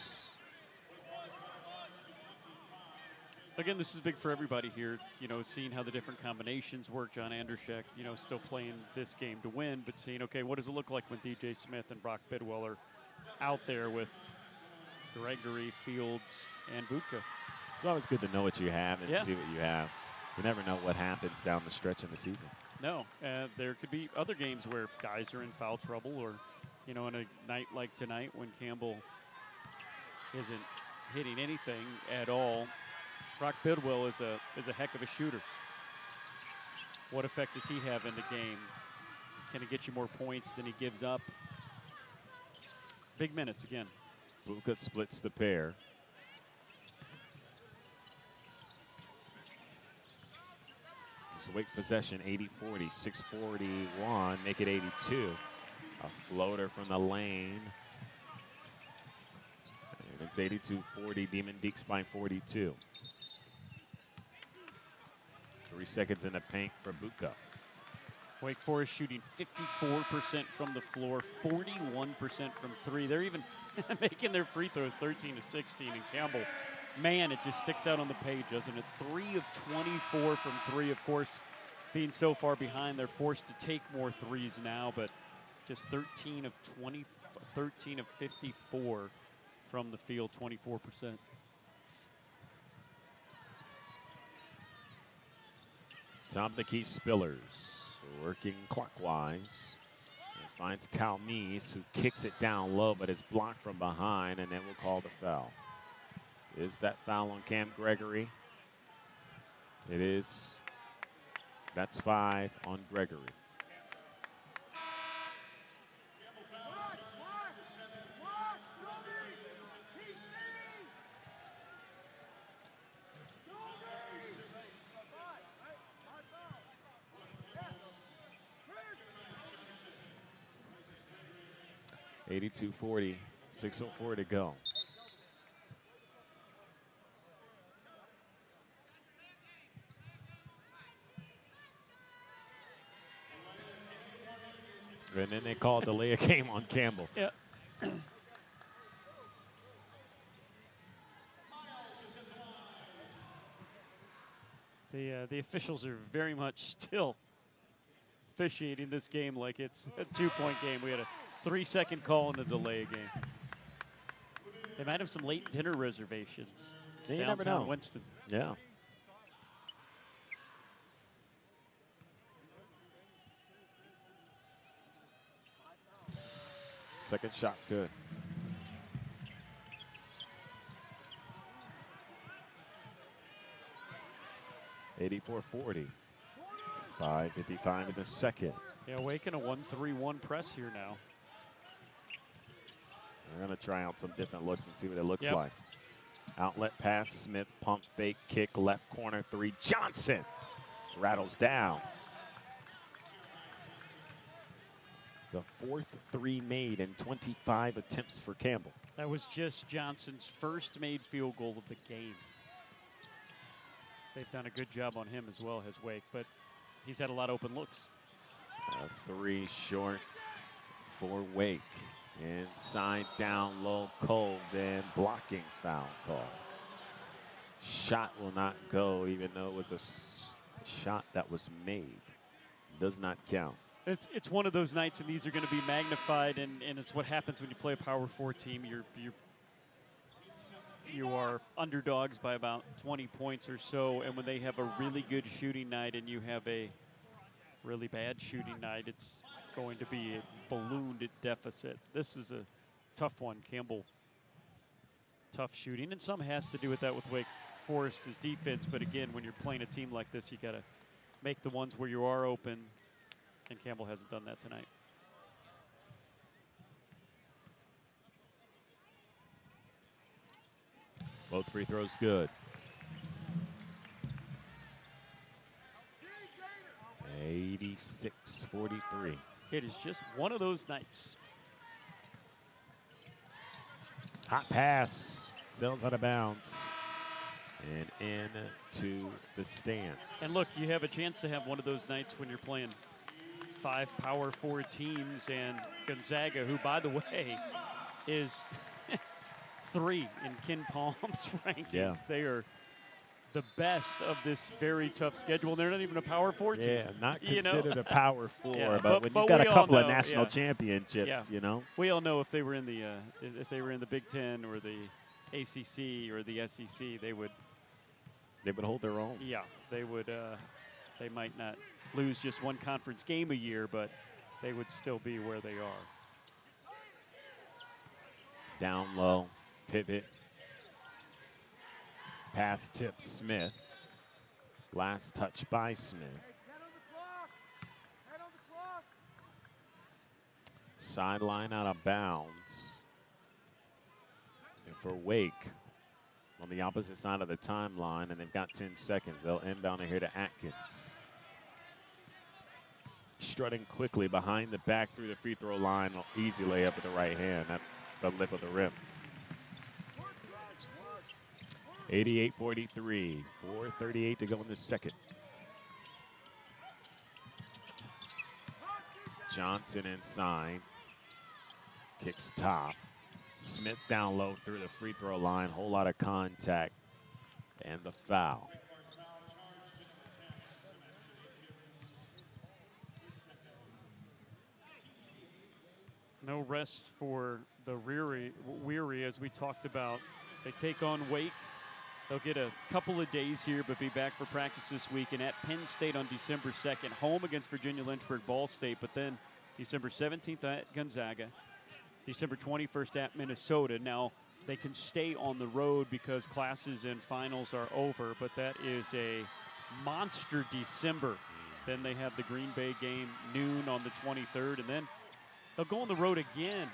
Again, this is big for everybody here, seeing how the different combinations work. John Anderschek, still playing this game to win, but seeing, okay, what does it look like when DJ Smith and Brock Bidwell are out there with Gregory, Fields, and Butka? It's always good to know what you have and see what you have. You never know what happens down the stretch in the season. No, there could be other games where guys are in foul trouble, or, in a night like tonight when Campbell isn't hitting anything at all. Brock Bidwell is a heck of a shooter. What effect does he have in the game? Can he get you more points than he gives up? Big minutes again. Buka splits the pair. It's a Wake possession, 80-40, 6:41, make it 82. A floater from the lane. And it's 82-40, Demon Deeks by 42. 3 seconds in the paint for Buka. Wake Forest shooting 54% from the floor, 41% from three. They're even making their free throws 13-16. And Campbell, man, it just sticks out on the page, doesn't it? 3 of 24 from three. Of course, being so far behind, they're forced to take more threes now, but just 13 of 54 from the field, 24%. Tom the Key Spillers working clockwise and finds Calmise, who kicks it down low but is blocked from behind, and then we'll call the foul. Is that foul on Cam Gregory? It is. That's 5 on Gregory. $82-40, 6:04 to go. And then they called delay a game on Campbell. Yeah. The officials are very much still officiating this game like it's a 2-point game. We had a 3-second call and a delay game. They might have some late dinner reservations. You downtown never know. Winston. Yeah. Second shot good. $84-40. 5:55 in the second. Yeah, Wake in a 1-3-1 press here now. We're going to try out some different looks and see what it looks like. Outlet pass, Smith, pump fake, kick, left corner, 3. Johnson rattles down. The 4th 3 made in 25 attempts for Campbell. That was just Johnson's first made field goal of the game. They've done a good job on him as well, has Wake, but he's had a lot of open looks. 3 short for Wake. Inside, down low, Cove, and blocking foul call. Shot will not go, even though it was a shot that was made. Does not count. It's one of those nights, and these are going to be magnified, and it's what happens when you play a Power 4 team. You are underdogs by about 20 points or so, and when they have a really good shooting night and you have a really bad shooting night, it's going to be a ballooned deficit. This is a tough one. Campbell, tough shooting, and some has to do with that with Wake Forest's defense, but again, when you're playing a team like this, you got to make the ones where you are open, and Campbell hasn't done that tonight. Both free throws good. 86-43. It is just one of those nights. Hot pass. Sails out of bounds. And into the stands. And look, you have a chance to have one of those nights when you're playing 5 Power 4 teams, and Gonzaga, who, by the way, is 3 in Ken Palm's rankings. Yeah. They are the best of this very tough schedule. They're not even a Power 4 team. Yeah, not you know? considered a Power 4, Yeah, but when but you've got we a all couple of know, national yeah. championships, Yeah. you know. We all know if they were in the Big Ten or the ACC or the SEC, they would hold their own. Yeah, they would. They might not lose just one conference game a year, but they would still be where they are. Down low, pivot. Pass tip Smith. Last touch by Smith. Sideline out of bounds. And for Wake, on the opposite side of the timeline, and they've got 10 seconds. They'll inbound it here to Atkins. Strutting quickly behind the back through the free throw line. Easy layup with the right hand at the lip of the rim. 88-43, 4:38 to go in the second. Johnson inside, kicks top. Smith down low through the free throw line. Whole lot of contact and the foul. No rest for the weary, as we talked about. They take on Wake. They'll get a couple of days here, but be back for practice this week. And at Penn State on December 2nd, home against Virginia Lynchburg Ball State, but then December 17th at Gonzaga. December 21st at Minnesota. Now, they can stay on the road because classes and finals are over, but that is a monster December. Then they have the Green Bay game noon on the 23rd, and then they'll go on the road again.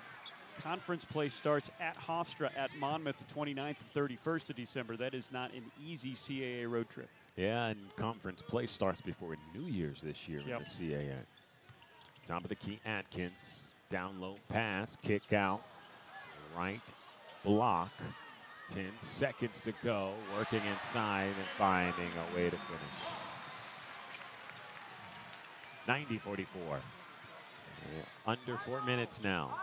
Conference play starts at Hofstra at Monmouth the 29th and 31st of December. That is not an easy CAA road trip. Yeah, and conference play starts before New Year's this year in the CAA. Top of the key, Atkins. Down low pass, kick out, right block. 10 seconds to go, working inside and finding a way to finish. 90-44. Under 4 minutes now.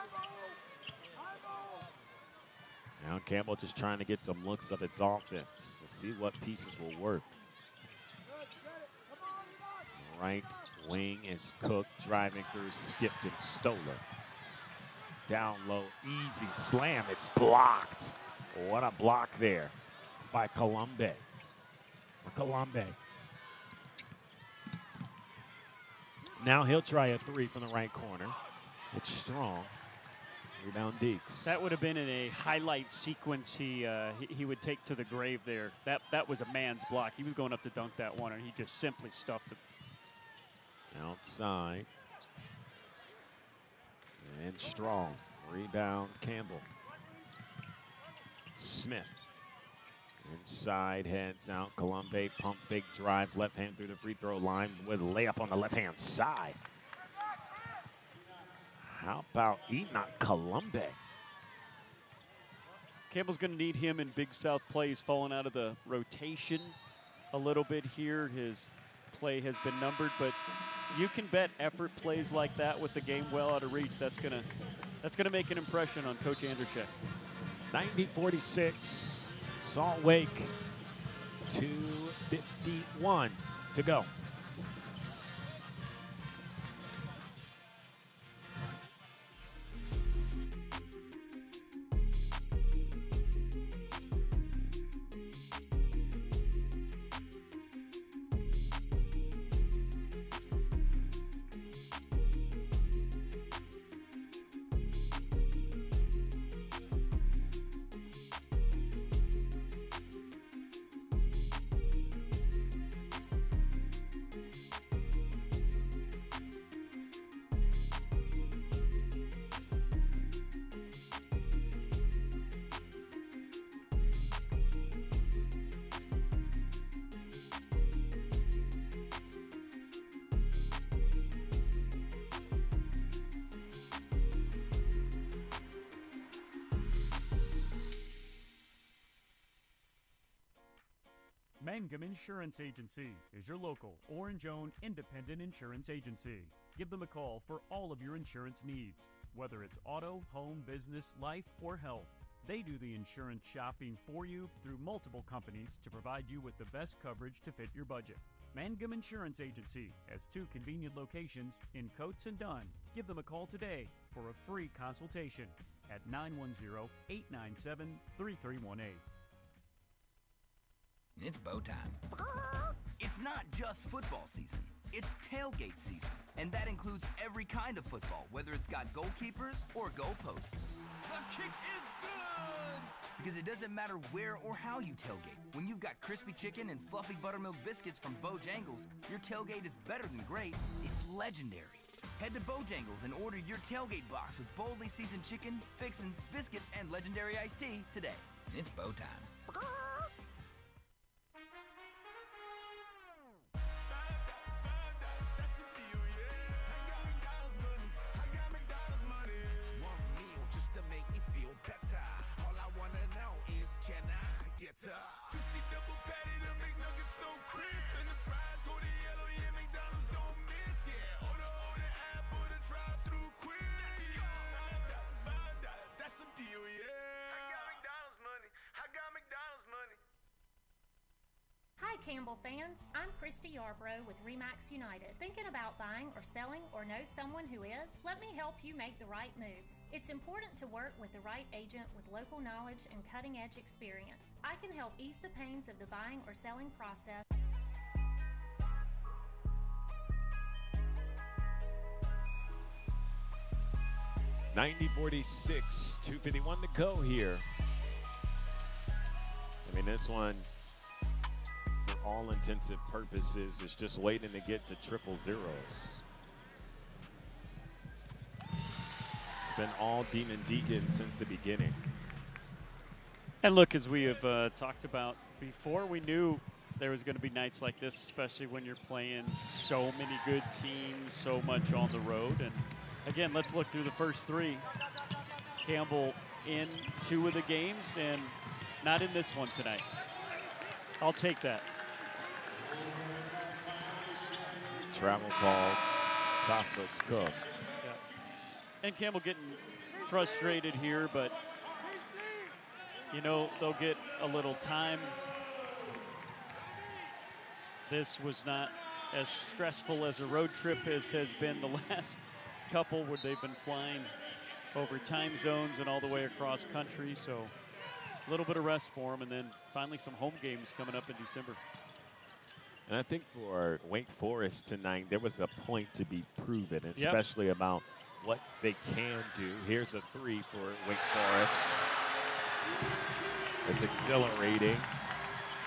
Now Campbell just trying to get some looks of its offense to see what pieces will work. Right wing is Cook, driving through, skipped and stolen. Down low, easy slam, it's blocked. What a block there by Colombe. Now he'll try a three from the right corner. It's strong. Rebound Deeks. That would have been in a highlight sequence he would take to the grave there. That was a man's block. He was going up to dunk that one, and he just simply stuffed it. Outside. And Strong. Rebound Campbell. Smith. Inside, heads out. Colombe, pump fake drive, left hand through the free throw line with a layup on the left-hand side. How about Enoch Colombe? Campbell's going to need him in Big South play. He's fallen out of the rotation a little bit here. His play has been numbered, but you can bet effort plays like that with the game well out of reach. That's gonna make an impression on Coach Andruszek. 90-46. Salt Lake, 2:51 to go. Mangum Insurance Agency is your local, Orange-owned independent insurance agency. Give them a call for all of your insurance needs, whether it's auto, home, business, life, or health. They do the insurance shopping for you through multiple companies to provide you with the best coverage to fit your budget. Mangum Insurance Agency has 2 convenient locations in Coates and Dunn. Give them a call today for a free consultation at 910-897-3318. It's bow time. It's not just football season. It's tailgate season. And that includes every kind of football, whether it's got goalkeepers or goalposts. The kick is good! Because it doesn't matter where or how you tailgate. When you've got crispy chicken and fluffy buttermilk biscuits from Bojangles, your tailgate is better than great. It's legendary. Head to Bojangles and order your tailgate box with boldly seasoned chicken, fixins, biscuits, and legendary iced tea today. It's bow time. Juicy double patty, the McNuggets so crisp, and the fries go to yellow, yeah, McDonald's don't miss, yeah. Order on the app or the drive-thru quick, yeah. $5, that's a deal, yeah. I got McDonald's money, I got McDonald's money. Hi Campbell fans, I'm Christy Yarbrough with RE/MAX United. Thinking about buying or selling or know someone who is? Let me help you make the right moves. It's important to work with the right agent with local knowledge and cutting-edge experience. I can help ease the pains of the buying or selling process. (90-46), 2:51 to go here. I mean, this one, for all intensive purposes, is just waiting to get to triple zeros. It's been all Demon Deacon since the beginning. And look, as we have talked about before, we knew there was going to be nights like this, especially when you're playing so many good teams, so much on the road. And again, let's look through the first 3. Campbell in 2 of the games and not in this one tonight. I'll take that. Travel call, Tassos Cook. Yeah. And Campbell getting frustrated here, but you know, they'll get a little time. This was not as stressful as a road trip as has been the last couple where they've been flying over time zones and all the way across country. So a little bit of rest for them, and then finally some home games coming up in December. And I think for Wake Forest tonight, there was a point to be proven, especially about what they can do. Here's a 3 for Wake Forest. It's exhilarating,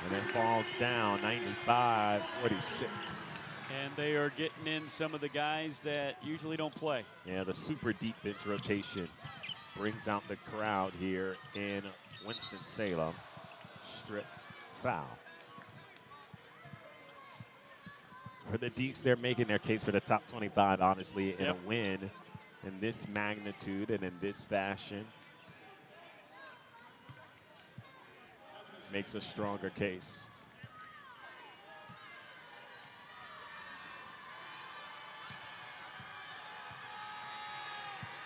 and it falls down 95-46. And they are getting in some of the guys that usually don't play. Yeah, the super deep bench rotation brings out the crowd here in Winston-Salem. Strip foul. For the Deeks, they're making their case for the top 25, honestly, in a win in this magnitude and in this fashion. Makes a stronger case.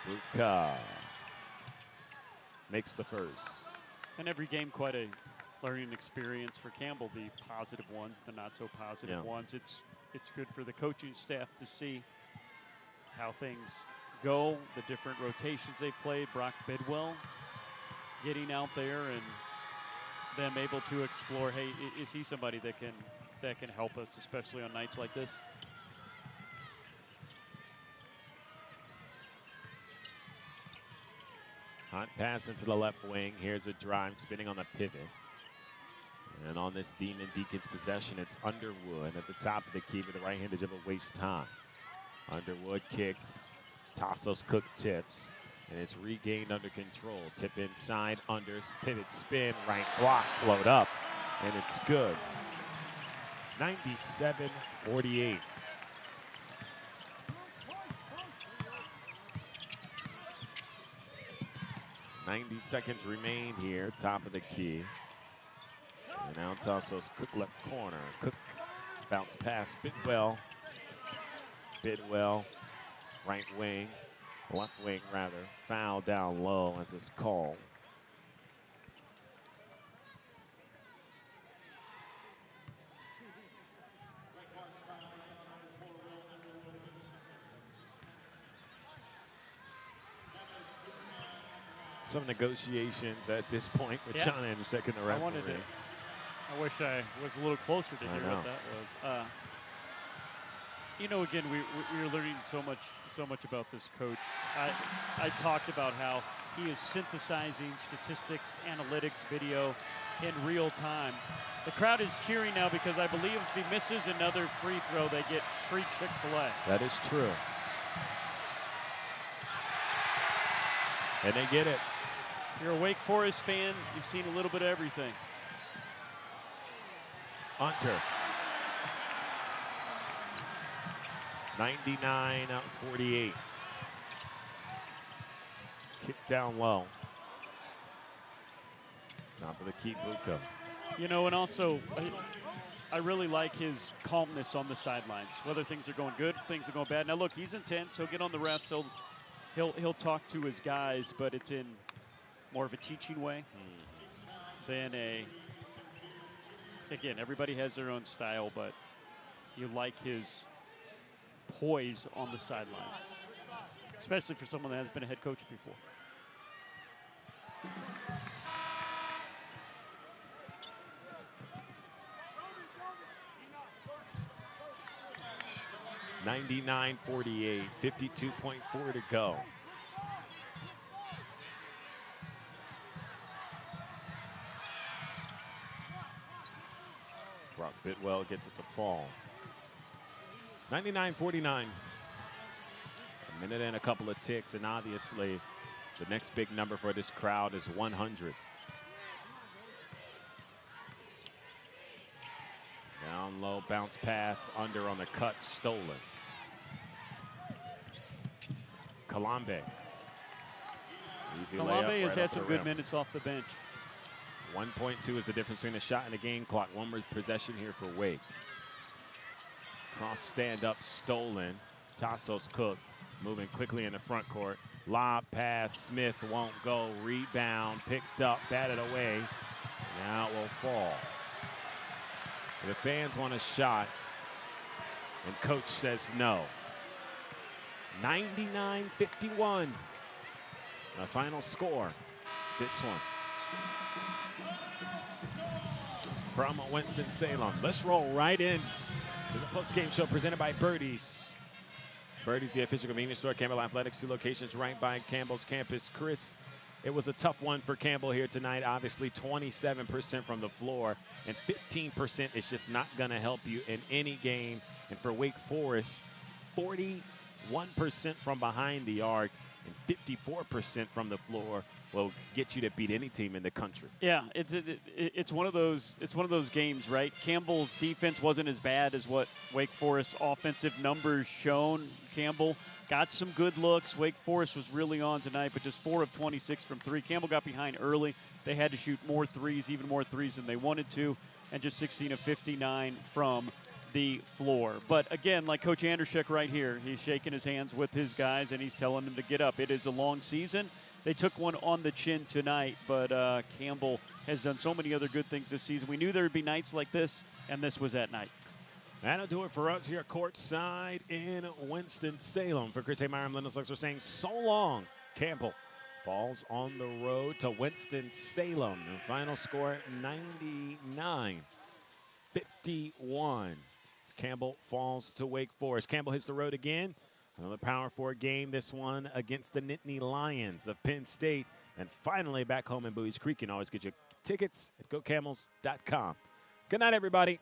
Buka makes the first. And every game quite a learning experience for Campbell, the positive ones, the not so positive ones. It's good for the coaching staff to see how things go, the different rotations they played. Brock Bidwell getting out there and them able to explore, hey, is he somebody that can help us, especially on nights like this? Hot pass into the left wing. Here's a drive spinning on the pivot. And on this Demon Deacons possession, it's Underwood at the top of the key with the right-handed dribble, waste time. Underwood kicks, Tassos Cook tips, and it's regained under control. Tip inside, under, pivot spin, right block, float up, and it's good. 97-48. .90 seconds remain here, top of the key. And now Tassos Cook left corner. Cook bounce pass, Bidwell. Bidwell, right wing, left wing rather. Foul down low as it's called. some negotiations at this point with Yeah. John Anderson and the referee. I wish I was a little closer to hear know. what that was. You know, again, we're learning so much about this coach. I talked about how he is synthesizing statistics, analytics, video in real time. The crowd is cheering now because I believe if he misses another free throw, they get free Chick-fil-A. That is true. And they get it. If you're a Wake Forest fan, you've seen a little bit of everything. Hunter. 99-48. Kick down low. Top of the key, Buko. You know, and also, I really like his calmness on the sidelines. Whether things are going good, things are going bad. Now, look, he's intense. He'll get on the refs. He'll talk to his guys, but it's in more of a teaching way than a. Again, everybody has their own style, but you like his poise on the sidelines, especially for someone that has been a head coach before. $99-48, 52.4 to go. Brock Bidwell gets it to fall. 99-49. A minute and a couple of ticks, and obviously the next big number for this crowd is 100. Down low, bounce pass, under on the cut, stolen. Kalambe. Easy layup Kalambe has right had over some the good rim. minutes off the bench. 1.2 is the difference between a shot and a game clock. One more possession here for Wake. Cross stand up, stolen. Tassos Cook moving quickly in the front court. Lob pass, Smith won't go. Rebound, picked up, batted away. Now it will fall. The fans want a shot, and coach says no. 99-51. The final score. This one. From Winston-Salem. Let's roll right in to the post-game show presented by Birdies. Birdies, the official convenience store. Campbell Athletics, 2 locations right by Campbell's campus. Chris, it was a tough one for Campbell here tonight. Obviously, 27% from the floor, and 15% is just not going to help you in any game. And for Wake Forest, 41% from behind the arc and 54% from the floor will get you to beat any team in the country. Yeah, it's one of those games, right? Campbell's defense wasn't as bad as what Wake Forest's offensive numbers shown. Campbell got some good looks. Wake Forest was really on tonight, but just 4 of 26 from 3. Campbell got behind early. They had to shoot more threes, even more threes than they wanted to, and just 16 of 59 from the floor. But again, like Coach Andershek right here, he's shaking his hands with his guys, and he's telling them to get up. It is a long season. They took one on the chin tonight, but Campbell has done so many other good things this season. We knew there would be nights like this, and this was that night. That'll do it for us here courtside in Winston-Salem. For Chris Haymeyer, I'm Lyndon Suggs. We're saying so long. Campbell falls on the road to Winston-Salem. The final score, 99-51. As Campbell falls to Wake Forest. Campbell hits the road again. Another Power 4 game, this one against the Nittany Lions of Penn State. And finally back home in Bowie's Creek. You can always get your tickets at gocamels.com. Good night, everybody.